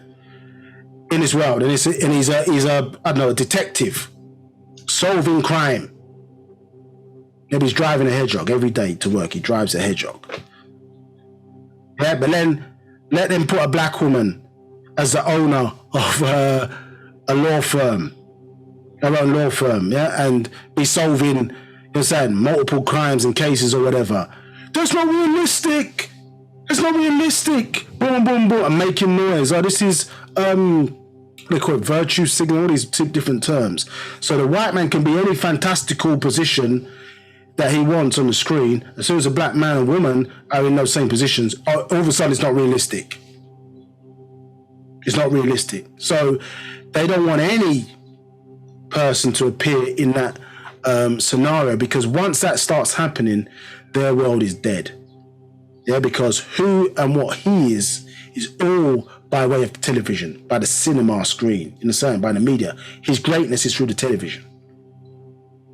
this world, and he's a detective solving crime. Maybe he's driving a hedgehog every day to work. He drives a hedgehog. Yeah, but then let them put a black woman as the owner of a law firm, her own law firm, yeah, and be solving, multiple crimes and cases or whatever. That's not realistic. It's not realistic. Boom, boom, boom, and making noise. Oh, this is they call it virtue signal. All these different terms. So the white man can be any fantastical position that he wants on the screen. As soon as a black man and woman are in those same positions, all of a sudden it's not realistic. It's not realistic. So they don't want any person to appear in that scenario, because once that starts happening, their world is dead. Yeah, because who and what he is all by way of television, by the cinema screen, you understand, by the media. His greatness is through the television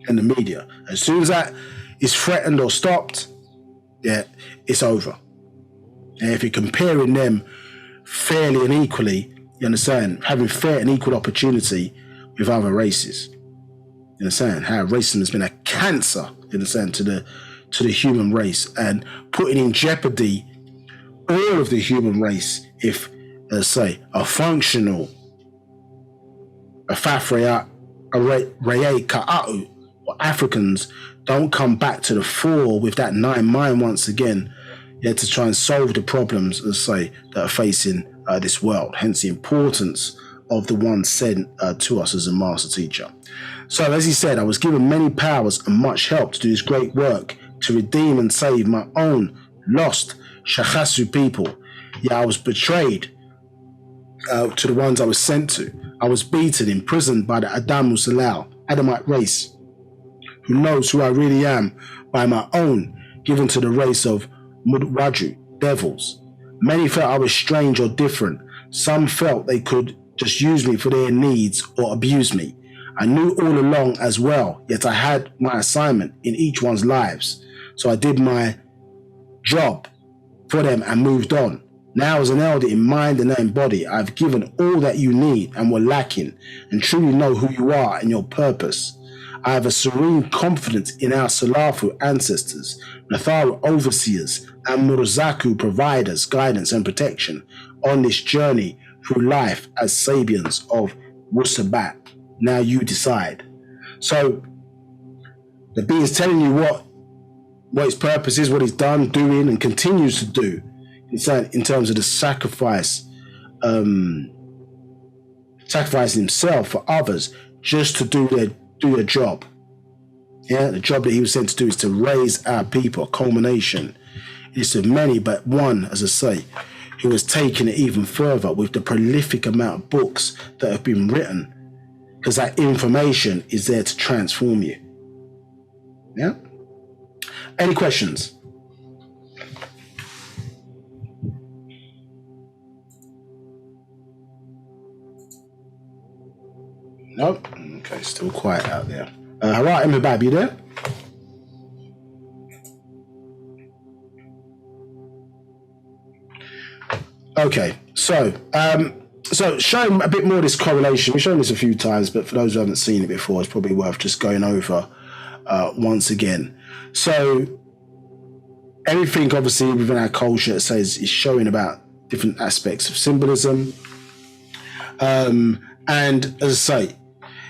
and the media. As soon as that is threatened or stopped, yeah, it's over. And if you're comparing them fairly and equally, you understand, having fair and equal opportunity with other races, you understand how racism has been a cancer, you understand, to the human race, and putting in jeopardy all of the human race if, let's say, a functional, a Fafrea, a Reye Ka'au, or Africans don't come back to the fore with that nine mind once again, yeah, to try and solve the problems, let's say, that are facing this world. Hence the importance of the one sent to us as a master teacher. So, as he said, I was given many powers and much help to do this great work, to redeem and save my own lost Shakhasu people. Yeah, I was betrayed to the ones I was sent to. I was beaten, imprisoned by the Adamu Salal, Adamite race, who knows who I really am by my own, given to the race of Mudwaju, devils. Many felt I was strange or different. Some felt they could just use me for their needs or abuse me. I knew all along as well, yet I had my assignment in each one's lives. So I did my job for them and moved on. Now as an elder in mind and in body, I've given all that you need and were lacking, and truly know who you are and your purpose. I have a serene confidence in our Salafu ancestors, Natharu overseers, and Murzaku providers, guidance and protection on this journey through life as Sabians of Wu-Sabat. Now you decide. So the bee is telling you what his purpose is, what he's done, doing, and continues to do in terms of the sacrificing himself for others just to do their job. Yeah, the job that he was sent to do is to raise our people. A culmination is of many, but one, as I say, who has taken it even further with the prolific amount of books that have been written, because that information is there to transform you. Yeah? Any questions? Nope. Okay, still quiet out there. All right, Mbab, you there? Okay, so showing a bit more of this correlation. We've shown this a few times, but for those who haven't seen it before, it's probably worth just going over once again. So everything, obviously, within our culture, it says is showing about different aspects of symbolism. And as I say,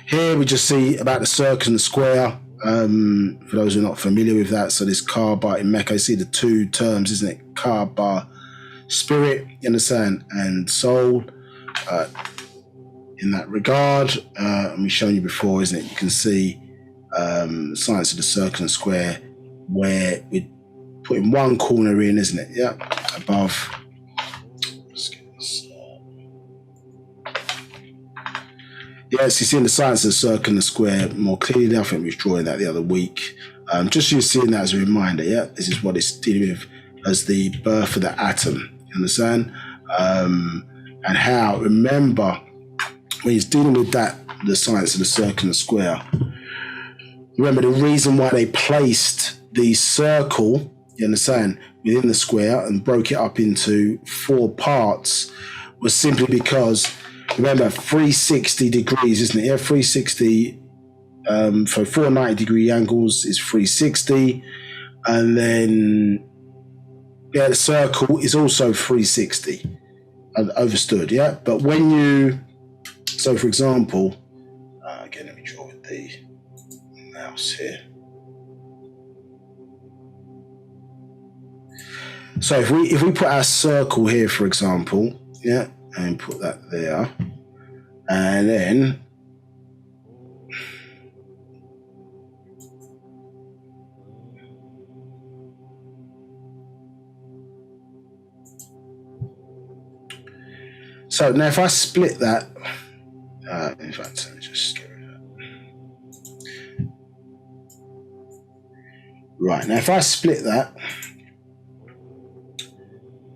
here we just see about the circle and the square. For those who are not familiar with that, so this Kaaba in Mecca, you see the two terms, isn't it? Kaaba, spirit, you understand, and soul. In that regard, and we've shown you before, isn't it? You can see science of the circle and square, where we're putting one corner in, isn't it? Yeah, above. Let's get this. Yes, you see in the science of the circle and the square more clearly. I think we was drawing that the other week. Just you seeing that as a reminder, yeah, this is what it's dealing with as the birth of the atom. You understand? And how, remember, when he's dealing with that, the science of the circle and the square, remember the reason why they placed the circle, you understand, within the square and broke it up into 4 parts was simply because, remember, 360 degrees, isn't it? Yeah, 360, for 490 degree angles is 360. And then, yeah, the circle is also 360. Overstood, yeah? But when you, so for example, again, let me draw with the mouse here. So if we put our circle here, for example, yeah, and put that there, and then so now if I split that, in fact, let me just get rid of that. Right, now if I split that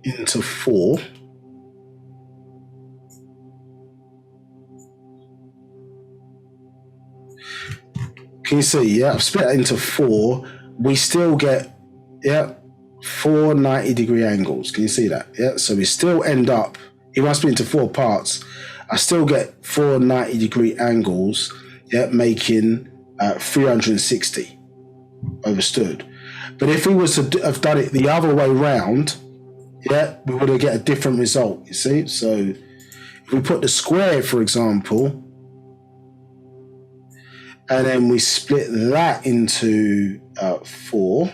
into 4, can you see, yeah, I've split that into 4, we still get, yeah, 4 90-degree angles. Can you see that? Yeah, so we still end up, if I split into 4 parts, I still get 4 90-degree angles, yeah, making 360. Overstood. But if we was to have done it the other way round, yeah, we would have get a different result, you see? So if we put the square, for example, and then we split that into 4,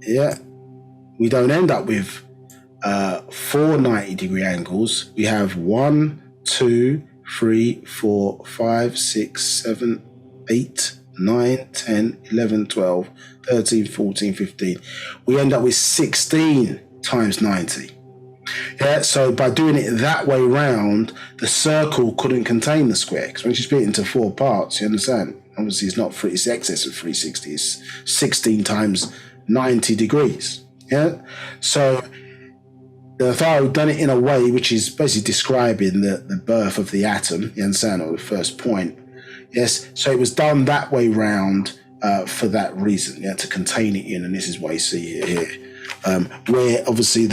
yeah, we don't end up with 4 90-degree angles. We have 1, 2, 3, 4, 5, 6, 7, 8, 9, 10, 11, 12, 13, 14, 15. We end up with 16 times 90. Yeah, so by doing it that way round, the circle couldn't contain the square. Because when you split it into 4 parts, you understand? Obviously, it's not it's excess of 360. It's 16 times 90 degrees. Yeah, so the author done it in a way which is basically describing the birth of the atom, you understand, or the first point. Yes, so it was done that way round for that reason, yeah, to contain it in, and this is what you see here, where obviously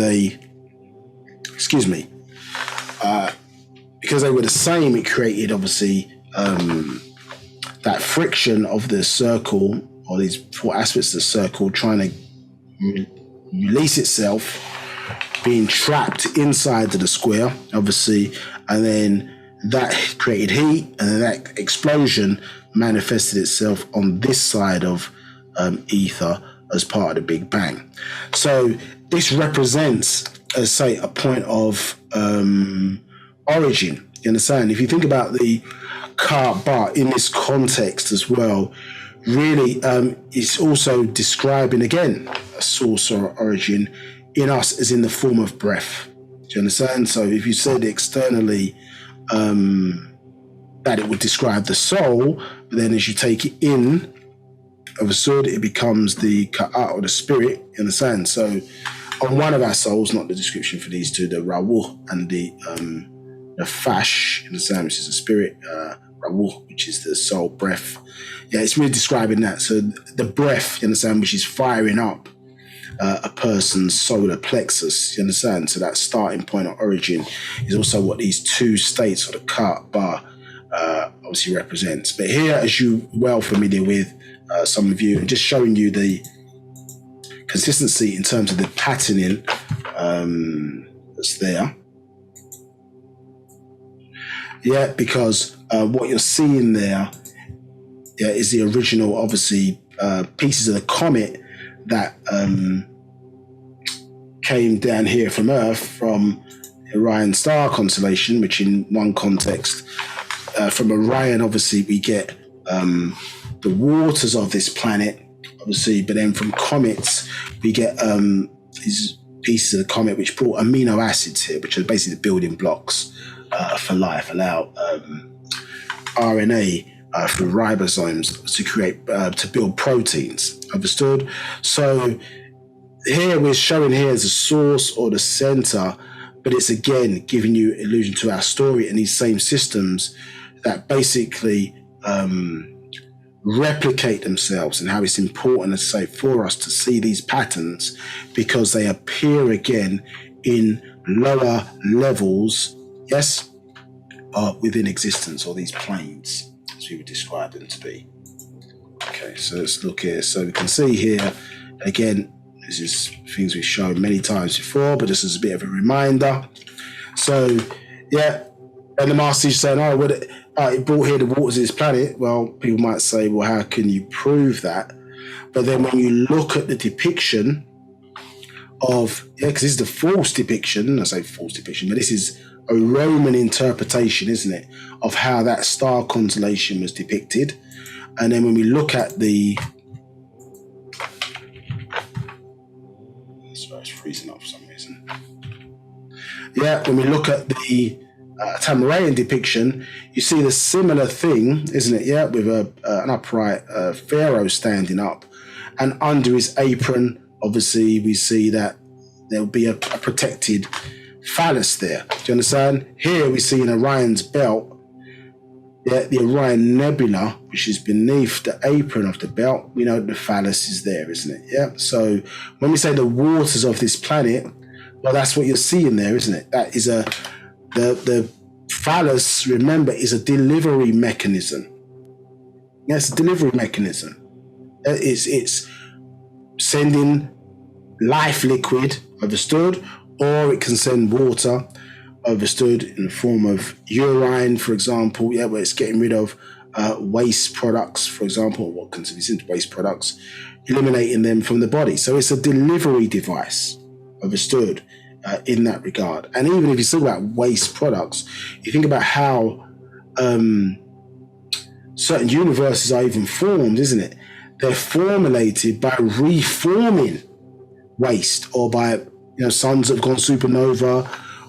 because they were the same, it created obviously that friction of the circle, or these 4 aspects of the circle trying to release itself, being trapped inside of the square, obviously, and then that created heat, and then that explosion manifested itself on this side of ether as part of the Big Bang. So this represents, as say, a point of origin. You understand? If you think about the Ba'h in this context as well, really it's also describing again a source or origin in us as in the form of breath. Do you understand? So if you said externally that it would describe the soul, but then as you take it in, of a sort, it becomes the ka'at, or the spirit. You understand? So on one of our souls, not the description for these two, the rawuh and the fash, you understand, which is the spirit, rawuh, which is the soul, breath. Yeah, it's really describing that. So the breath, you understand, which is firing up a person's solar plexus, you understand? So that starting point of origin is also what these 2 states, or the Ba'h, obviously represents. But here, as you're well familiar with, some of you, and just showing you the consistency in terms of the patterning that's there. Yeah, because what you're seeing there, yeah, is the original, obviously, pieces of the comet that came down here from Earth, from Orion star constellation, which in one context, from Orion, obviously, we get the waters of this planet, obviously, but then from comets, we get these pieces of the comet which brought amino acids here, which are basically the building blocks for life, allow RNA through ribosomes to create, to build proteins. Understood? So here we're showing here as a source or the center, but it's again giving you allusion to our story and these same systems that basically replicate themselves, and how it's important, as I say, for us to see these patterns because they appear again in lower levels, yes, within existence, or these planes, as we would describe them to be. Okay, so let's look here. So we can see here, again, this is things we've shown many times before, but this is a bit of a reminder. So, yeah, and the master is saying, oh, well, it brought here the waters of this planet. Well, people might say, well, how can you prove that? But then when you look at the depiction of, because this is the false depiction, I say false depiction, but this is a Roman interpretation, isn't it, of how that star constellation was depicted. And then when we look at the, sorry, it's freezing up for some reason. Yeah, when we look at the Tamaraean depiction, you see the similar thing, isn't it? Yeah, with an upright pharaoh standing up, and under his apron, obviously, we see that there'll be a protected phallus there. Do you understand? Here we see in Orion's belt, yeah, the Orion Nebula, which is beneath the apron of the belt. We know the phallus is there, isn't it? Yeah. So when we say the waters of this planet, well, that's what you're seeing there, isn't it? That is the phallus, remember, is a delivery mechanism. Yes, a delivery mechanism. It's sending life liquid, understood, or it can send water, understood, in the form of urine, for example, yeah, where it's getting rid of waste products, for example, what considers waste products, eliminating them from the body. So it's a delivery device, understood, in that regard. And even if you think about waste products, you think about how certain universes are even formed, isn't it? They're formulated by reforming waste, or by suns that have gone supernova,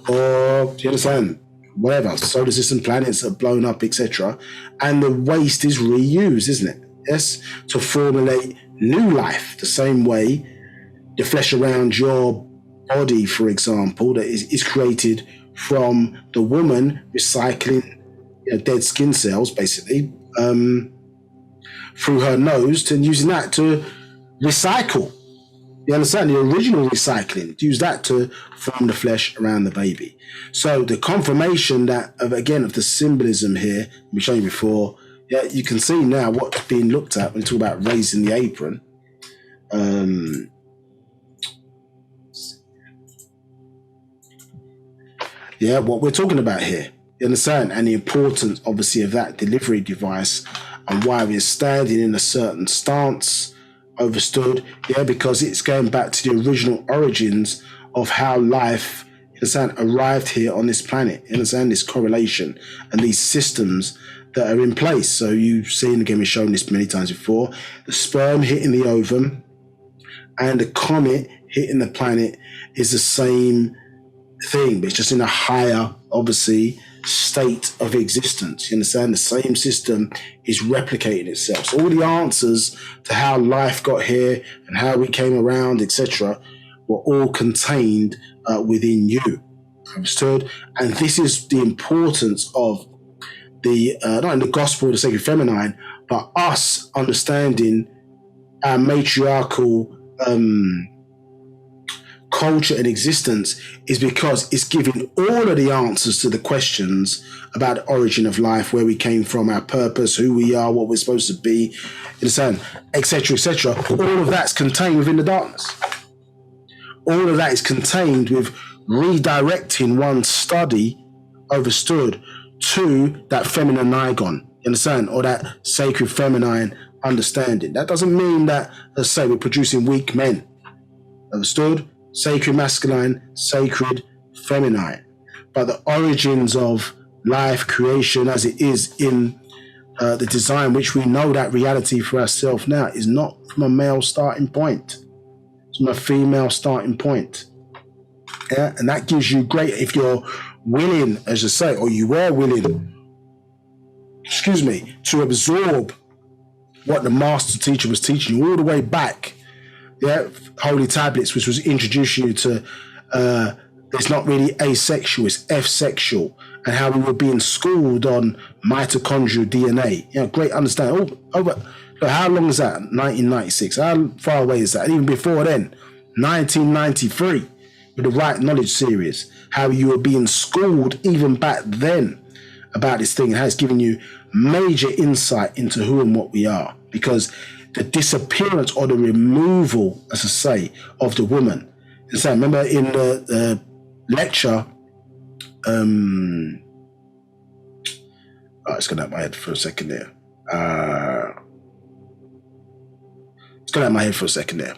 or do you understand, whatever, solar system planets that have blown up, etc. And the waste is reused, isn't it? Yes, to formulate new life. The same way the flesh around your body, for example, that is created from the woman recycling dead skin cells, basically, through her nose, and using that to recycle. You understand? The original recycling, use that to form the flesh around the baby. So the confirmation that of the symbolism here, we showed you before, you can see now what's being looked at when we talk about raising the apron. What we're talking about here. You understand? And the importance, obviously, of that delivery device, and why we're standing in a certain stance, understood, because it's going back to the original origins of how life, you understand, arrived here on this planet. You understand? This correlation and these systems that are in place. So you've seen, again, we've shown this many times before, the sperm hitting the ovum and the comet hitting the planet is the same thing, but it's just in a higher, obviously, state of existence. You understand? The same system is replicating itself. So all the answers to how life got here and how we came around, etc., were all contained within you. Understood? And this is the importance of the not in the gospel of the sacred feminine, but us understanding our matriarchal culture and existence, is because it's giving all of the answers to the questions about the origin of life, where we came from, our purpose, who we are, what we're supposed to be, you understand, etc., etc. All of that's contained within the darkness. All of that is contained with redirecting one's study, understood, to that feminine nigon, you understand, or that sacred feminine understanding. That doesn't mean that, let's say, we're producing weak men, understood? Sacred masculine, sacred feminine. But the origins of life, creation, as it is in the design, which we know that reality for ourselves now, is not from a male starting point. It's from a female starting point. Yeah, and that gives you great, if you're willing, as I say, or you were willing, to absorb what the master teacher was teaching you all the way back. Holy tablets, which was introducing you to it's not really asexual, it's F-sexual, and how we were being schooled on mitochondrial DNA. Great understanding. Look, how long is that? 1996. How far away is that? And even before then, 1993, with the Right Knowledge series, how you were being schooled even back then about this thing, and how it's giving you major insight into who and what we are. Because the disappearance or the removal, as I say, of the woman. And so remember in the lecture, it's gone out my head for a second there.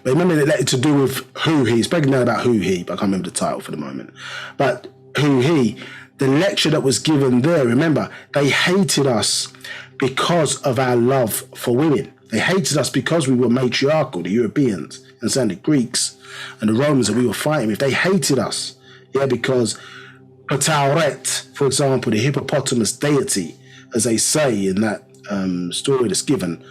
But remember the lecture to do with who he, speaking now about who he, but I can't remember the title for the moment. But who he, the lecture that was given there, remember, they hated us because of our love for women. They hated us because we were matriarchal, the Europeans, and the Greeks and the Romans that we were fighting with. They hated us, because Patauret, for example, the hippopotamus deity, as they say in that story that's given,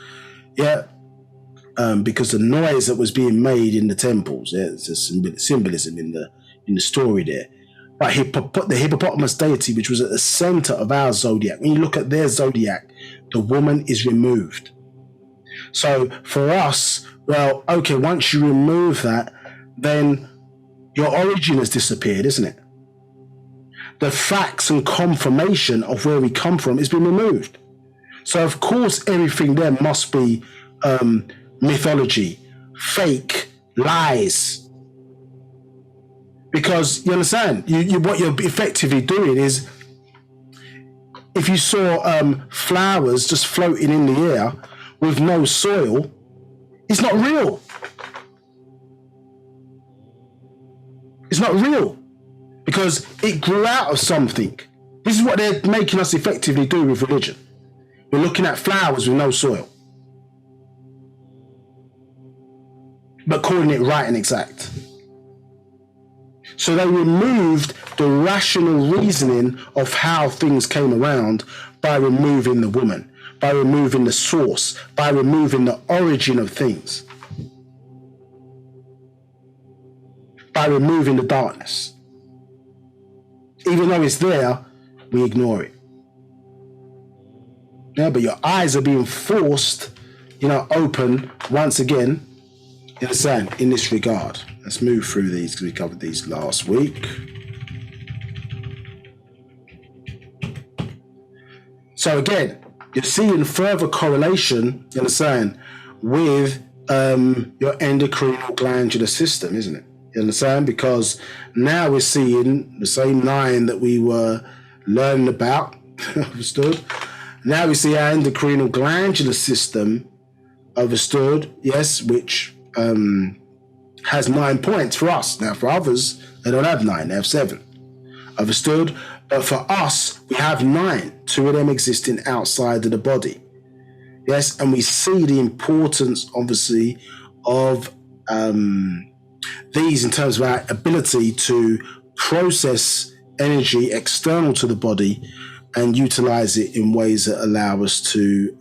because the noise that was being made in the temples, it's a symbolism in the story there. But the hippopotamus deity, which was at the center of our zodiac, when you look at their zodiac, the woman is removed. So for us, well, okay, once you remove that, then your origin has disappeared, isn't it? The facts and confirmation of where we come from has been removed. So of course, everything there must be mythology, fake, lies. Because you understand, what you're effectively doing is, if you saw flowers just floating in the air with no soil, it's not real. It's not real because it grew out of something. This is what they're making us effectively do with religion. We're looking at flowers with no soil, but calling it right and exact. So they removed the rational reasoning of how things came around by removing the woman, by removing the source, by removing the origin of things, by removing the darkness. Even though it's there, we ignore it. Yeah, but your eyes are being forced, open once again, you understand, in this regard. Let's move through these because we covered these last week. So again, you're seeing further correlation, you understand, with your endocrine glandular system, isn't it? You understand? Because now we're seeing the same 9 that we were learning about, understood? Now we see our endocrine glandular system, understood, yes, which has 9 points for us. Now for others, they don't have 9, they have 7. Understood? But for us, we have 9, 2 of them existing outside of the body. Yes, and we see the importance, obviously, of these in terms of our ability to process energy external to the body and utilize it in ways that allow us to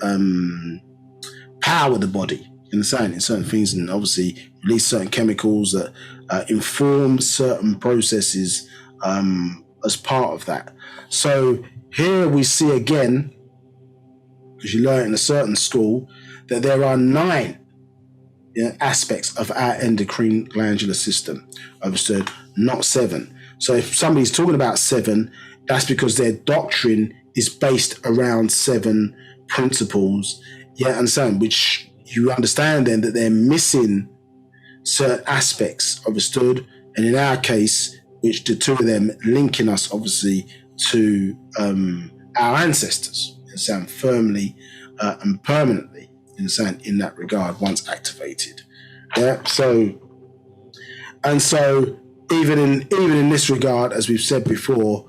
power the body, in certain things, and obviously release certain chemicals that inform certain processes as part of that. So here we see again, because you learn in a certain school, that there are 9 aspects of our endocrine glandular system, understood, not 7. So if somebody's talking about 7, that's because their doctrine is based around 7 principles, understand, which you understand then that they're missing certain aspects, understood, and in our case, which the 2 of them linking us obviously to our ancestors, understand, firmly and permanently, understand, in that regard, once activated. So even in this regard, as we've said before,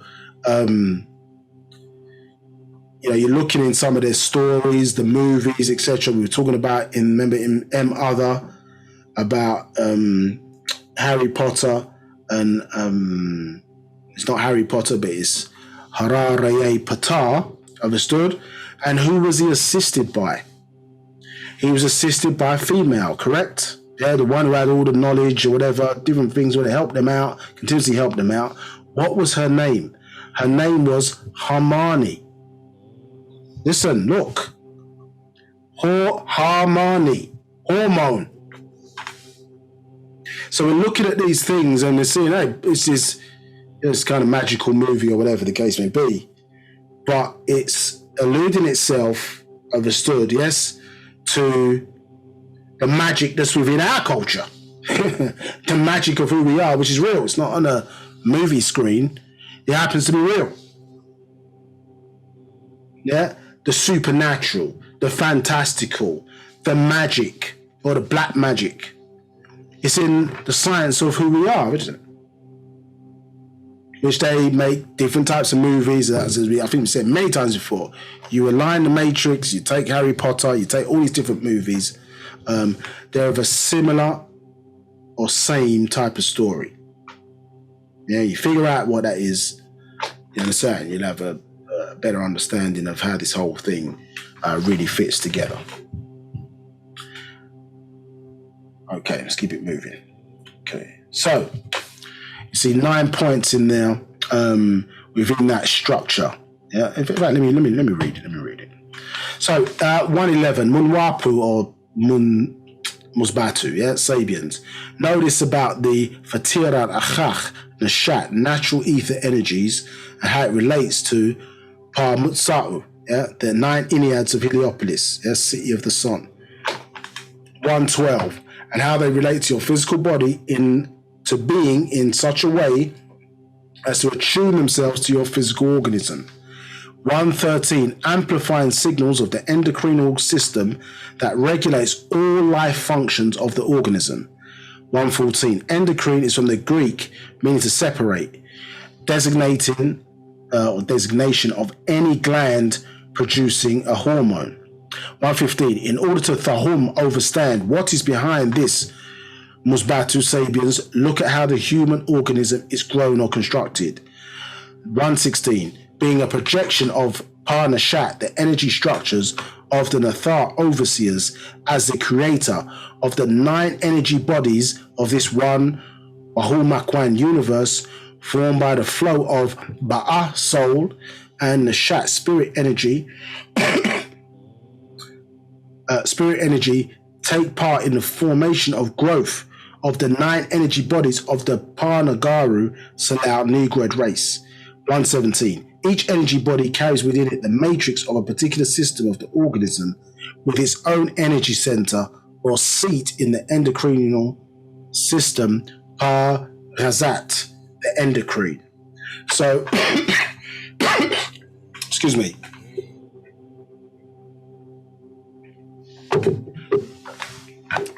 you're looking in some of their stories, the movies, etc. We were talking about in Other about Harry Potter, and it's not Harry Potter, but it's Harare Patar, understood? And who was he assisted by? He was assisted by a female, correct? Yeah, the one who had all the knowledge or whatever, different things would help them out, continuously help them out. What was her name? Her name was Harmony. Listen, look. Harmony. Hormone. So we're looking at these things and we're seeing, hey, it's this kind of magical movie or whatever the case may be. But it's alluding itself, understood, yes, to the magic that's within our culture. The magic of who we are, which is real. It's not on a movie screen. It happens to be real. Yeah? The supernatural, the fantastical, the magic, or the black magic. It's in the science of who we are, isn't it? Which they make different types of movies, as I think we said many times before. You align the Matrix, you take Harry Potter, you take all these different movies. They're of a similar or same type of story. Yeah, you figure out what that is, you understand, you'll have a better understanding of how this whole thing really fits together. Okay, let's keep it moving. Okay, so you see 9 points in there within that structure. Yeah, in fact, let me read it. So 111, Munwapu or Musbatu, yeah, Sabians. Notice about the Fatirat Achach, Nashat, natural ether energies, and how it relates to Parmutsa'u, yeah, the 9 Enneads of Heliopolis, yeah, city of the sun. 112, and how they relate to your physical body to being in such a way as to attune themselves to your physical organism. 113, amplifying signals of the endocrinal system that regulates all life functions of the organism. 114, endocrine is from the Greek, meaning to separate, designation of any gland producing a hormone. 115. In order to Thahum understand what is behind this, Musbatu Sabians look at how the human organism is grown or constructed. 116. Being a projection of Parnashat, the energy structures of the Nathar overseers, as the creator of the 9 energy bodies of this one Wahumakwan universe, formed by the flow of Ba'ah soul and Nashat spirit energy, take part in the formation of growth of the 9 energy bodies of the Parnagaru Salau Negroid race. 117. Each energy body carries within it the matrix of a particular system of the organism with its own energy center or seat in the endocrinal system, Par-Razat, the endocrine. So, excuse me.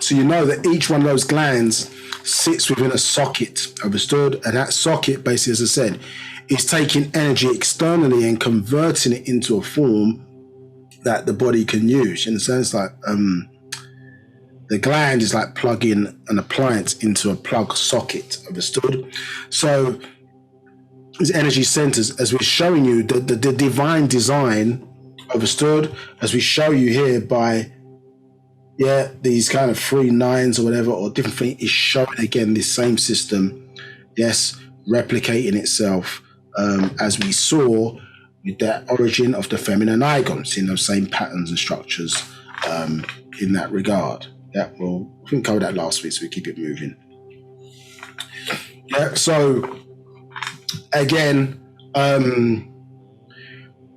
So you know that each one of those glands sits within a socket, understood? And that socket, basically, as I said, is taking energy externally and converting it into a form that the body can use. In a sense, like the gland is like plugging an appliance into a plug socket, understood? So these energy centers, as we're showing you, the divine design, understood? As we show you here by these kind of 3 9s or whatever, or different things, is showing again this same system, replicating itself, as we saw with the origin of the feminine Igon, seeing those same patterns and structures in that regard. Well, we didn't cover that last week, so we keep it moving. So again,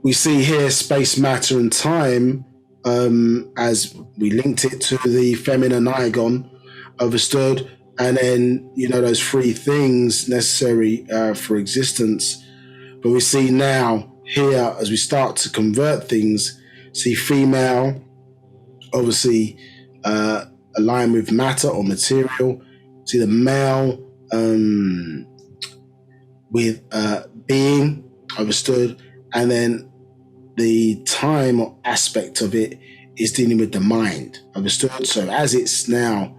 we see here space, matter, and time, as we linked it to the feminine Igon, understood, and then those 3 things necessary for existence. But we see now here, as we start to convert things, see female, obviously aligned with matter or material. See the male with being, understood, and then the time aspect of it is dealing with the mind, understood. So as it's now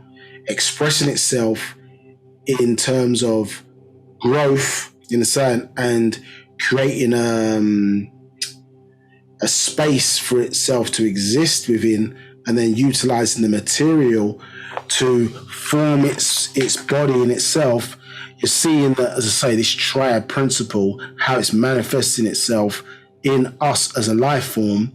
expressing itself in terms of growth, and creating a space for itself to exist within, and then utilizing the material to form its body in itself, you're seeing that, as I say, this triad principle, how it's manifesting itself in us as a life form,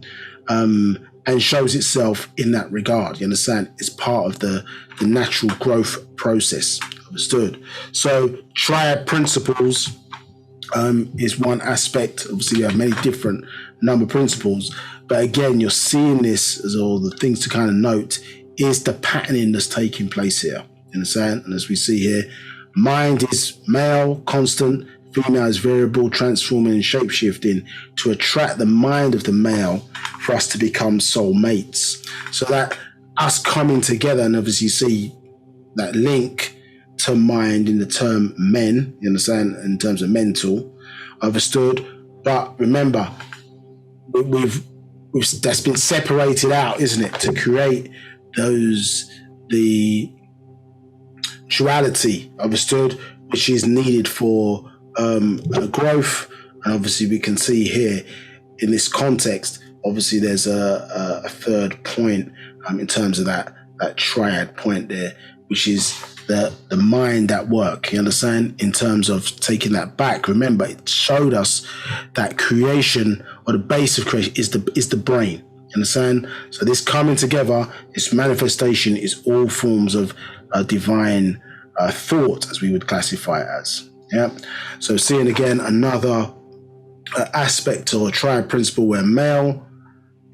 and shows itself in that regard. You understand? It's part of the natural growth process. Understood? So triad principles is one aspect. Obviously, you have many different number principles, but again, you're seeing this as all the things to kind of note is the patterning that's taking place here. You understand? And as we see here, mind is male, constant, female is variable, transforming and shape-shifting to attract the mind of the male for us to become soul mates. So that us coming together, and obviously you see that link to mind in the term men, you understand, in terms of mental, understood. But remember, we've that's been separated out, isn't it, to create the duality, understood, which is needed for growth. And obviously we can see here in this context, obviously there's a third point in terms of that triad point there, which is the mind at work, you understand, in terms of taking that back. Remember, it showed us that creation, or the base of creation, is the brain, you understand? So this coming together, this manifestation, is all forms of divine thought, as we would classify it as. So seeing again another aspect or triad principle where male,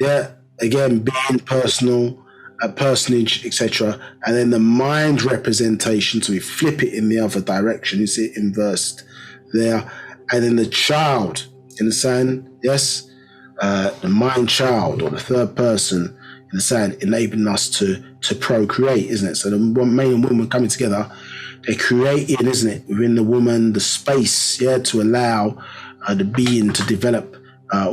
again being personal, a personage, etc., and then the mind representation, so we flip it in the other direction, you see it inversed there, and then the child, you understand? Yes, the mind child, or the third person, you understand, enabling us to procreate, isn't it? So the man and woman coming together, they're creating, isn't it, within the woman the space, to allow the being to develop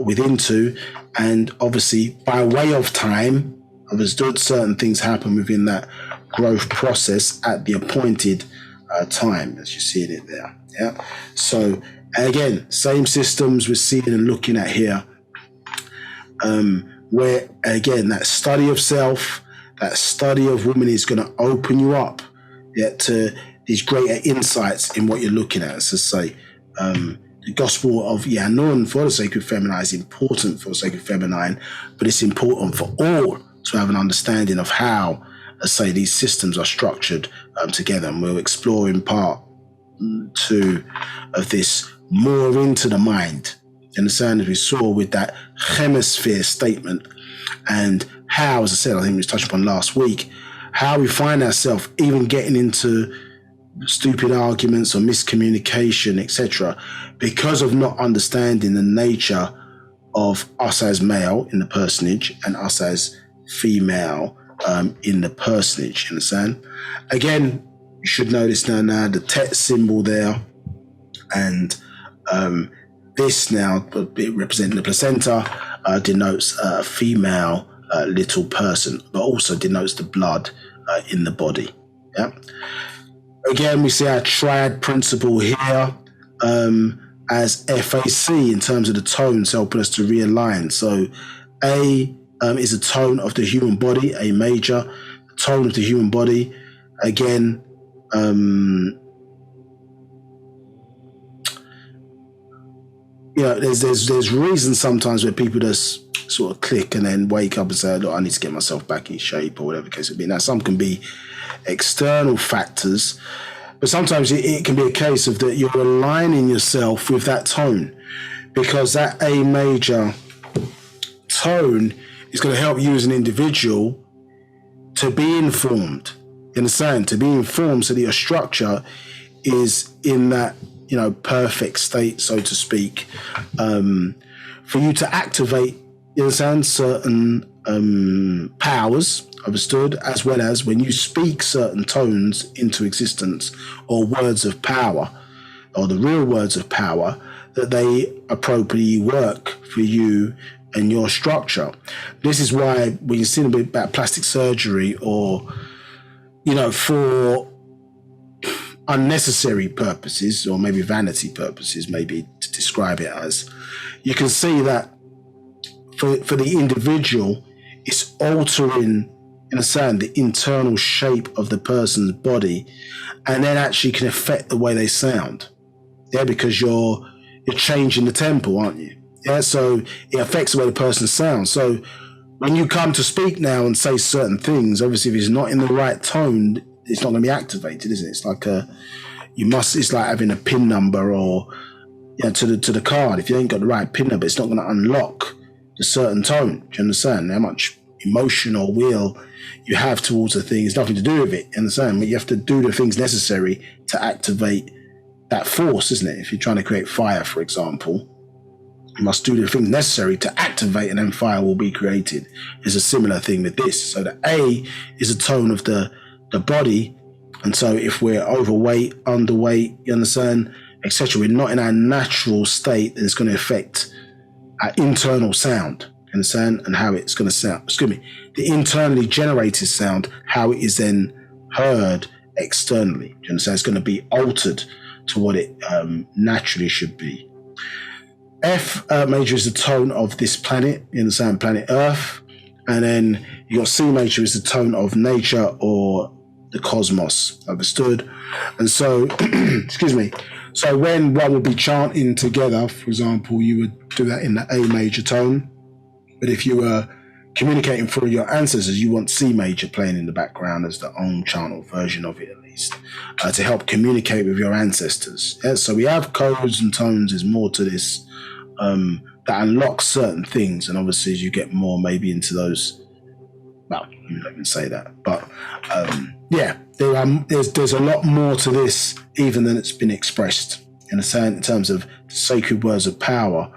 within to, and obviously by way of time, understood, certain things happen within that growth process at the appointed time, as you see it there. Yeah. So again, same systems we're seeing and looking at here, where again that study of self, that study of woman is going to open you up, to these greater insights in what you're looking at. So say, the gospel of Yaanuwn for the sacred feminine is important for the sacred feminine, but it's important for all to have an understanding of how, let's say, these systems are structured together. And we'll explore in part 2 of this more into the mind. You understand, as we saw with that hemisphere statement, and how, as I said, I think we touched upon last week, how we find ourselves even getting into stupid arguments or miscommunication, etc., because of not understanding the nature of us as male in the personage and us as female in the personage. You understand? Again, you should notice now the tet symbol there, and this now representing the placenta denotes a female little person, but also denotes the blood in the body. Yeah. Again, we see our triad principle here as FAC in terms of the tones, helping us to realign. So A is a tone of the human body, A major, tone of the human body. Again, there's reasons sometimes where people just sort of click and then wake up and say, look, I need to get myself back in shape, or whatever the case may be. Now, some can be external factors, but sometimes it can be a case of that you're aligning yourself with that tone, because that A major tone is going to help you as an individual to be informed. You understand? To be informed so that your structure is in that, perfect state, so to speak, for you to activate, you understand, certain powers, understood, as well as when you speak certain tones into existence, or words of power, or the real words of power, that they appropriately work for you and your structure. This is why when you see a bit about plastic surgery, or, for unnecessary purposes, or maybe vanity purposes, maybe to describe it as, you can see that for the individual, it's altering, the internal shape of the person's body, and then actually can affect the way they sound. Yeah, because you're changing the tempo, aren't you? Yeah, so it affects the way the person sounds. So when you come to speak now and say certain things, obviously if it's not in the right tone, it's not going to be activated, is it? It's like it's like having a PIN number, or to the card. If you ain't got the right PIN number, it's not going to unlock the certain tone. Do you understand? How much emotion or will you have towards a thing is nothing to do with it. You understand? But you have to do the things necessary to activate that force, isn't it? If you're trying to create fire, for example, you must do the things necessary to activate, and then fire will be created. It's a similar thing with this. So the A is a tone of the body, and so if we're overweight, underweight, you understand, etc., we're not in our natural state, then it's going to affect our internal sound, you understand, and how it's going to sound. The internally generated sound, how it is then heard externally. You understand? It's going to be altered to what it naturally should be. F major is the tone of this planet, you understand, planet Earth, and then you got C major is the tone of nature or the cosmos, understood? And so, excuse me, so when one would be chanting together, for example, you would do that in the A major tone, but if you were communicating through your ancestors, you want C major playing in the background as the own chant or version of it, at least, to help communicate with your ancestors. Yeah, so we have codes and tones. There's more to this that unlocks certain things, and obviously as you get more maybe into those, well, I'm not going to say that, but there's a lot more to this even than it's been expressed in terms of sacred words of power,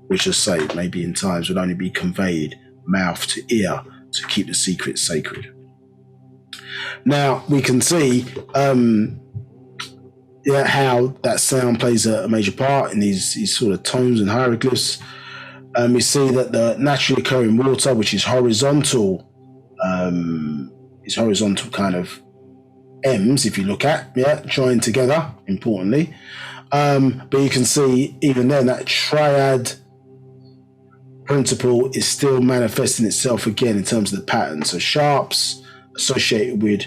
which, I say, maybe in times would only be conveyed mouth to ear to keep the secret sacred. Now we can see yeah, how that sound plays a major part in these sort of tones and hieroglyphs. We see that the naturally occurring water, which is horizontal kind of M's, if you look at, joined together, importantly. But you can see even then that triad principle is still manifesting itself again in terms of the pattern. So sharps associated with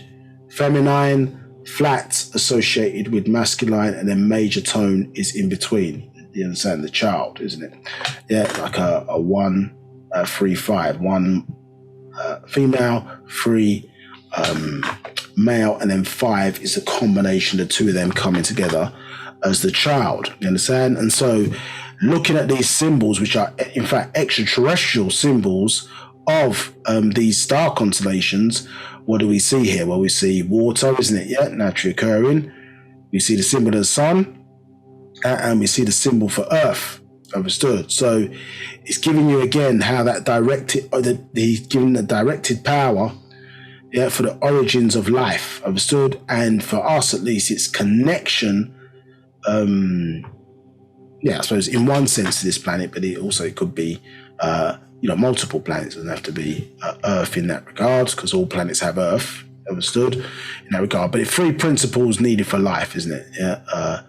feminine, flats associated with masculine, and then major tone is in between. You understand, the child, isn't it? Yeah, like a 1, 3, 5. 1 female, 3 male, and then 5 is a combination of the two of them coming together as the child. You understand? And so looking at these symbols, which are in fact extraterrestrial symbols of these star constellations, what do we see here? Well, we see water, isn't it? Yeah, naturally occurring. We see the symbol of the sun, and we see the symbol for earth. Understood? So it's giving you again how that he's giving the directed power, yeah, for the origins of life. Understood? And for us, at least, its connection, I suppose in one sense to this planet, but it also could be, multiple planets. It doesn't have to be Earth in that regard, because all planets have Earth. Understood? In that regard. But it's 3 principles needed for life, isn't it? Yeah.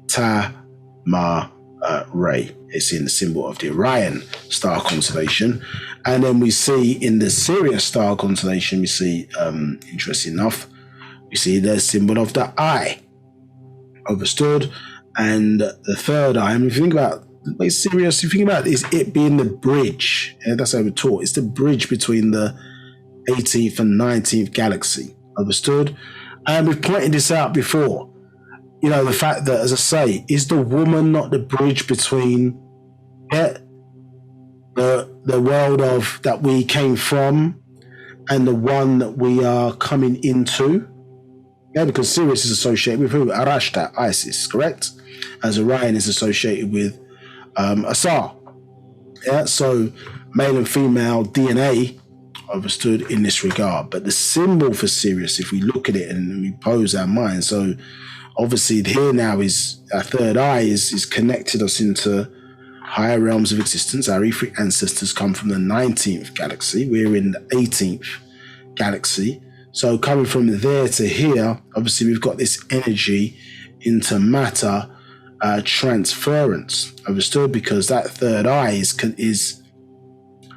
Ta, Ma, Re. It's in the symbol of the Orion star constellation. And then we see in the Sirius star constellation, we see, interesting enough, we see the symbol of the eye. Understood? And the third eye, if you think about Sirius, if you think about it being the bridge, that's how we're taught. It's the bridge between the 18th and 19th galaxy. Understood? And we've pointed this out before. You know, the fact that, as I say, is the woman not the bridge between the world of that we came from and the one that we are coming into? Yeah, because Sirius is associated with who? Arashta, Isis, correct? As Orion is associated with Asar. Yeah, so male and female DNA understood in this regard. But the symbol for Sirius, if we look at it and we pose our mind, so obviously here now is our third eye is connected us into higher realms of existence. Our etheric ancestors come from the 19th galaxy. We're in the 18th galaxy. So coming from there to here, obviously we've got this energy into matter transference. Understood? Because that third eye is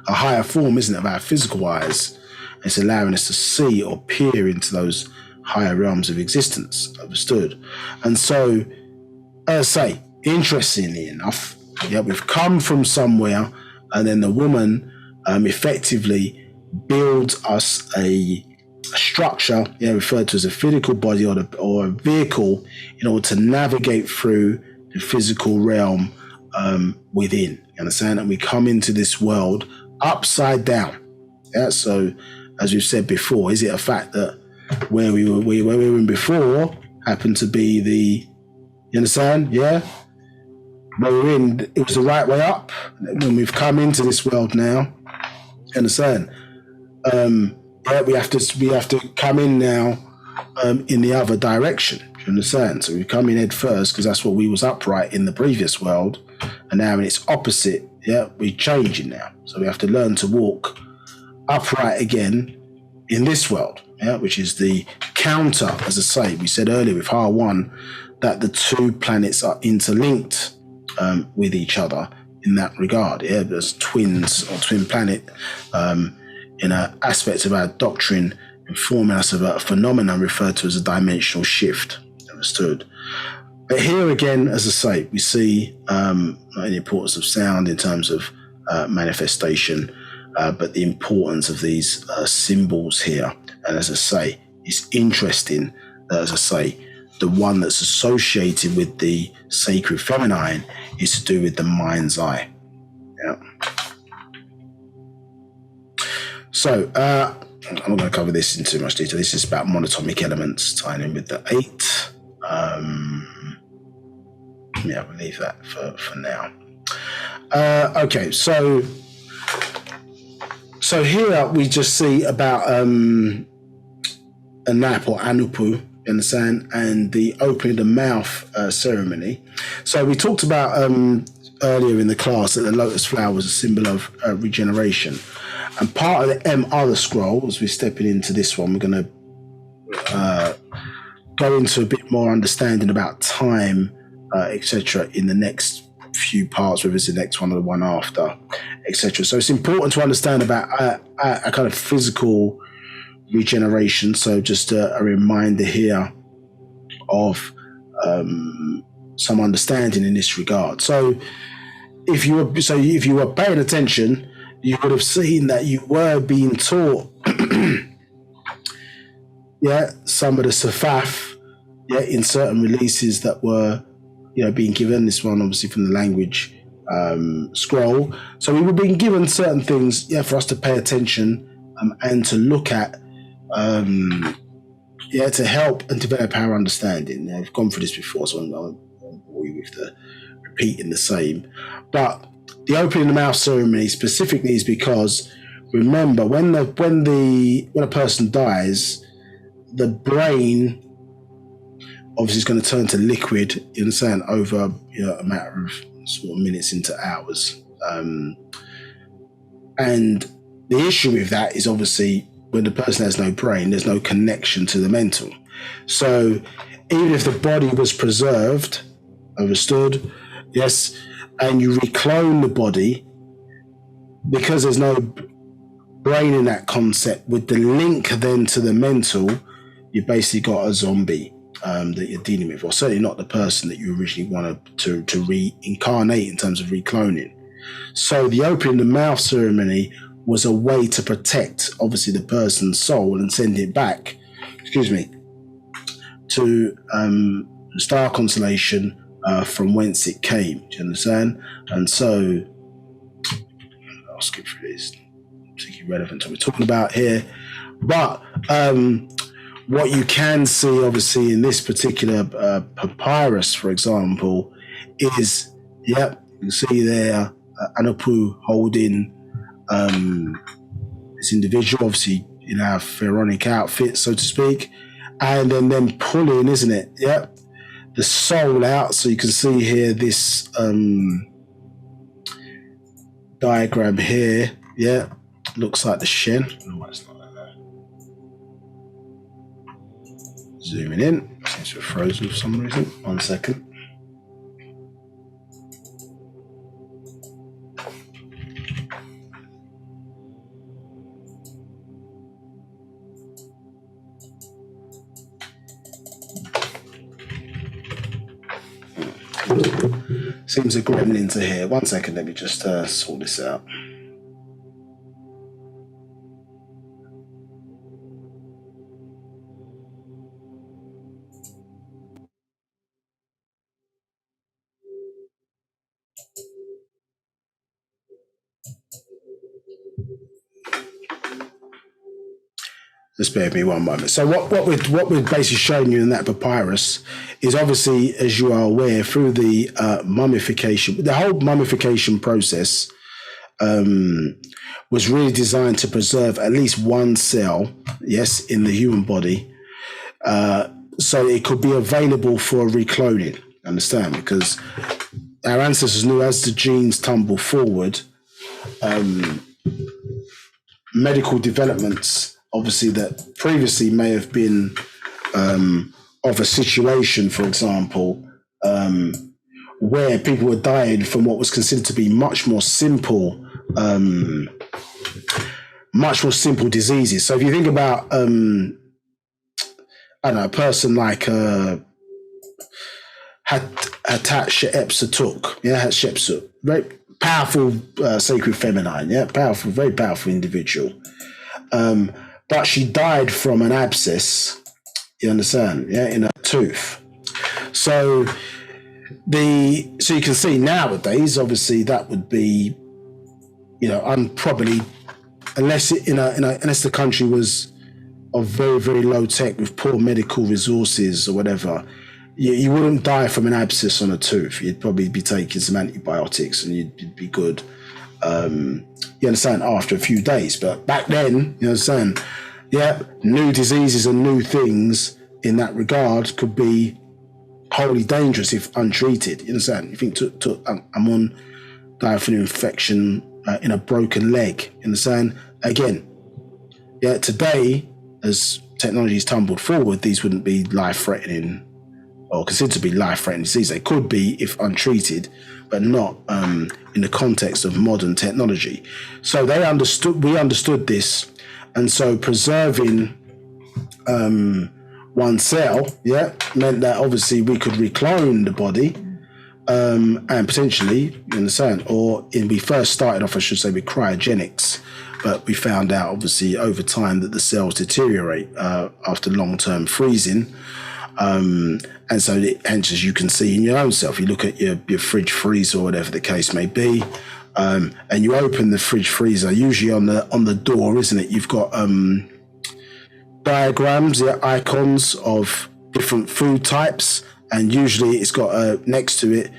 a higher form, isn't it, of our physical eyes. It's allowing us to see or peer into those higher realms of existence. Understood? And so, as I say, interestingly enough, yeah, we've come from somewhere, and then the woman effectively builds us a structure, referred to as a physical body or a vehicle, in order to navigate through the physical realm within. You understand? And we come into this world upside down. Yeah. So, as we've said before, is it a fact that where we were in before happened to be you understand? Yeah. Where we're in, it was the right way up. When we've come into this world now, you understand? We have to come in now in the other direction. Do you understand? So we come in head first because that's what we was upright in the previous world, and now in its opposite, we're changing now. So we have to learn to walk upright again in this world, which is the counter. As I say, we said earlier with Ha1 that the 2 planets are interlinked with each other in that regard. Yeah, there's twins or twin planet in an aspect of our doctrine, informing us of a phenomenon referred to as a dimensional shift. Understood? But here again, as I say, we see the importance of sound in terms of manifestation, but the importance of these symbols here. And as I say, it's interesting that, as I say, the one that's associated with the sacred feminine is to do with the mind's eye. Yeah. So, I'm not going to cover this in too much detail. This is about monatomic elements tying in with the 8. We'll leave that for now. Okay, so here we just see about a nap or anupu, You understand? And the opening the mouth ceremony. So we talked about earlier in the class that the lotus flower was a symbol of regeneration. And part of the other scroll, as we're stepping into this one, we're going to go into a bit more understanding about time, etc., in the next few parts, whether it's the next one or the one after, etc. So it's important to understand about a kind of physical regeneration. So just a reminder here of some understanding in this regard. So if you were paying attention, you would have seen that you were being taught some of the safaf in certain releases that were being given. This one obviously from the language scroll. So we were being given certain things for us to pay attention and to look at to help and develop our understanding. I've gone through this before, so I won't bore you with the repeating the same. But the opening the mouth ceremony specifically is because, remember, when a person dies, the brain obviously is going to turn to liquid, you understand, over a matter of sort of minutes into hours. And the issue with that is obviously when the person has no brain, there's no connection to the mental. So even if the body was preserved, understood, yes, and you reclone the body, because there's no brain in that concept, with the link then to the mental, you basically got a zombie that you're dealing with, or certainly not the person that you originally wanted to reincarnate in terms of recloning. So the opening the mouth ceremony was a way to protect, obviously, the person's soul and send it back, to star constellation from whence it came. Do you understand? And so, I'll skip through this, particularly relevant to what we're talking about here. But what you can see, obviously, in this particular papyrus, for example, is, you can see there, Anapu holding this individual, obviously in our pharaonic outfit, so to speak, and then pulling, isn't it? The soul out. So you can see here this diagram here. Looks like the Shen. No, it's not like that. Zooming in. Seems to have frozen for some reason. 1 second. Seems a gremlin to here. 1 second, let me just sort this out. Just bear with me 1 moment. So what we're basically showing you in that papyrus is, obviously, as you are aware, through the mummification, the whole mummification process was really designed to preserve at least one cell, in the human body, so it could be available for recloning. Understand? Because our ancestors knew, as the genes tumble forward, medical developments, obviously, that previously may have been of a situation, for example, where people were dying from what was considered to be much more simple diseases. So if you think about, I don't know, a person like Hatshepsut, Hatshepsut, very powerful sacred feminine, powerful, very powerful individual. But she died from an abscess, you understand, in her tooth. So you can see nowadays, obviously, that would be, probably, unless the country was of very, very low tech with poor medical resources or whatever, you wouldn't die from an abscess on a tooth. You'd probably be taking some antibiotics and you'd be good. You understand, after a few days. But back then, you understand, new diseases and new things in that regard could be wholly dangerous if untreated. You understand? You think I'm on died from an infection in a broken leg. You understand? Again, yeah, today, as technology's tumbled forward, these wouldn't be life-threatening or considered to be life-threatening disease. They could be if untreated, but not in the context of modern technology. So we understood this, and so preserving one cell, meant that obviously we could reclone the body, and potentially, you understand, we first started off, I should say, with cryogenics, but we found out obviously over time that the cells deteriorate after long-term freezing. And so, hence, as you can see in your own self, you look at your fridge freezer or whatever the case may be, and you open the fridge freezer, usually on the door, isn't it? You've got diagrams, icons of different food types, and usually it's got next to it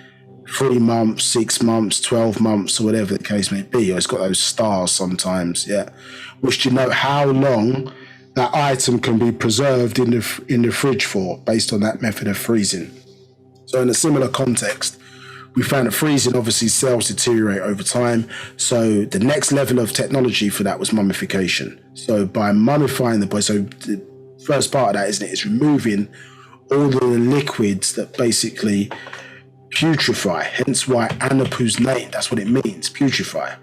3 months, 6 months, 12 months, or whatever the case may be, or it's got those stars sometimes, which denote how long that item can be preserved in the fridge for, based on that method of freezing. So in a similar context, we found that freezing, obviously, cells deteriorate over time. So the next level of technology for that was mummification. So by mummifying the body, so the first part of that, isn't it, is removing all the liquids that basically putrefy, hence why Anapu's name, that's what it means, putrefy.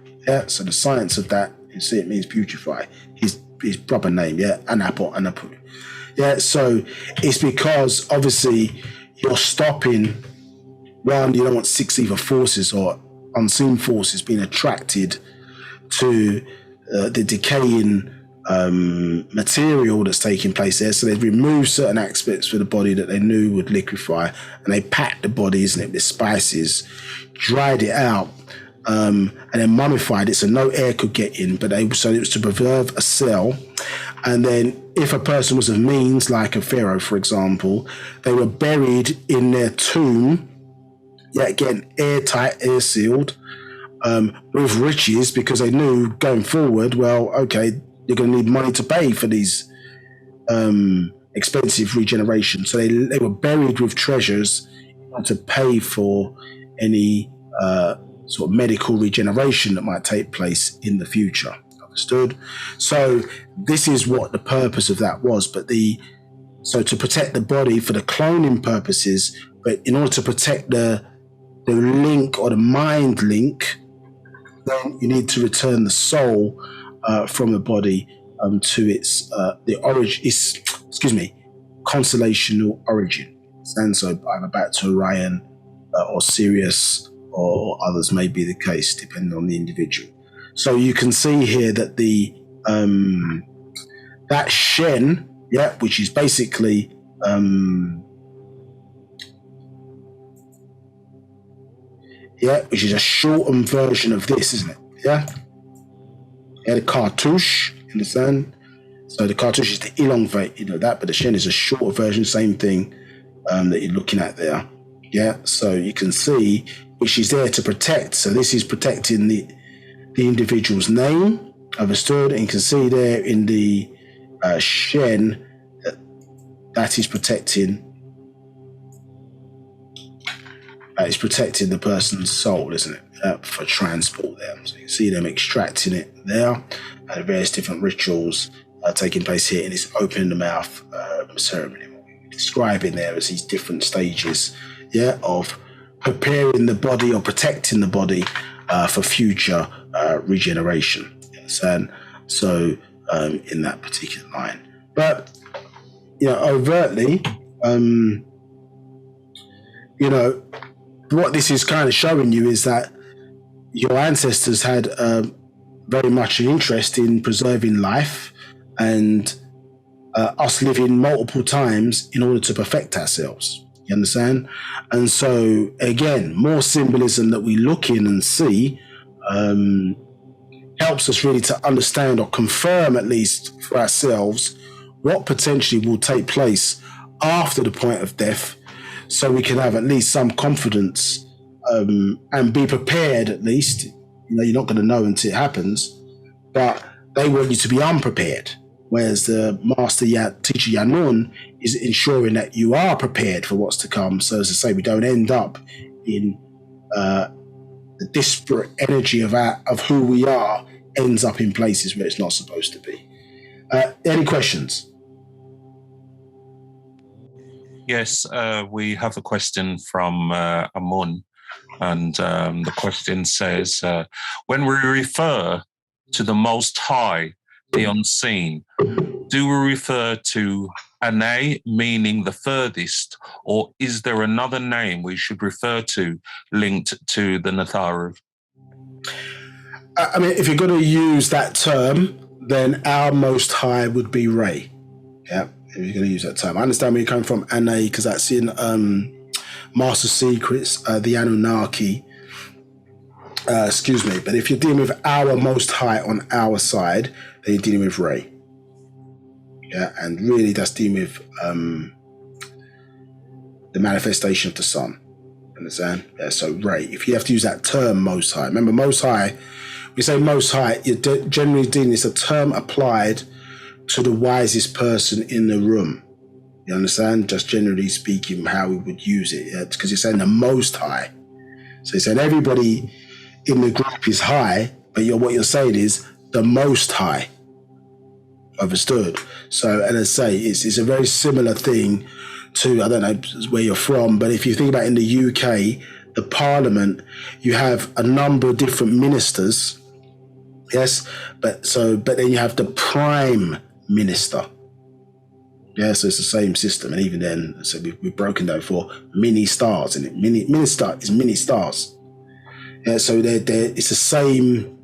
So the science of that, you see, it means putrefy. His proper name, Anapu. So it's because obviously you're stopping, one, you don't want six ether forces or unseen forces being attracted to the decaying material that's taking place there. So they've removed certain aspects for the body that they knew would liquefy, and they packed the body, isn't it, with spices, dried it out, and then mummified it so no air could get in. So it was to preserve a cell. And then if a person was of means, like a pharaoh, for example, they were buried in their tomb, again, airtight, air sealed, with riches, because they knew going forward, well, okay, you're going to need money to pay for these expensive regeneration. So they were buried with treasures to pay for any sort of medical regeneration that might take place in the future. Understood? So this is what the purpose of that was. So to protect the body for the cloning purposes, but in order to protect the link or the mind link, then you need to return the soul from the body to its constellational origin. And so either back to Orion or Sirius, or others may be the case, depending on the individual. So you can see here that that Shen, which is basically which is a shortened version of this, isn't it? The cartouche, understand? So the cartouche is the elongate, that, but the Shen is a shorter version, same thing that you're looking at there. So you can see, which is there to protect. So this is protecting the individual's name, understood? And you can see there in the Shen that is protecting the person's soul, isn't it? For transport there. So you can see them extracting it there, and various different rituals taking place here in this opening the mouth ceremony. What we're describing there as these different stages, of preparing the body or protecting the body for future regeneration. You understand? So in that particular line, but overtly, what this is kind of showing you is that your ancestors had very much an interest in preserving life and us living multiple times in order to perfect ourselves. You understand? And so, again, more symbolism that we look in and see helps us really to understand or confirm, at least for ourselves, what potentially will take place after the point of death, so we can have at least some confidence and be prepared, at least. You're not going to know until it happens, but they want you to be unprepared. whereas the teacher Yaanuwn is ensuring that you are prepared for what's to come. So as I say, we don't end up in the disparate energy of who we are ends up in places where it's not supposed to be. Any questions? Yes, we have a question from Amun, and the question says, when we refer to the Most High, the unseen, do we refer to Ane, meaning the furthest, or is there another name we should refer to linked to the Natharu? I mean, if you're going to use that term, then our Most High would be Ray. Yeah, if you're going to use that term. I understand where you're coming from, Ane, because that's in Master Secrets, the Anunnaki. Excuse me. But if you're dealing with our Most High on our side, then you're dealing with Ray. Yeah, and really that's dealing with the manifestation of the sun. Understand? Yeah, so Ray. If you have to use that term Most High, remember Most High, we say Most High, you're generally dealing, it's a term applied to the wisest person in the room. You understand? Just generally speaking, how we would use it. Because you're saying the Most High. So you're saying everybody in the group is high, but what you're saying is the Most High. Understood? So, and as I say, it's a very similar thing to, I don't know where you're from, but if you think about in the UK, the Parliament, you have a number of different ministers. Yes, but then you have the Prime Minister. Yeah, so it's the same system, and even then, so we've broken down for mini stars, and minister is mini stars. Yeah, so it's the same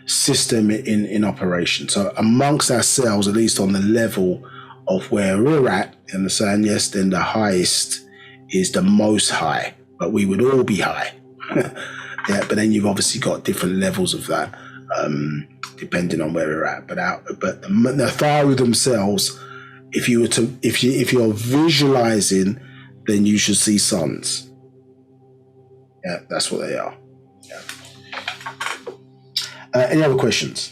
system in operation. So amongst ourselves, at least on the level of where we're at, you understand? Yes, then the highest is the Most High, but we would all be high. Yeah, but then you've obviously got different levels of that, depending on where we're at. But the Natharu themselves, if you're visualizing, then you should see suns. Yeah, that's what they are. Yeah. Any other questions?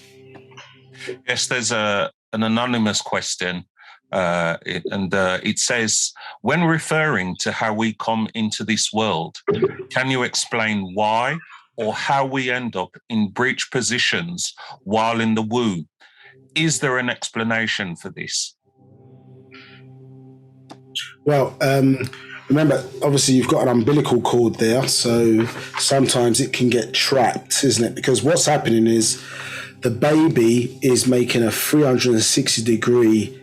Yes, there's an anonymous question, and it says, when referring to how we come into this world, can you explain why or how we end up in breech positions while in the womb? Is there an explanation for this? Well, remember, obviously you've got an umbilical cord there, so sometimes it can get trapped, isn't it? Because what's happening is the baby is making a 360-degree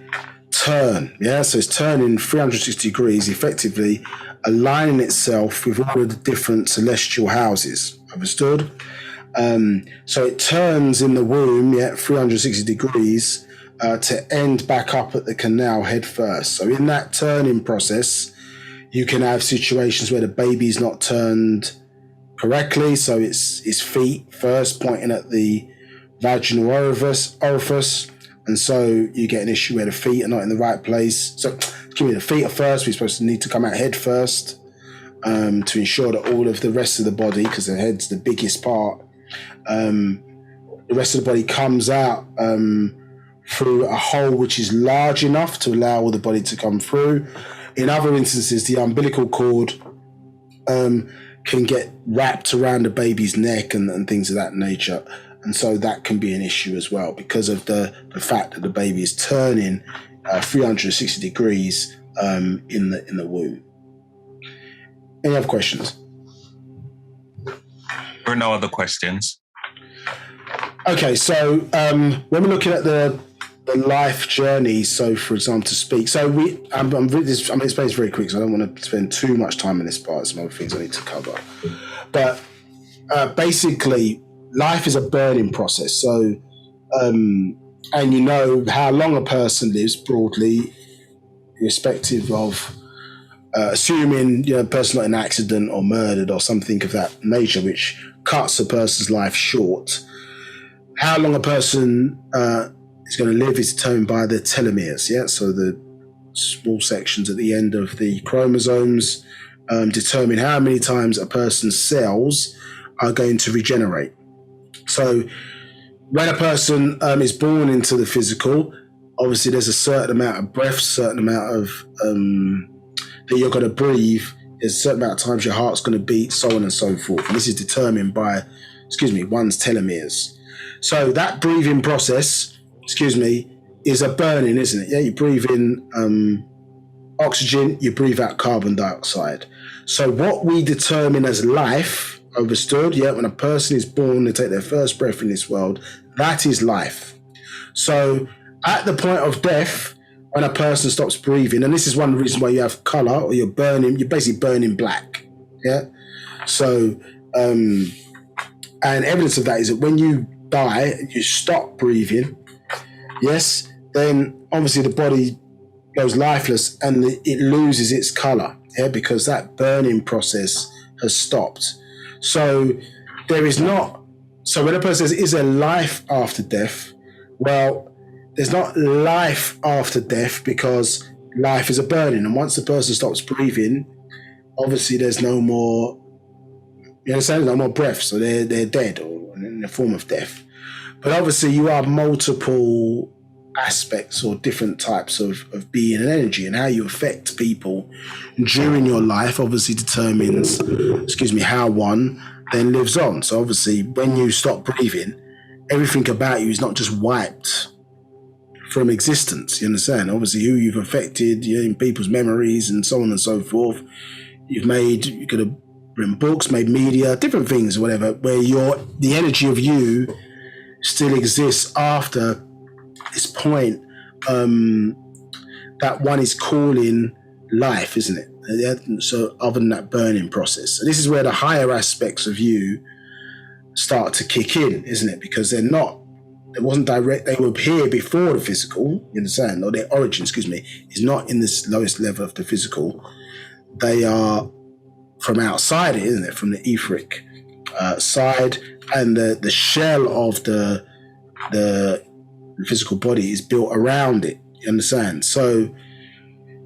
turn, yeah? So it's turning 360 degrees, effectively aligning itself with all of the different celestial houses, understood? So it turns in the womb, 360 degrees, to end back up at the canal head first. So in that turning process, you can have situations where the baby's not turned correctly. So it's feet first pointing at the vaginal orifice. And so you get an issue where the feet are not in the right place. So the feet are first. We're supposed to need to come out head first to ensure that all of the rest of the body, because the head's the biggest part, the rest of the body comes out through a hole which is large enough to allow all the body to come through. In other instances, the umbilical cord can get wrapped around the baby's neck and things of that nature. And so that can be an issue as well because of the fact that the baby is turning 360 degrees in the womb. Any other questions? There are no other questions. Okay, so when we're looking at the life journey, so for example, to speak, so I'm explaining this very quick, so I don't want to spend too much time in this part. Some other things I need to cover, but basically, life is a burning process. So, and you know how long a person lives broadly, irrespective of assuming a person not in an accident or murdered or something of that nature, which cuts a person's life short. How long a person is going to live is determined by the telomeres, so the small sections at the end of the chromosomes determine how many times a person's cells are going to regenerate. So when a person is born into the physical, obviously there's a certain amount of breath, certain amount of that you're going to breathe. There's a certain amount of times your heart's going to beat, so on and so forth. And this is determined by, one's telomeres. So that breathing process, is a burning, isn't it? Yeah, you breathe in oxygen, you breathe out carbon dioxide. So what we determine as life, understood, yeah, when a person is born, they take their first breath in this world, that is life. So at the point of death, when a person stops breathing, and this is one of the reasons why you have color, or you're basically burning black. Yeah. So, and evidence of that is that when you die, you stop breathing. Yes. Then obviously the body goes lifeless and it loses its color. Yeah. Because that burning process has stopped. So there is not, so when a person says, is there life after death? Well, there's not life after death because life is a burning. And once the person stops breathing, obviously there's no more, you understand? No more breath. So they're dead or in the form of death. But obviously you have multiple aspects or different types of being and energy, and how you affect people during your life obviously determines, how one then lives on. So obviously when you stop breathing, everything about you is not just wiped from existence, you understand? Obviously who you've affected, in people's memories and so on and so forth. You could have written books, made media, different things or whatever, where the energy of you still exists after this point that one is calling life, isn't it? So other than that burning process. So this is where the higher aspects of you start to kick in, isn't it? Because it wasn't direct, they were here before the physical, you understand? Or their origin, is not in this lowest level of the physical. They are from outside it, isn't it? From the etheric side, and the shell of the physical body is built around it, you understand? So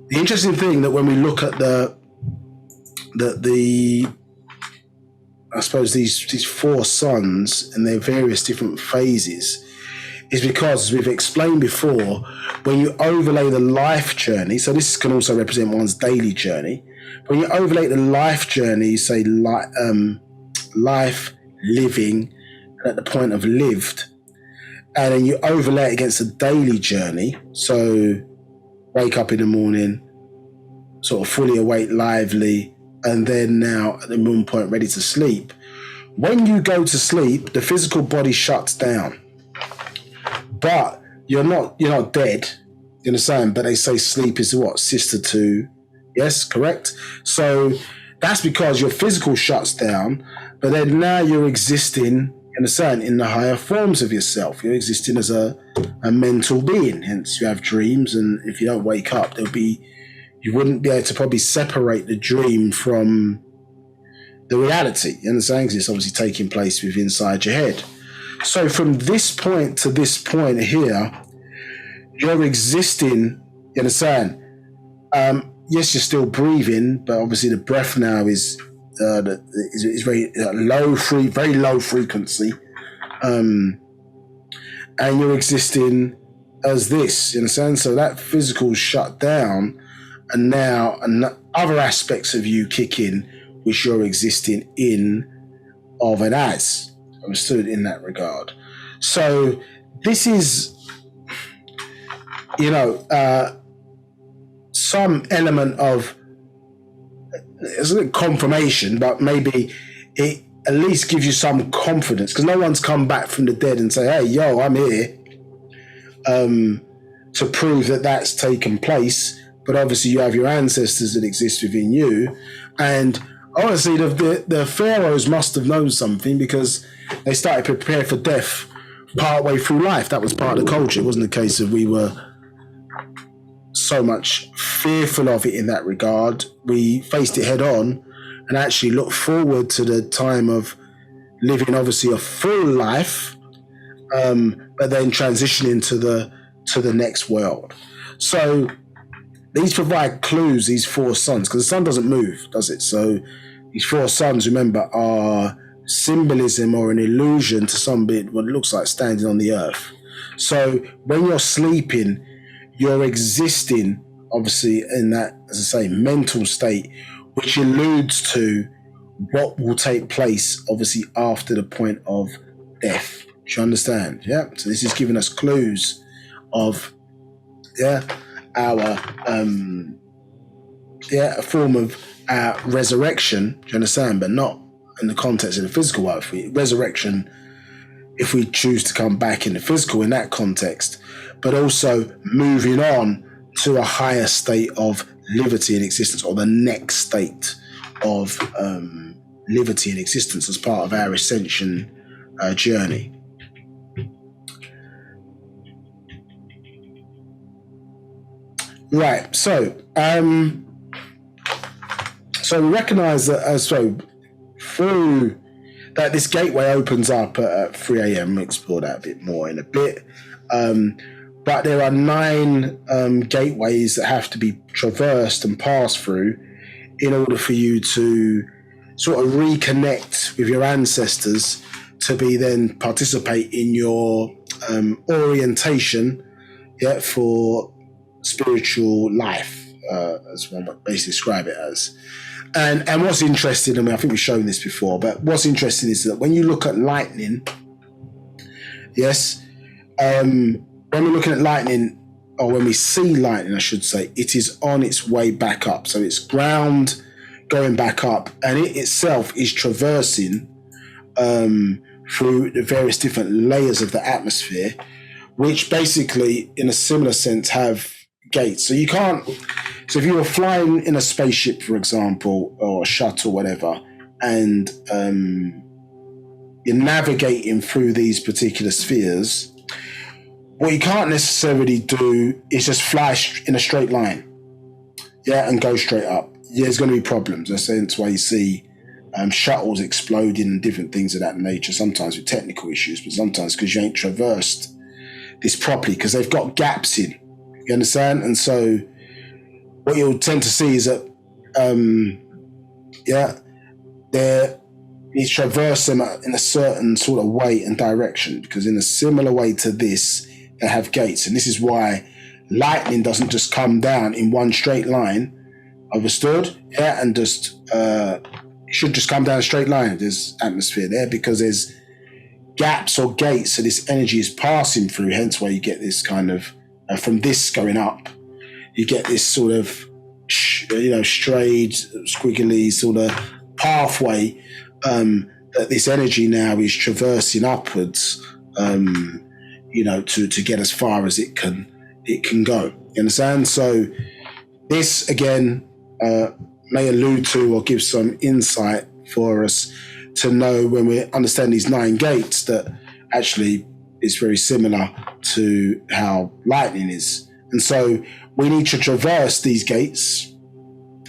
the interesting thing that when we look at the I suppose these four suns and their various different phases, is because, as we've explained before, when you overlay the life journey, so this can also represent one's daily journey, when you overlay the life journey, say life, living, and at the point of lived, and then you overlay it against a daily journey, so wake up in the morning, sort of fully awake, lively, and then now at the moon point ready to sleep. When you go to sleep, the physical body shuts down. But you're not dead, you understand? But they say sleep is what? Sister to, yes, correct? So that's because your physical shuts down, but then now you're existing, you understand, in the higher forms of yourself. You're existing as a mental being, hence you have dreams, and if you don't wake up, you wouldn't be able to probably separate the dream from the reality, you understand? Because it's obviously taking place within inside your head. So from this point to this point here, you're existing, you understand? Yes, you're still breathing, but obviously the breath now is very very low frequency. And you're existing as this, you understand? So that physical shut down, and now other aspects of you kick in, which you're existing in of and as. Understood in that regard. So this is, some element of, it's a confirmation, but maybe it at least gives you some confidence, because no one's come back from the dead and say, hey, yo, I'm here, to prove that that's taken place. But obviously you have your ancestors that exist within you, and honestly, the pharaohs must have known something, because they started to prepare for death part way through life. That was part of the culture. It wasn't a case of we were so much fearful of it in that regard. We faced it head on and actually looked forward to the time of living, obviously, a full life, but then transitioning to the next world. So these provide clues, these four suns, because the sun doesn't move, does it? So these four suns, remember, are symbolism or an illusion to somebody what it looks like standing on the earth. So when you're sleeping, you're existing, obviously, in that, as I say, mental state, which alludes to what will take place, obviously, after the point of death. Do you understand? Yeah. So this is giving us clues of, our, a form of resurrection. Do you understand? But not in the context of the physical world. Resurrection, if we choose to come back in the physical in that context, but also moving on to a higher state of liberty and existence, or the next state of liberty and existence as part of our ascension journey. Right, so we recognise that through that this gateway opens up at 3 a.m. We'll explore that a bit more in a bit. But there are 9 gateways that have to be traversed and passed through in order for you to sort of reconnect with your ancestors, to be then participate in your orientation, for spiritual life, as one would basically describe it as. And what's interesting, I think we've shown this before, but what's interesting is that when you look at lightning, when we're looking at lightning, or when we see lightning, I should say, it is on its way back up. So it's ground going back up, and it itself is traversing through the various different layers of the atmosphere, which basically, in a similar sense, have gates. So you can't, so if you were flying in a spaceship, for example, or a shuttle, whatever, and you're navigating through these particular spheres, what you can't necessarily do is just fly in a straight line, and go straight up. There's going to be problems. That's why you see shuttles exploding and different things of that nature, sometimes with technical issues, but sometimes because you ain't traversed this properly, because they've got gaps in. You understand? And so what you'll tend to see is that, you traverse them in a certain sort of way and direction, because in a similar way to this, they have gates. And this is why lightning doesn't just come down in one straight line, understood? And just, it should just come down a straight line. There's atmosphere there because there's gaps or gates, so this energy is passing through, hence why you get this kind of, from this going up, you get this sort of, strayed, squiggly sort of pathway that this energy now is traversing upwards, to get as far as it can go. You understand? So this again may allude to or give some insight for us to know, when we understand these 9 gates, that actually is very similar to how lightning is. And so we need to traverse these gates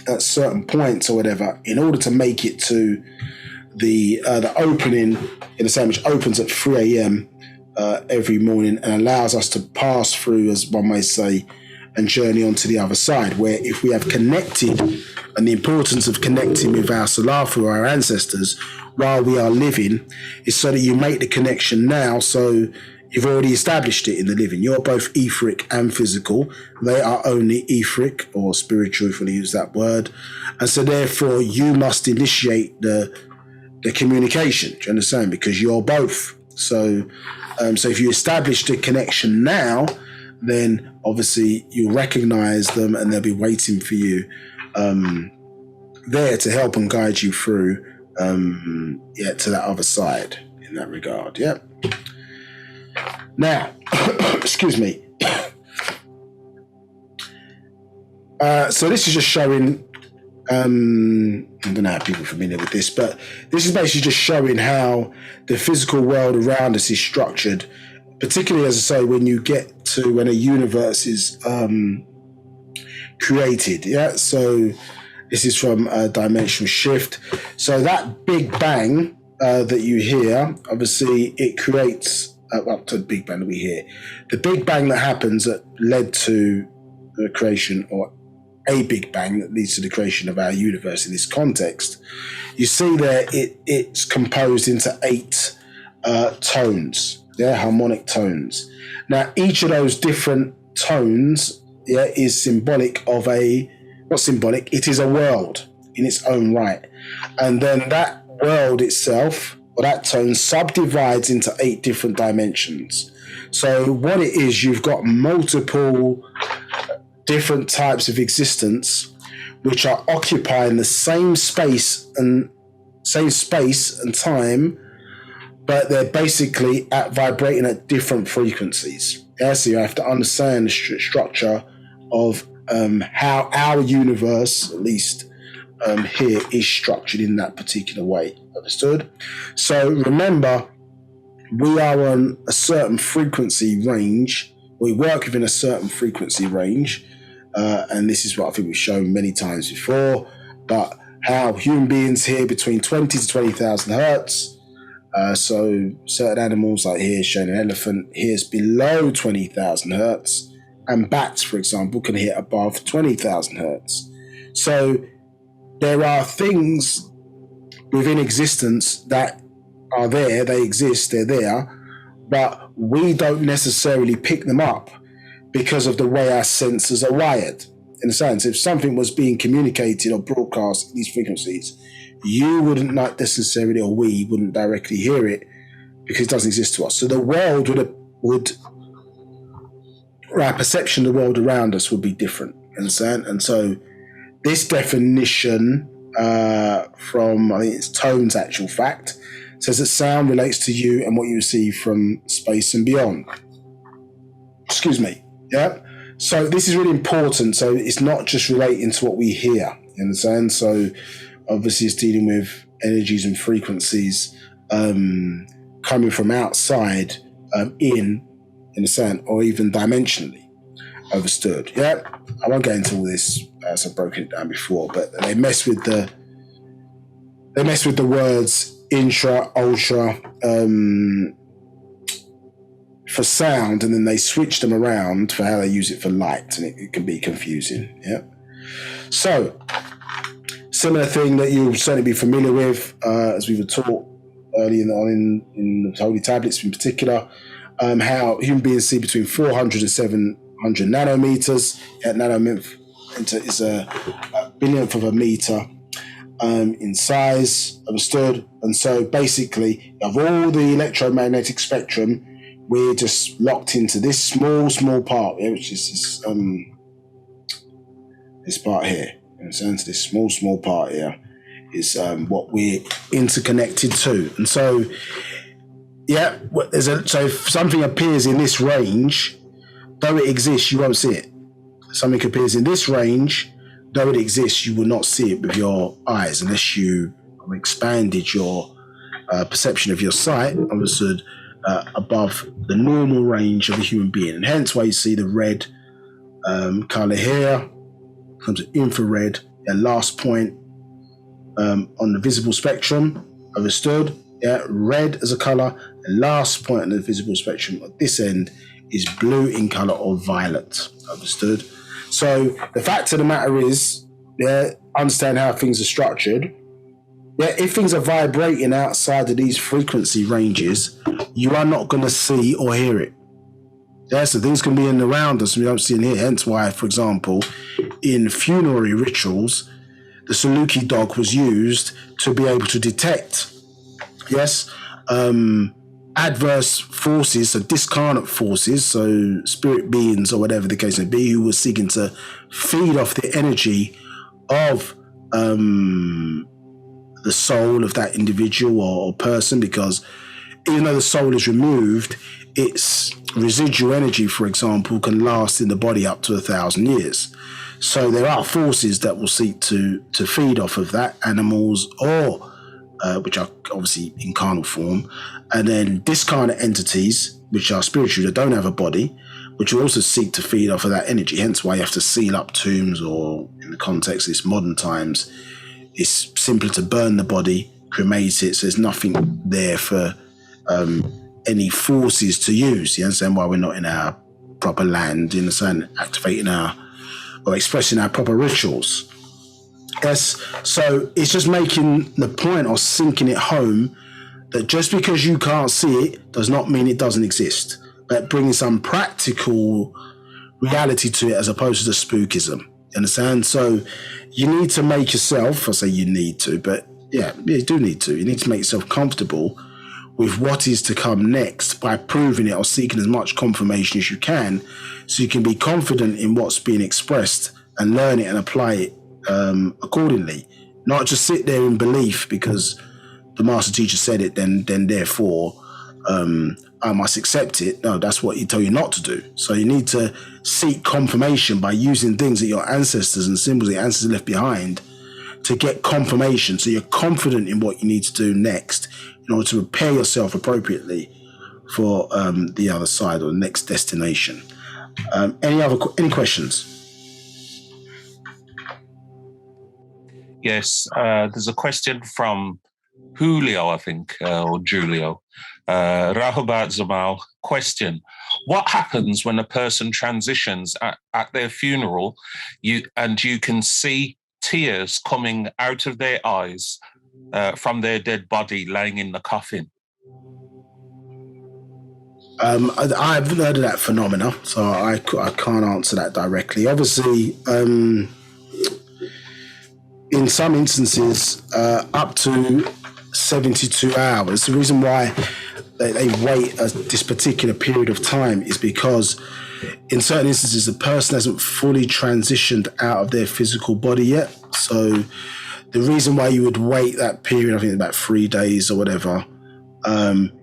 at certain points or whatever in order to make it to the opening, in the same, which opens at 3 a.m. Every morning and allows us to pass through, as one may say, and journey on to the other side, where if we have connected, and the importance of connecting with our Salafu, our ancestors, while we are living, is so that you make the connection now, so you've already established it in the living. You're both etheric and physical. They are only etheric, or spiritual, if we use that word. And so therefore you must initiate the communication, do you understand? Because you're both. So if you establish the connection now, then obviously you'll recognize them and they'll be waiting for you there to help and guide you through to that other side in that regard. Now, excuse me. So this is just showing, I don't know how people are familiar with this, but this is basically just showing how the physical world around us is structured, particularly, as I say, when a universe is created. So this is from a dimensional shift. So that Big Bang that you hear, obviously it creates, up to the Big Bang that we hear, the Big Bang that happens that led to the creation, or a Big Bang that leads to the creation of our universe in this context. You see there, it's composed into 8 tones, harmonic tones. Now, each of those different tones, is symbolic of not symbolic, it is a world in its own right. And then that world itself, or that tone, subdivides into 8 different dimensions. So what it is, you've got multiple different types of existence which are occupying the same space and time, but they're basically vibrating at different frequencies. So you have to understand the structure of how our universe, at least here, is structured in that particular way. Understood? So remember, we are on a certain frequency range. We work within a certain frequency range, and this is what I think we've shown many times before, but how human beings here between 20 to 20,000 hertz. So certain animals, like here showing an elephant, here's below 20,000 hertz, and bats, for example, can hit above 20,000 hertz. So there are things within existence that are there, they exist, they're there, but we don't necessarily pick them up because of the way our senses are wired. In a sense, if something was being communicated or broadcast at these frequencies, you wouldn't not necessarily, or we wouldn't directly hear it because it doesn't exist to us. So the world our perception of the world around us would be different. Understand? And so this definition from, I think it's Tone's actual fact, says that sound relates to you and what you receive from space and beyond. Excuse me. Yeah. So this is really important. So it's not just relating to what we hear. You understand? So obviously it's dealing with energies and frequencies coming from outside in a sense, or even dimensionally. Understood? Yeah. I won't get into all this as I've broken it down before, but they mess with the words intra, ultra, for sound, and then they switch them around for how they use it for light, and it can be confusing. Yeah. So, similar thing that you'll certainly be familiar with, as we were taught early in the Holy Tablets in particular, how human beings see between 400 and 700 nanometers. Nanometer is a billionth of a meter in size, understood? And so basically, of all the electromagnetic spectrum, we're just locked into this small part, which is this part here. You understand? So this small part here is what we're interconnected to. And so, yeah, so if something appears in this range, though it exists, you won't see it. Something appears in this range, though it exists, you will not see it with your eyes unless you expanded your perception of your sight, understood, above the normal range of a human being. And hence why you see the red color here, comes to infrared, their last point on the visible spectrum, understood? Yeah, red as a color, the last point on the visible spectrum at this end is blue in color or violet, understood? So the fact of the matter is, understand how things are structured. Yeah, if things are vibrating outside of these frequency ranges, you are not going to see or hear it. Yeah, so things can be in around us and we don't see and hear. Hence why, for example, in funerary rituals, the Saluki dog was used to be able to detect, adverse forces, so discarnate forces, so spirit beings or whatever the case may be, who were seeking to feed off the energy of the soul of that individual or person, because even though the soul is removed, its residual energy, for example, can last in the body up to 1,000 years. So there are forces that will seek to feed off of that, animals or which are obviously in carnal form, and then discarnate entities, which are spiritual, that don't have a body, which will also seek to feed off of that energy. Hence why you have to seal up tombs, or in the context of this modern times, it's simpler to burn the body, cremate it, so there's nothing there for any forces to use. You understand why we're not in our proper land, you understand, activating or expressing our proper rituals. Yes, so it's just making the point or sinking it home that just because you can't see it does not mean it doesn't exist. But bringing some practical reality to it as opposed to the spookism. You understand? So you need to make yourself, I say you need to, but yeah, you do need to. You need to make yourself comfortable with what is to come next by proving it or seeking as much confirmation as you can, so you can be confident in what's being expressed and learn it and apply it accordingly. Not just sit there in belief because the master teacher said it, then therefore I must accept it. No, that's what he told you not to do. So you need to seek confirmation by using things that your ancestors and symbols that your ancestors left behind to get confirmation, so you're confident in what you need to do next in order to prepare yourself appropriately for the other side or the next destination. Any questions? Yes, there's a question from Julio, I think, or Julio. Rahubat Zamal, question: what happens when a person transitions at their funeral, you can see tears coming out of their eyes from their dead body laying in the coffin? I haven't heard of that phenomena, so I can't answer that directly. Obviously, in some instances, up to 72 hours. The reason why they wait this particular period of time is because in certain instances, the person hasn't fully transitioned out of their physical body yet. So the reason why you would wait that period, I think about 3 days or whatever,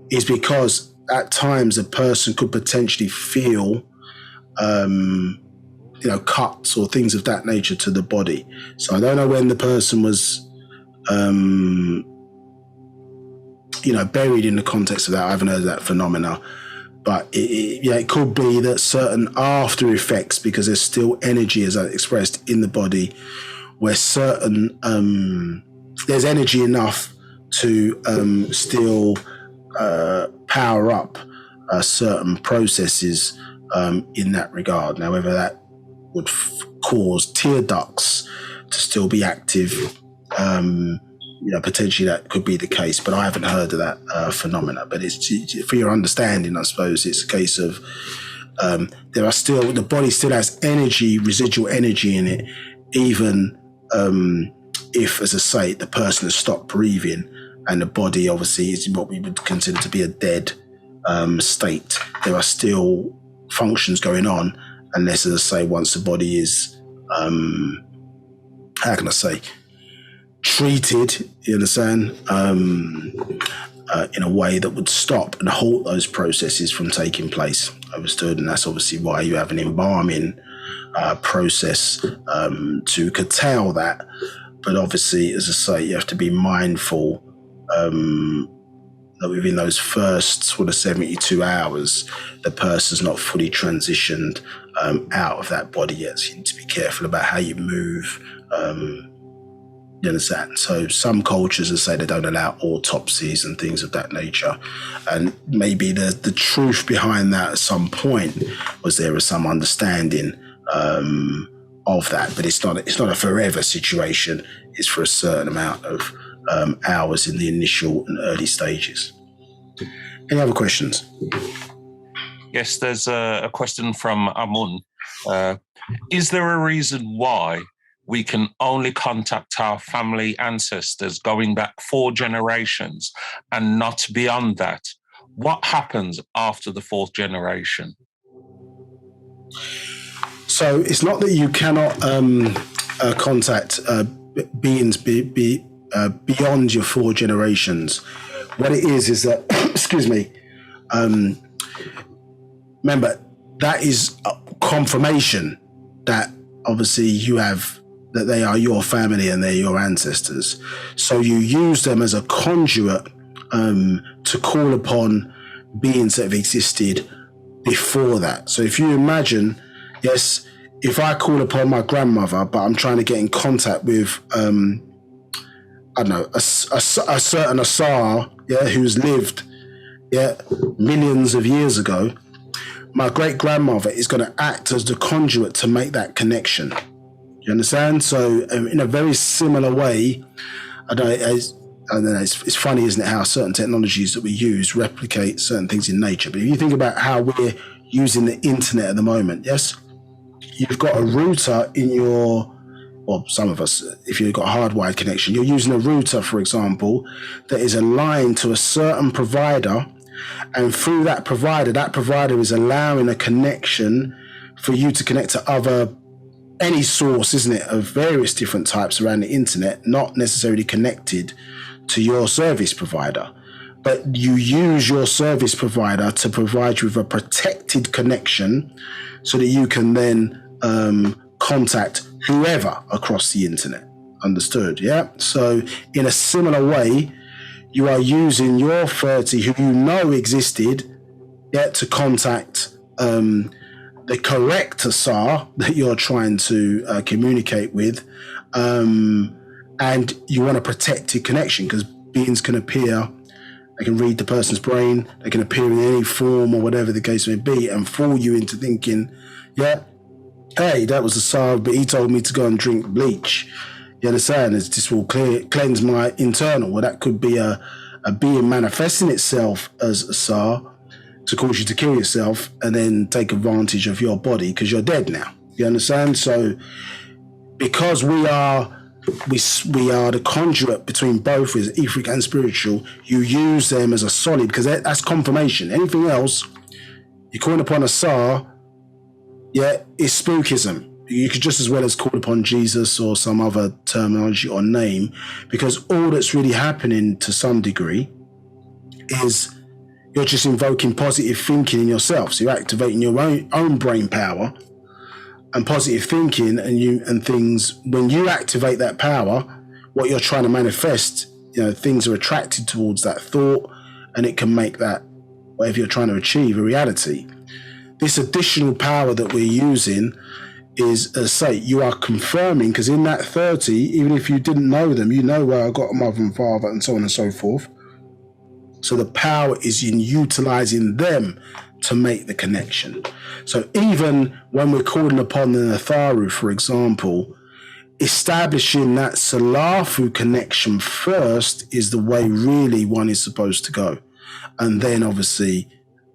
is because at times a person could potentially feel cuts or things of that nature to the body. So I don't know when the person was buried in the context of that. I haven't heard of that phenomena, but it could be that certain after effects, because there's still energy, as I expressed, in the body, where certain there's energy enough to still power up certain processes in that regard. Now, whether that would cause tear ducts to still be active, potentially that could be the case, but I haven't heard of that phenomena. But it's for your understanding, I suppose it's a case of the body still has energy, residual energy in it, even if, as I say, the person has stopped breathing and the body obviously is what we would consider to be a dead state. There are still functions going on, unless, as I say, once the body is, treated, you understand, in a way that would stop and halt those processes from taking place. Understood? And that's obviously why you have an embalming process to curtail that. But obviously, as I say, you have to be mindful that within those first sort of 72 hours, the person's not fully transitioned out of that body yet. So you need to be careful about how you move. You understand? So some cultures, as I say, they don't allow autopsies and things of that nature. And maybe the truth behind that at some point was there was some understanding of that, but it's not a forever situation. It's for a certain amount of hours in the initial and early stages. Any other questions? Yes, there's a question from Amun. Is there a reason why we can only contact our family ancestors going back 4 generations and not beyond that? What happens after the 4th generation? So it's not that you cannot contact beings beyond your 4 generations. What it is that, excuse me, remember, that is confirmation that obviously you have, that they are your family and they're your ancestors. So you use them as a conduit to call upon beings that have existed before that. So if you imagine, yes, if I call upon my grandmother, but I'm trying to get in contact with, I don't know, a certain Asar, who's lived, millions of years ago, my great-grandmother is going to act as the conduit to make that connection. You understand? So in a very similar way, I don't know, it's funny, isn't it, how certain technologies that we use replicate certain things in nature. But if you think about how we're using the internet at the moment, yes? you've got a router in your, or some of us, if you've got a hardwired connection, you're using a router, for example, that is aligned to a certain provider, and through that provider is allowing a connection for you to connect to any source, isn't it, of various different types around the internet, not necessarily connected to your service provider. But you use your service provider to provide you with a protected connection so that you can then contact whoever across the internet. Understood? Yeah. So in a similar way, you are using your 30 who you know existed, to contact the correct Asar that you're trying to communicate with, and you want a protected connection because beings can appear. They can read the person's brain. They can appear in any form or whatever the case may be and fool you into thinking, hey, that was Asar, but he told me to go and drink bleach. You understand? This will cleanse my internal. Well, that could be a being manifesting itself as Asar to cause you to kill yourself and then take advantage of your body because you're dead now. You understand? So because we are the conduit between both, is etheric and spiritual, you use them as a solid because that's confirmation. Anything else, you're calling upon Asar, is spookism. You could just as well as call upon Jesus or some other terminology or name, because all that's really happening to some degree is you're just invoking positive thinking in yourself. So you're activating your own brain power and positive thinking, and things. When you activate that power, what you're trying to manifest, things are attracted towards that thought, and it can make that whatever you're trying to achieve a reality. This additional power that we're using is, as I say, you are confirming, because in that 30, even if you didn't know them, you know where I got a mother and father and so on and so forth. So the power is in utilizing them to make the connection. So even when we're calling upon the Natharu, for example, establishing that Salafu connection first is the way really one is supposed to go. And then obviously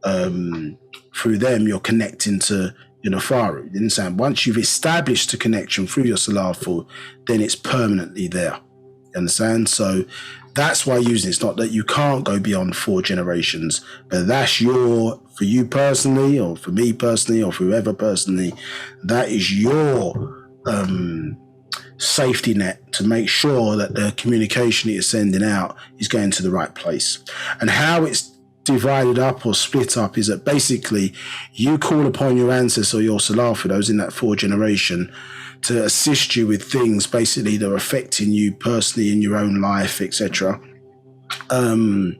through them, you're connecting to your Natharu. You understand? Once you've established a connection through your Salafu, then it's permanently there. You understand? So that's why using it's not that you can't go beyond 4 generations, but that's for you personally, or for me personally, or for whoever personally, that is your safety net to make sure that the communication that you're sending out is going to the right place. And how it's divided up or split up is that basically you call upon your ancestors or your Salafu, those in that 4 generation, to assist you with things basically that are affecting you personally in your own life, etc. And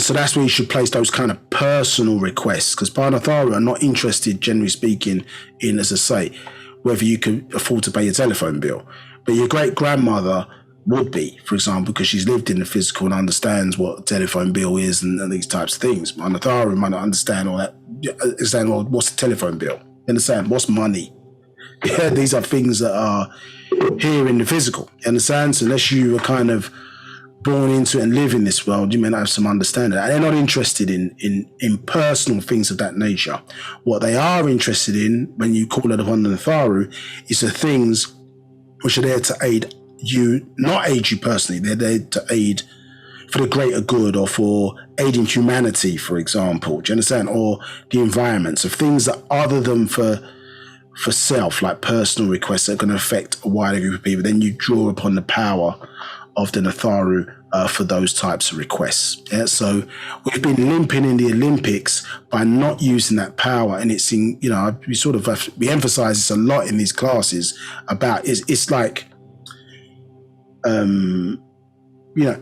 so that's where you should place those kind of personal requests, because Panatharu are not interested, generally speaking, in, as I say, whether you can afford to pay your telephone bill. But your great-grandmother would be, for example, because she's lived in the physical and understands what a telephone bill is and these types of things. Panatharu might not understand all that. Understand, well, what's a telephone bill? Understand, what's money? Yeah, these are things that are here in the physical. You understand? So unless you were kind of born into it and live in this world, you may not have some understanding. And they're not interested in personal things of that nature. What they are interested in when you call it upon the Natharu is the things which are there to aid you, not aid you personally. They're there to aid for the greater good, or for aiding humanity, for example. Do you understand? Or the environments of things that other than for self, like personal requests that are going to affect a wider group of people. Then you draw upon the power of the Natharu for those types of requests. Yeah, so we've been limping in the Olympics by not using that power, and it's in, we emphasize this a lot in these classes about it's like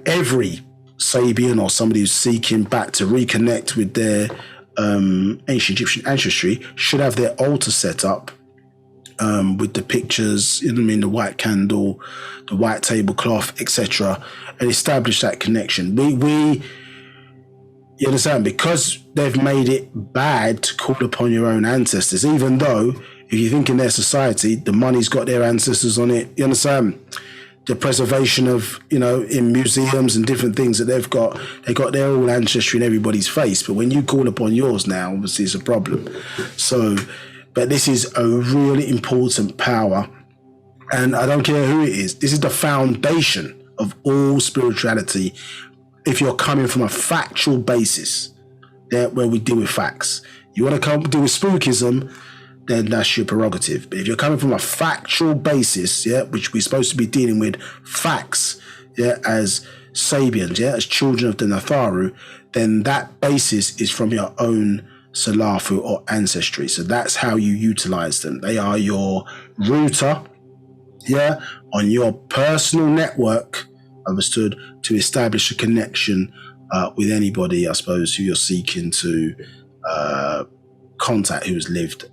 every Sabian or somebody who's seeking back to reconnect with their ancient Egyptian ancestry should have their altar set up with the pictures, the white candle, the white tablecloth, etc., and establish that connection. We you understand, because they've made it bad to call upon your own ancestors, even though if you think in their society, the money's got their ancestors on it. You understand? The preservation of, in museums and different things that they got their own ancestry in everybody's face. But when you call upon yours now, obviously it's a problem. So but this is a really important power. And I don't care who it is. This is the foundation of all spirituality. If you're coming from a factual basis, where we deal with facts. You want to deal with spookism, then that's your prerogative. But if you're coming from a factual basis, which we're supposed to be dealing with facts, as Sabians, as children of the Natharu, then that basis is from your own Salafu or ancestry. So that's how you utilize them. They are your router, on your personal network, understood, to establish a connection with anybody, I suppose, who you're seeking to contact, who has lived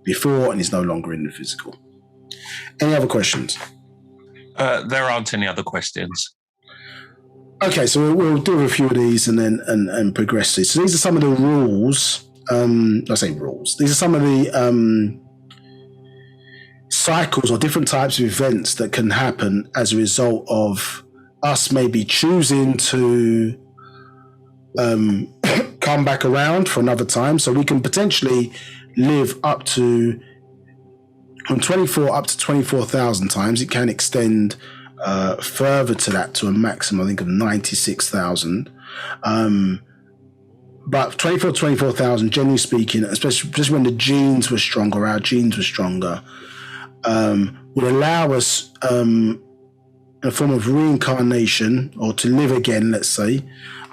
before and is no longer in the physical. Any other questions? There aren't any other questions. Okay, so we'll do a few of these and then and progress these. So these are some of the rules. I say rules. These are some of the cycles or different types of events that can happen as a result of us maybe choosing to come back around for another time. So we can potentially live up to from 24 up to 24,000 times. It can extend further to that, to a maximum, I think, of 96,000. But 24,000, generally speaking, especially when the genes were stronger, our genes were stronger, would allow us a form of reincarnation, or to live again, let's say,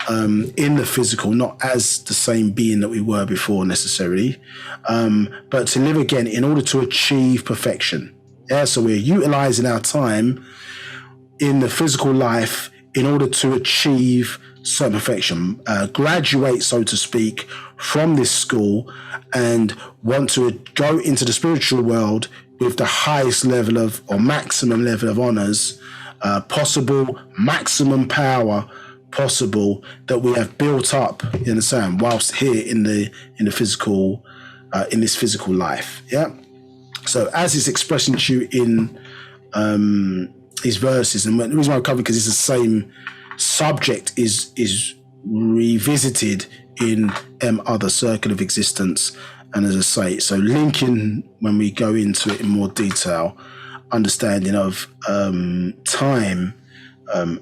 in the physical, not as the same being that we were before necessarily, but to live again in order to achieve perfection. So we're utilizing our time in the physical life in order to achieve certain perfection, graduate, so to speak, from this school, and want to go into the spiritual world with the highest level of, or maximum level of honors possible, maximum power possible that we have built up, you understand, whilst here in the physical, in this physical life. So as it's expressing to you in these verses, and the reason why I cover, because it's the same subject is revisited in other circle of existence. And as I say, so linking, when we go into it in more detail, understanding of time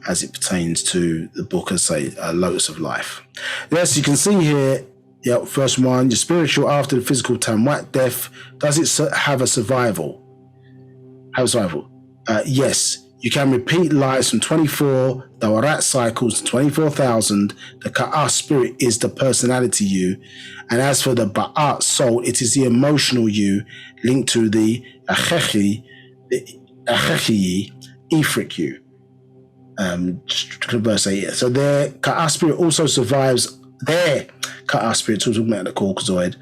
as it pertains to the book, as I say, Lotus of Life. Yes, you can see here, first one, your spiritual after the physical time, what death, does it have a survival? Yes. You can repeat lives from 24 Dawarat cycles to 24,000. The Ka'ah spirit is the personality you. And as for the Ba'at soul, it is the emotional you linked to the Achechi, Ifrit you. Verse 8. So their Ka'ah spirit also survives, their Ka'ah spirit, talking about the Caucasoid,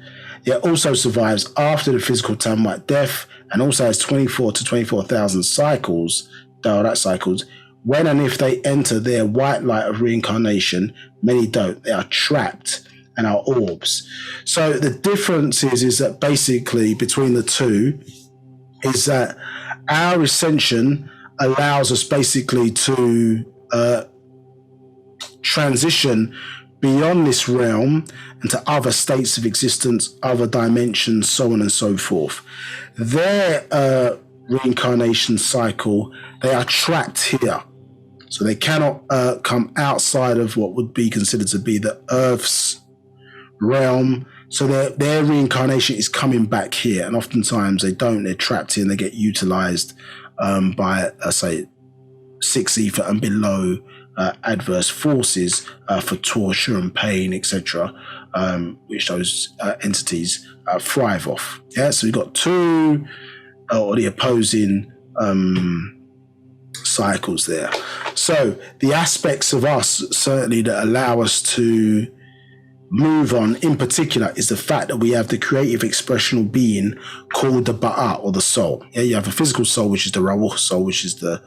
it also survives after the physical time, like death, and also has 24 to 24,000 cycles, Dawarat cycles. When and if they enter their white light of reincarnation, many don't. They are trapped and are orbs. So the difference is that basically between the two is that our ascension allows us basically to transition beyond this realm into other states of existence, other dimensions, so on and so forth. Their reincarnation cycle, they are trapped here. So they cannot come outside of what would be considered to be the Earth's realm. So their reincarnation is coming back here. And oftentimes they don't. They're trapped here and they get utilized by, say, 6 ether and below adverse forces for torture and pain, etc., which those entities thrive off. So we've got two or the opposing cycles there. So the aspects of us certainly that allow us to move on in particular is the fact that we have the creative expressional being called the Ba'ah, or the soul. You have a physical soul, which is the Rawuh soul, which is the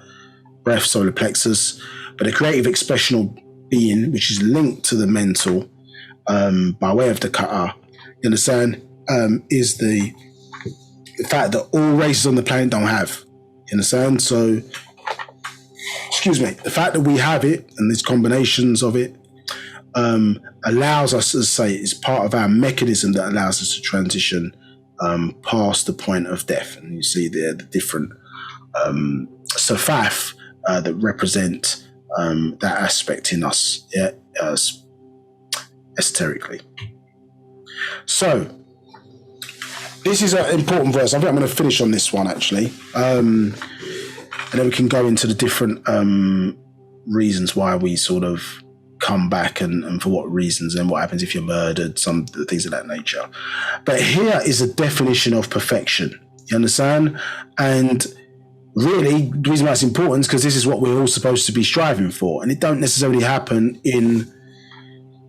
breath, solar plexus, but the creative expressional being, which is linked to the mental by way of the Ka'ah, you understand, is the fact that all races on the planet don't have. You understand? So, the fact that we have it and these combinations of it allows us, to say, is part of our mechanism that allows us to transition past the point of death. And you see there the different safaf that represent that aspect in us, esoterically. So this is an important verse. I think I'm going to finish on this one, actually. And then we can go into the different reasons why we sort of come back and for what reasons and what happens if you're murdered, some things of that nature. But here is a definition of perfection. You understand? And really, the reason why it's important is because this is what we're all supposed to be striving for. And it don't necessarily happen in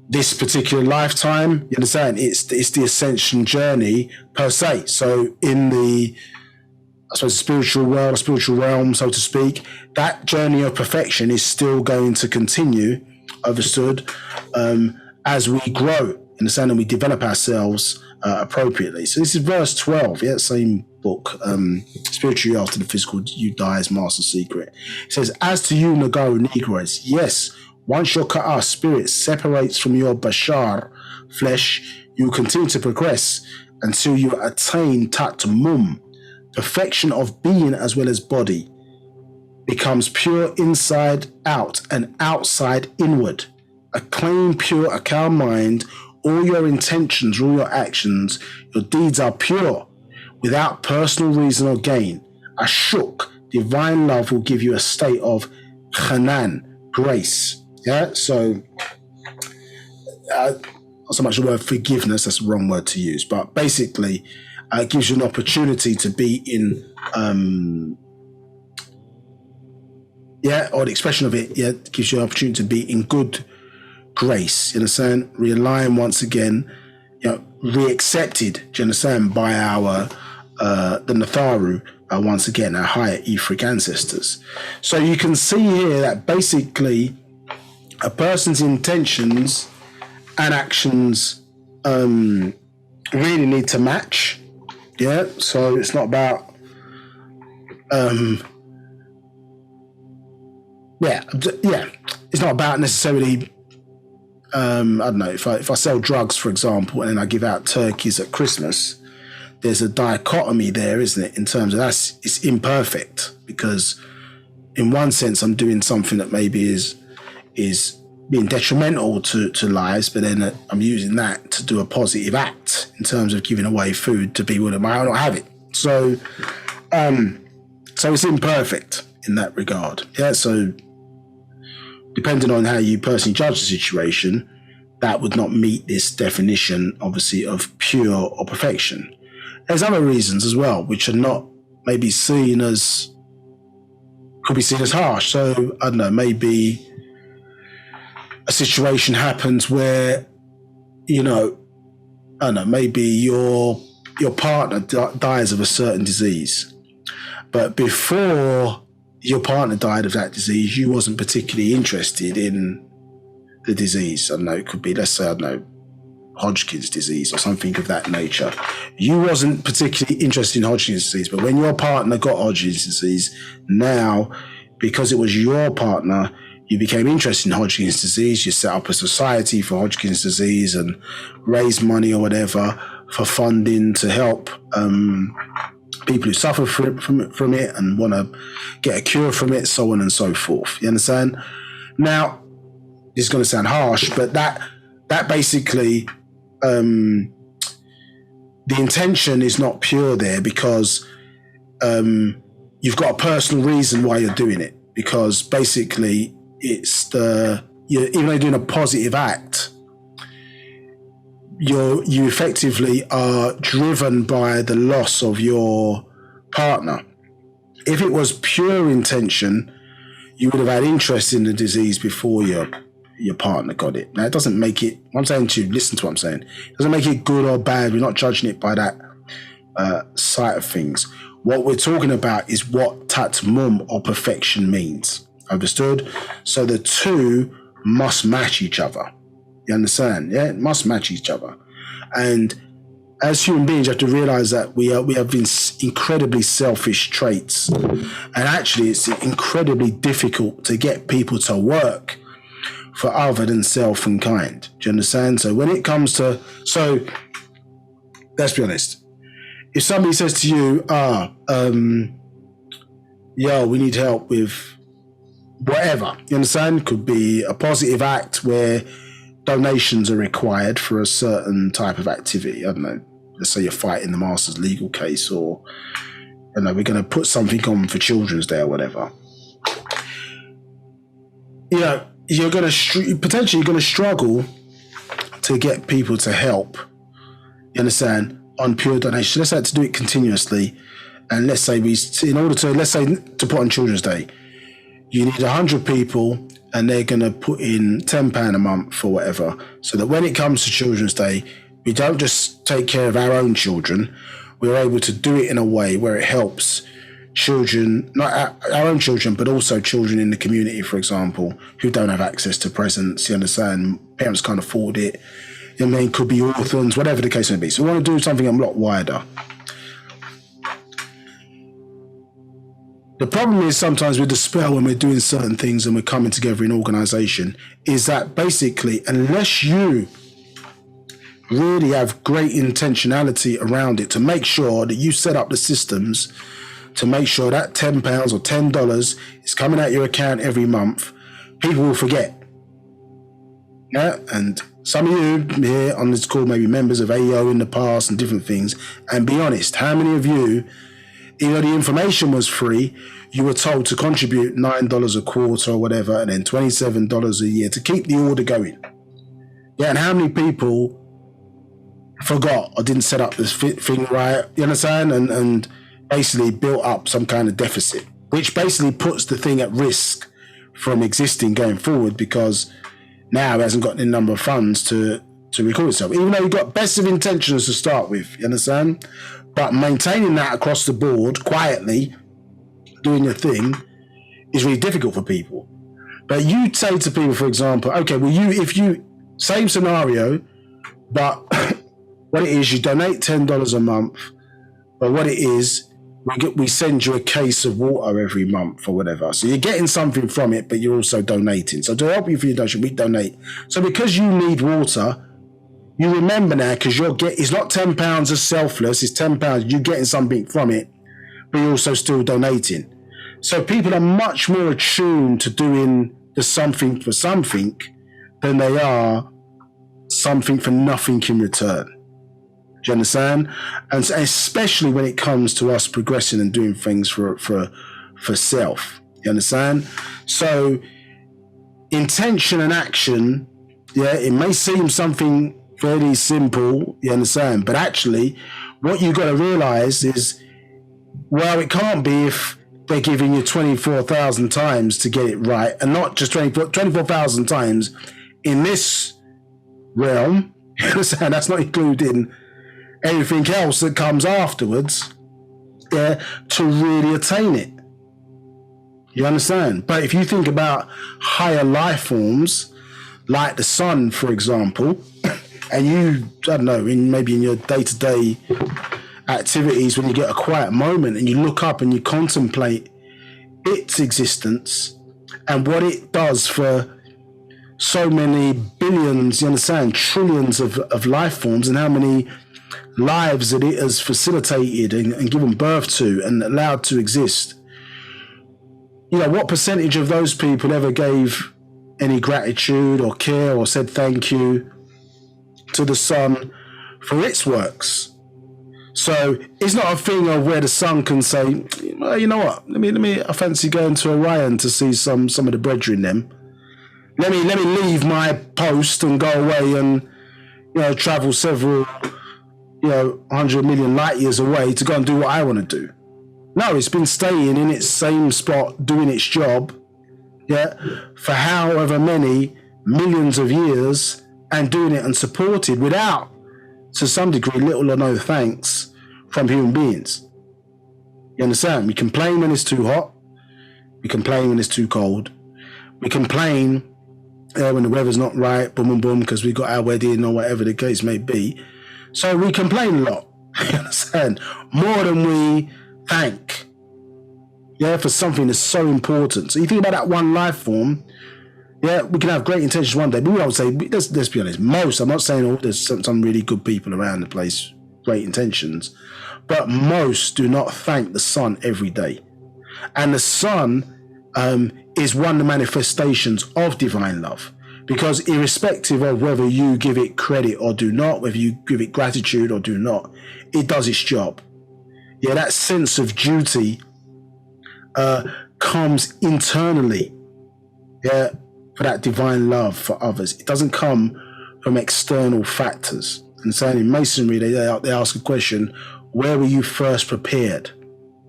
this particular lifetime. You understand? It's the ascension journey per se. So in the, I suppose, spiritual world, spiritual realm, so to speak, that journey of perfection is still going to continue, understood, as we grow, understand, and we develop ourselves appropriately. So this is verse 12, same book, Spiritual After the Physical, You Die as Master Secret. It says, as to you, Nagaro Negroes, yes, once your Ka'ah spirit separates from your Bashar flesh, you continue to progress until you attain Tatmum, perfection of being as well as body, becomes pure inside out and outside inward, a clean, pure, a calm mind. All your intentions, all your actions, your deeds are pure, without personal reason or gain. A shuk, divine love, will give you a state of chanan, grace. So not so much the word forgiveness, that's the wrong word to use, but basically it gives you an opportunity to be in, or the expression of it, gives you an opportunity to be in good grace, you understand? Realign once again, re-accepted, do you understand, by our, the Natharu, once again, our higher etheric ancestors. So you can see here that basically a person's intentions and actions really need to match. So it's not about it's not about necessarily I don't know, if I sell drugs, for example, and then I give out turkeys at Christmas, there's a dichotomy there, isn't it, in terms of it's imperfect, because in one sense I'm doing something that maybe is being detrimental to lives, but then I'm using that to do a positive act in terms of giving away food to people that might not have it. So it's imperfect in that regard. So depending on how you personally judge the situation, that would not meet this definition, obviously, of pure or perfection. There's other reasons as well, which are not maybe could be seen as harsh. So, I don't know, maybe a situation happens where, maybe your partner dies of a certain disease, but before your partner died of that disease, you wasn't particularly interested in the disease. I don't know, it could be, let's say, I don't know, Hodgkin's disease or something of that nature. You wasn't particularly interested in Hodgkin's disease, but when your partner got Hodgkin's disease, now, because it was your partner, you became interested in Hodgkin's disease. You set up a society for Hodgkin's disease and raised money or whatever for funding to help people who suffer from it and want to get a cure from it, so on and so forth. You understand? Now, this is going to sound harsh, but that basically, the intention is not pure there, because you've got a personal reason why you're doing it, because basically it's even though you're doing a positive act, you effectively are driven by the loss of your partner. If it was pure intention, you would have had interest in the disease before your partner got it. Now, it doesn't make it, I'm saying to you, listen to what I'm saying, it doesn't make it good or bad. We're not judging it by that side of things. What we're talking about is what tatmum or perfection means. Understood? So the two must match each other. You understand? It must match each other. And as human beings, you have to realize that we have been incredibly selfish traits. And actually, it's incredibly difficult to get people to work for other than self and kind. Do you understand? So when it comes to, let's be honest. if somebody says to you, we need help with whatever, you understand? Could be a positive act where donations are required for a certain type of activity. I don't know, let's say you're fighting the master's legal case, or we're going to put something on for Children's Day or whatever. You're going to potentially going to struggle to get people to help, you understand, on pure donation. Let's say to do it continuously, and let's say to put on Children's Day, you need 100 people, and they're going to put in £10 a month or whatever, so that when it comes to Children's Day, we don't just take care of our own children, we're able to do it in a way where it helps children, not our own children, but also children in the community, for example, who don't have access to presents, you understand, parents can't afford it, you know what I mean, could be orphans, whatever the case may be. So we want to do something a lot wider. The problem is sometimes with the spell when we're doing certain things and we're coming together in organisation is that basically, unless you really have great intentionality around it to make sure that you set up the systems to make sure that £10 or $10 is coming out your account every month, people will forget. Yeah, and some of you here on this call may be members of AEO in the past and different things, and be honest, how many of you, even though the information was free, you were told to contribute $9 a quarter or whatever, and then $27 a year to keep the order going? Yeah, and how many people forgot or didn't set up this thing right, you understand, and basically built up some kind of deficit, which basically puts the thing at risk from existing going forward, because now it hasn't got the number of funds to record itself, even though you've got best of intentions to start with, you understand? But maintaining that across the board, quietly, doing your thing, is really difficult for people. But you say to people, for example, okay, well, same scenario, but what it is, you donate $10 a month, but what it is, we send you a case of water every month or whatever. So you're getting something from it, but you're also donating. So to help you for your donation, we donate. So because you need water, you remember now, because it's not £10 as selfless, it's £10, you're getting something from it, but you're also still donating. So people are much more attuned to doing the something for something than they are something for nothing in return. Do you understand? And especially when it comes to us progressing and doing things for self. You understand? So intention and action, yeah, it may seem something fairly simple, you understand? But actually, what you got to realize is, well, it can't be if they're giving you 24,000 times to get it right, and not just 24,000 times in this realm. You understand? That's not including everything else that comes afterwards, yeah, to really attain it. You understand? But if you think about higher life forms, like the sun, for example, and you, I don't know, maybe in your day-to-day activities, when you get a quiet moment and you look up and you contemplate its existence and what it does for so many billions, you understand, trillions of life forms, and how many lives that it has facilitated and given birth to and allowed to exist. You know, what percentage of those people ever gave any gratitude or care or said thank you to the sun for its works? So it's not a thing of where the sun can say, well, you know what, I fancy going to Orion to see some of the brethren them. Let me leave my post and go away and, you know, travel several, 100 million light years away to go and do what I want to do. No, it's been staying in its same spot, doing its job, yeah, for however many millions of years, and doing it and supported without, to some degree, little or no thanks from human beings. You understand? We complain when it's too hot. We complain when it's too cold. We complain when the weather's not right, boom, boom, boom, because we got our wedding or whatever the case may be. So we complain a lot, you understand? More than we thank, yeah, for something that's so important. So you think about that one life form, yeah, we can have great intentions one day, but we don't say, let's be honest, I'm not saying there's some really good people around the place, great intentions, but most do not thank the sun every day. And the sun is one of the manifestations of divine love, because irrespective of whether you give it credit or do not, whether you give it gratitude or do not, it does its job. Yeah, that sense of duty comes internally, yeah, for that divine love for others. It doesn't come from external factors. And so in Masonry, they ask a question: where were you first prepared?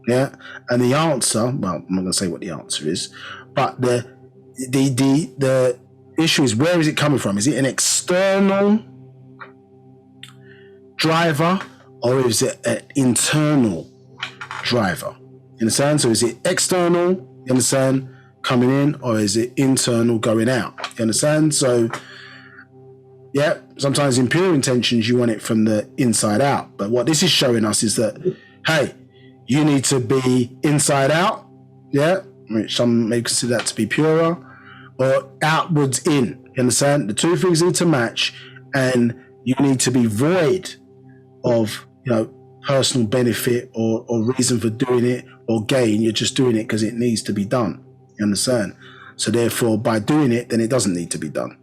Yeah, and the answer, well, I'm not going to say what the answer is, but the issue is, where is it coming from? Is it an external driver, or is it an internal driver? You understand? So is it external, you understand, coming in, or is it internal going out? You understand? So yeah, sometimes in pure intentions you want it from the inside out, but what this is showing us is that, hey, you need to be inside out, yeah, which some may consider that to be purer, or outwards in. You understand? The two things need to match, and you need to be void of, personal benefit or reason for doing it or gain. You're just doing it because it needs to be done. You understand? So therefore, by doing it, then it doesn't need to be done.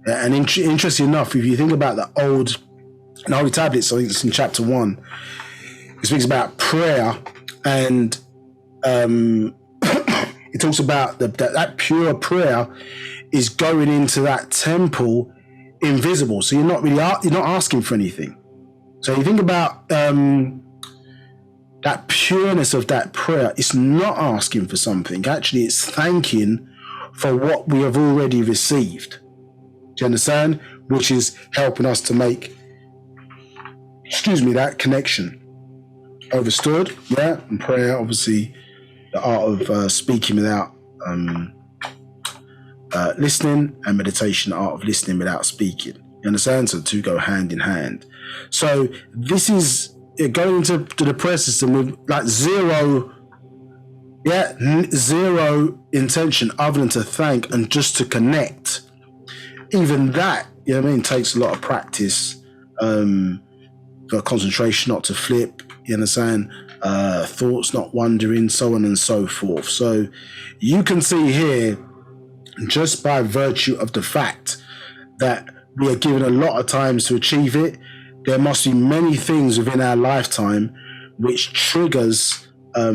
And interesting enough, if you think about the Holy Tablets, I think it's in chapter 1, it speaks about prayer, and it talks about that pure prayer is going into that temple invisible. So you're not asking for anything. So you think about that pureness of that prayer. It's not asking for something. Actually, it's thanking for what we have already received. Do you understand? Which is helping us to make, that connection. Understood? Yeah. And prayer, obviously, the art of speaking without listening, and meditation, the art of listening without speaking. You understand? So the two go hand in hand. So this is going into the prayer system with like zero intention other than to thank and just to connect. Even that, takes a lot of practice, for concentration not to flip, you understand, thoughts not wandering, so on and so forth. So you can see here, just by virtue of the fact that we are given a lot of times to achieve it, there must be many things within our lifetime which triggers a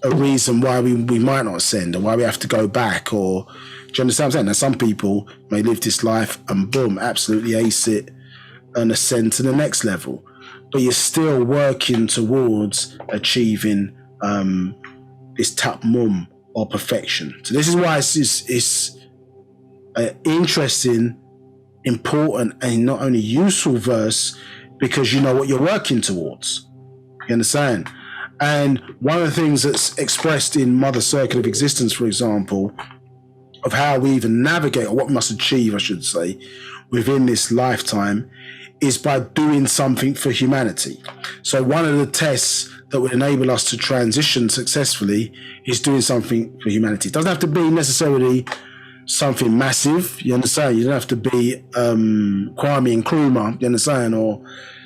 reason why we might not ascend, or why we have to go back, or do you understand what I'm saying? Now, some people may live this life and boom, absolutely ace it and ascend to the next level, but you're still working towards achieving this tatmum, or perfection. So this is why it's interesting, important, and not only useful verse, because you know what you're working towards. You understand? And one of the things that's expressed in Mother Circle of Existence, for example, of how we even navigate, or what we must achieve, I should say, within this lifetime, is by doing something for humanity. So one of the tests that would enable us to transition successfully is doing something for humanity. It doesn't have to be necessarily something massive, you understand? You don't have to be Kwame Nkrumah, you understand, or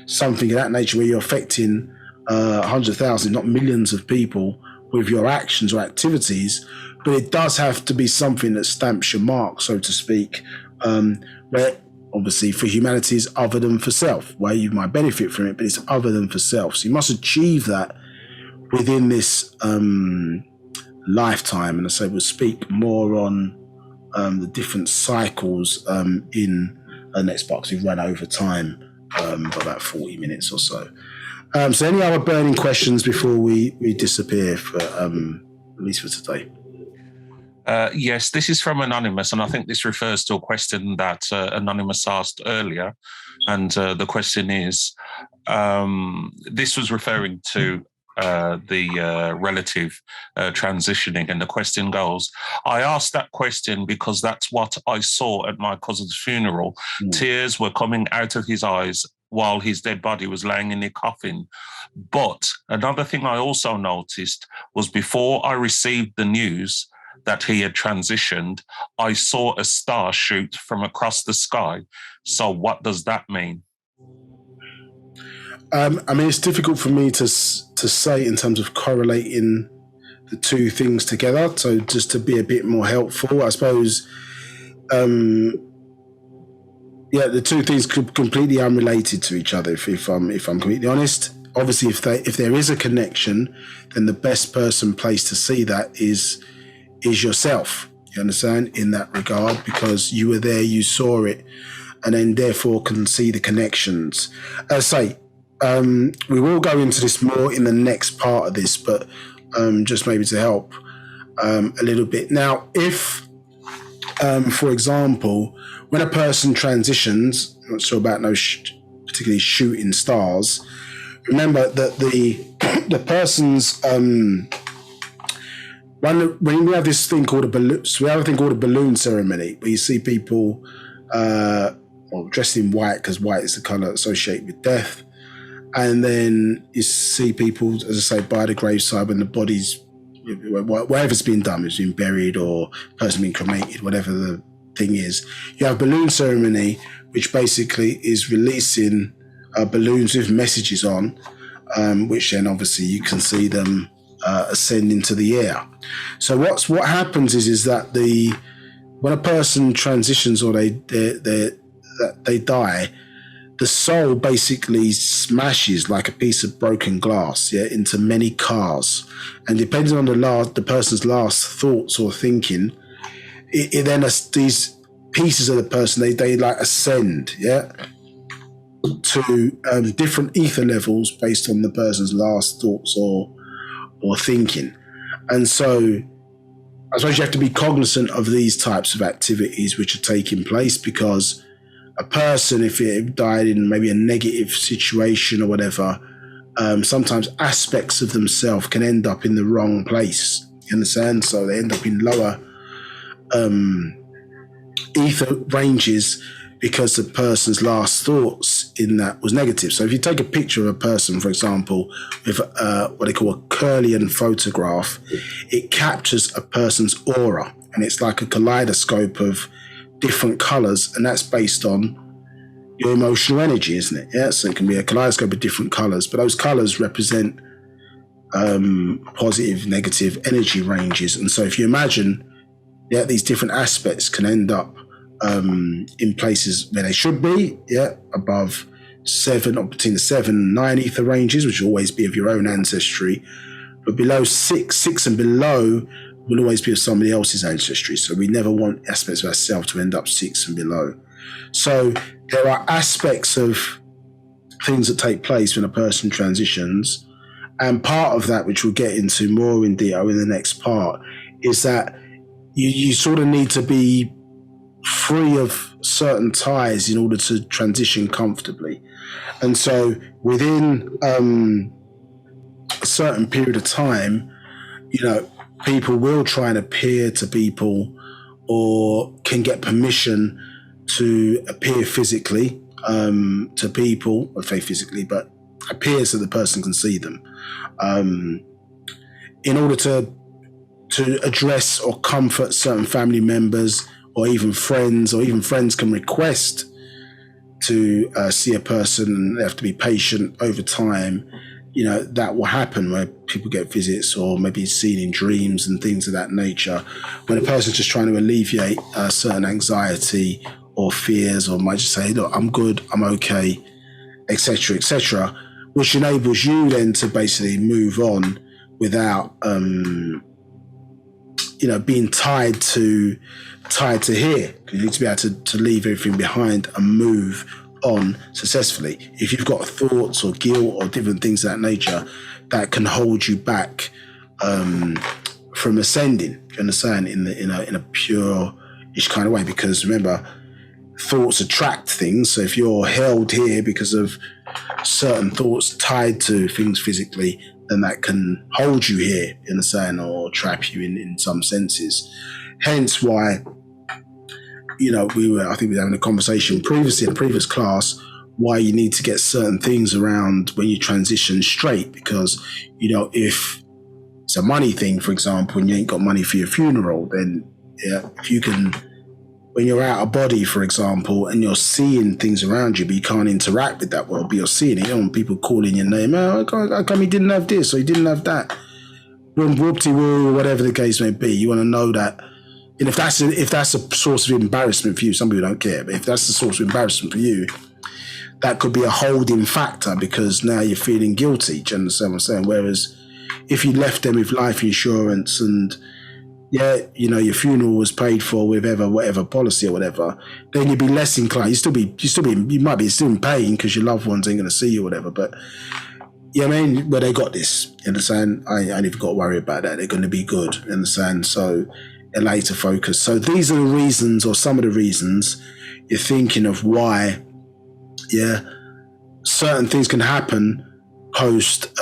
something of that nature where you're affecting 100,000, not millions of people with your actions or activities, but it does have to be something that stamps your mark, so to speak, where obviously for humanity is other than for self, where you might benefit from it, but it's other than for self. So you must achieve that within this lifetime. And so we'll speak more on the different cycles in the next box. We've run over time by about 40 minutes or so. So any other burning questions before we disappear for at least for today? Yes, this is from Anonymous, and I think this refers to a question that Anonymous asked earlier. And the question is, this was referring to the relative transitioning, and the question goes, I asked that question because that's what I saw at my cousin's funeral. Tears were coming out of his eyes while his dead body was laying in the coffin. But another thing I also noticed was, before I received the news that he had transitioned, I saw a star shoot from across the sky. So what does that mean? I mean, it's difficult for me to say in terms of correlating the two things together. So just to be a bit more helpful, I suppose, the two things could completely unrelated to each other. If I'm completely honest, obviously, if there is a connection, then the best person placed to see that is yourself. You understand, in that regard, because you were there, you saw it, and then therefore can see the connections. As I say, we will go into this more in the next part of this, but just maybe to help a little bit. Now, if, for example, when a person transitions, I'm not sure about particularly shooting stars, remember that the person's when we have this thing called a balloon, so we have a thing called a balloon ceremony, where you see people dressed in white, because white is the color associated with death, and then you see people, as I say, by the graveside when the body's, whatever's been done, it's been buried or person been cremated, whatever the thing is. You have balloon ceremony, which basically is releasing balloons with messages on, which then obviously you can see them ascend into the air. So what happens is that when a person transitions or they die, the soul basically smashes like a piece of broken glass, into many cars, and depending on the person's last thoughts or thinking, it then these pieces of the person they like ascend, to different ether levels based on the person's last thoughts or thinking. And so I suppose you have to be cognizant of these types of activities which are taking place, because a person, if it died in maybe a negative situation or whatever, sometimes aspects of themselves can end up in the wrong place. You understand? So they end up in lower ether ranges because the person's last thoughts in that was negative. So if you take a picture of a person, for example, with what they call a Kirlian photograph, it captures a person's aura, and it's like a kaleidoscope of different colors, and that's based on your emotional energy, isn't it? Yeah, so it can be a kaleidoscope of different colors, but those colors represent positive, negative energy ranges. And so if you imagine, these different aspects can end up in places where they should be, above 7 or between the 7 and 9 ether ranges, which will always be of your own ancestry, but below 6 and below will always be of somebody else's ancestry. So we never want aspects of ourselves to end up 6 and below. So there are aspects of things that take place when a person transitions, and part of that, which we'll get into more in detail in the next part, is that you sort of need to be free of certain ties in order to transition comfortably. And so within a certain period of time, people will try and appear to people, or can get permission to appear physically to people, or say physically, but appear so the person can see them, in order to address or comfort certain family members, or even friends, can request to see a person, and they have to be patient over time. That will happen where people get visits, or maybe seen in dreams and things of that nature, when a person's just trying to alleviate a certain anxiety or fears, or might just say, look, I'm good, I'm okay, etc., which enables you then to basically move on without being tied to here, because you need to be able to leave everything behind and move on successfully. If you've got thoughts or guilt or different things of that nature, that can hold you back from ascending. You understand, in a pure-ish kind of way, because remember, thoughts attract things. So if you're held here because of certain thoughts tied to things physically, then that can hold you here, you understand, or trap you in some senses. Hence why, I think we were having a conversation previously in a previous class, why you need to get certain things around when you transition straight, because, if it's a money thing, for example, and you ain't got money for your funeral, then if you can when you're out of body, for example, and you're seeing things around you, but you can't interact with that world, but you're seeing it. You know, people calling your name, oh, how come he didn't have this or he didn't have that? Whoop-de-woo, or whatever the case may be. You want to know that. And if that's a source of embarrassment for you, some people don't care, but if that's the source of embarrassment for you, that could be a holding factor because now you're feeling guilty. Do you understand what I'm saying? Whereas if you left them with life insurance and your funeral was paid for with whatever policy or whatever, then you'd be less inclined. You might be still in pain because your loved ones ain't going to see you or whatever, but you know what I mean? Well, they got this, you understand? I ain't even got to worry about that. They're going to be good, you understand? So allow you to focus. So these are the reasons, or some of the reasons, you're thinking of why, certain things can happen post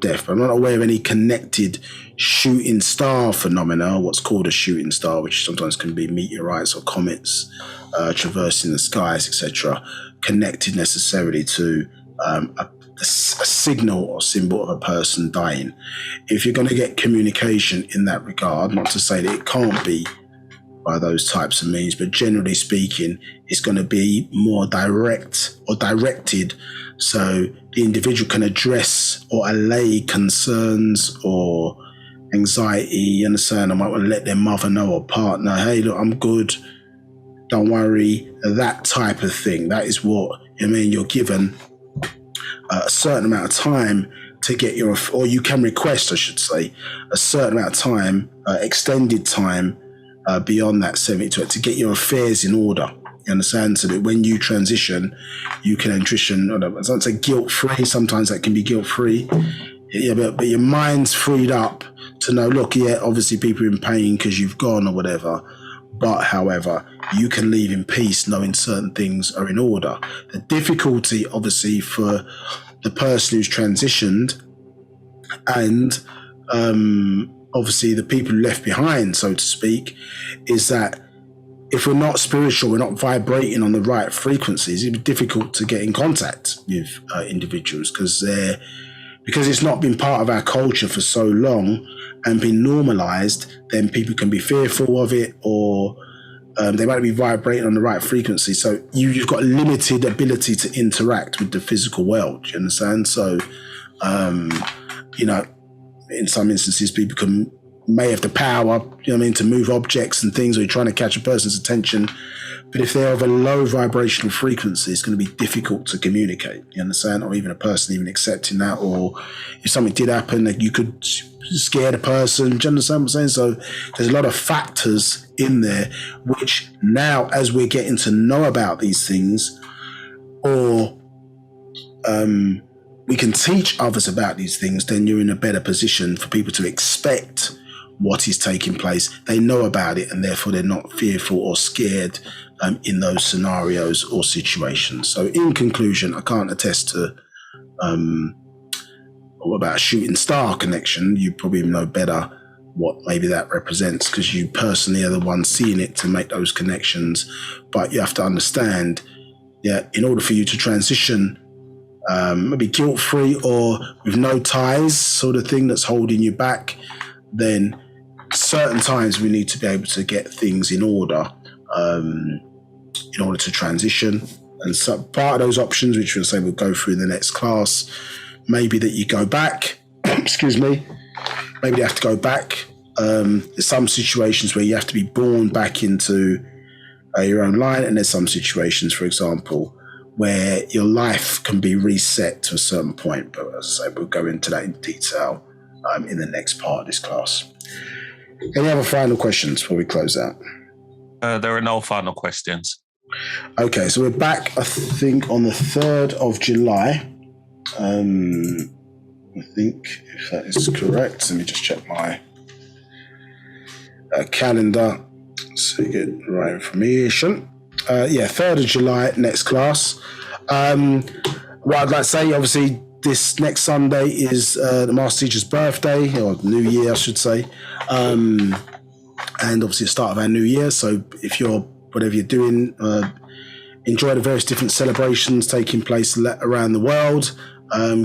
death. I'm not aware of any connected shooting star phenomena, what's called a shooting star, which sometimes can be meteorites or comets traversing the skies, etc., connected necessarily to a signal or symbol of a person dying. If you're going to get communication in that regard, not to say that it can't be by those types of means, but generally speaking, it's going to be more direct or directed, so the individual can address or allay concerns or anxiety. You understand? I might want to let their mother know or partner, hey, look, I'm good, don't worry, that type of thing. That is what, you're given a certain amount of time to get or you can request, I should say, a certain amount of time, extended time beyond that 72 to get your affairs in order. You understand? So that when you transition, you can transition, I don't say guilt-free, sometimes that can be guilt-free, but your mind's freed up to know, look, obviously people are in pain because you've gone or whatever, but however, you can leave in peace knowing certain things are in order. The difficulty, obviously, for the person who's transitioned and obviously the people left behind, so to speak, is that if we're not spiritual, we're not vibrating on the right frequencies, it'd be difficult to get in contact with individuals because it's not been part of our culture for so long and been normalized, then people can be fearful of it or they might be vibrating on the right frequency. So you've got limited ability to interact with the physical world, you understand? So, in some instances, people may have the power, to move objects and things, or you're trying to catch a person's attention. But if they're of a low vibrational frequency, it's going to be difficult to communicate, you understand? Or even a person even accepting that, or if something did happen, that you could scare the person. Do you understand what I'm saying? So there's a lot of factors in there, which now, as we're getting to know about these things, or we can teach others about these things, then you're in a better position for people to expect what is taking place. They know about it, and therefore they're not fearful or scared in those scenarios or situations. So in conclusion, I can't attest to about a shooting star connection. You probably know better what maybe that represents because you personally are the one seeing it to make those connections. But you have to understand, in order for you to transition, maybe guilt-free or with no ties sort of thing that's holding you back, then certain times we need to be able to get things in order to transition. And so part of those options, which we'll say we'll go through in the next class, maybe that you go back, excuse me, maybe you have to go back. There's some situations where you have to be born back into your own line, and there's some situations, for example, where your life can be reset to a certain point. But as I say, we'll go into that in detail in the next part of this class. Any other final questions before we close out? There are no final questions. Okay, so we're back, I think, on the 3rd of July. I think, if that is correct, let me just check my calendar so you get the right information. 3rd of July, next class. What I'd like to say, obviously, this next Sunday is the Master Teacher's birthday, or New Year, I should say. And obviously the start of our new year. So if whatever you're doing, enjoy the various different celebrations taking place around the world.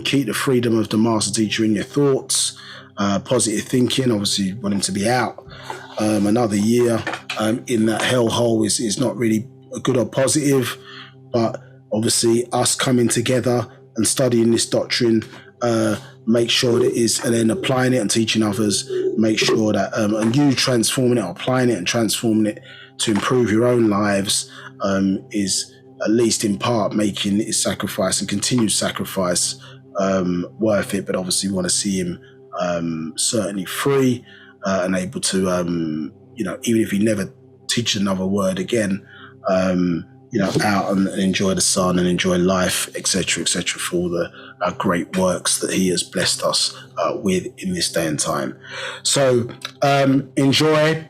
Keep the freedom of the Master Teacher in your thoughts. Positive thinking, obviously want him to be out another year. in that hellhole is not really a good or positive. But obviously, us coming together and studying this doctrine, make sure that it is, and then applying it and teaching others, make sure that, and you transforming it, applying it and transforming it to improve your own lives, is at least in part making his sacrifice and continued sacrifice worth it. But obviously, we want to see him certainly free and able to, even if he never teaches another word again, out and enjoy the sun and enjoy life, etc., for all the great works that he has blessed us with in this day and time. So enjoy,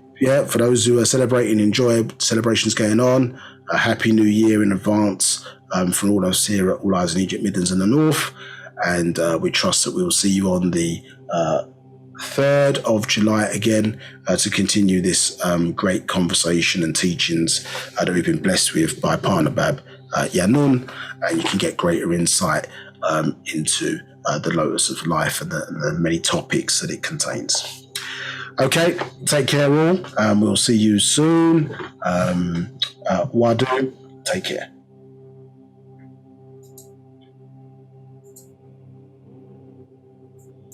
for those who are celebrating, enjoy celebrations going on. A happy new year in advance from all of us here at All Eyes in Egypt, Midlands and the North. And we trust that we will see you on the 3rd of July again to continue this great conversation and teachings that we've been blessed with by Ba'h B'ah Yaanuwn, and you can get greater insight into the Lotus of life and the many topics that it contains. Okay, take care all. We'll see you soon. Wadu, take care.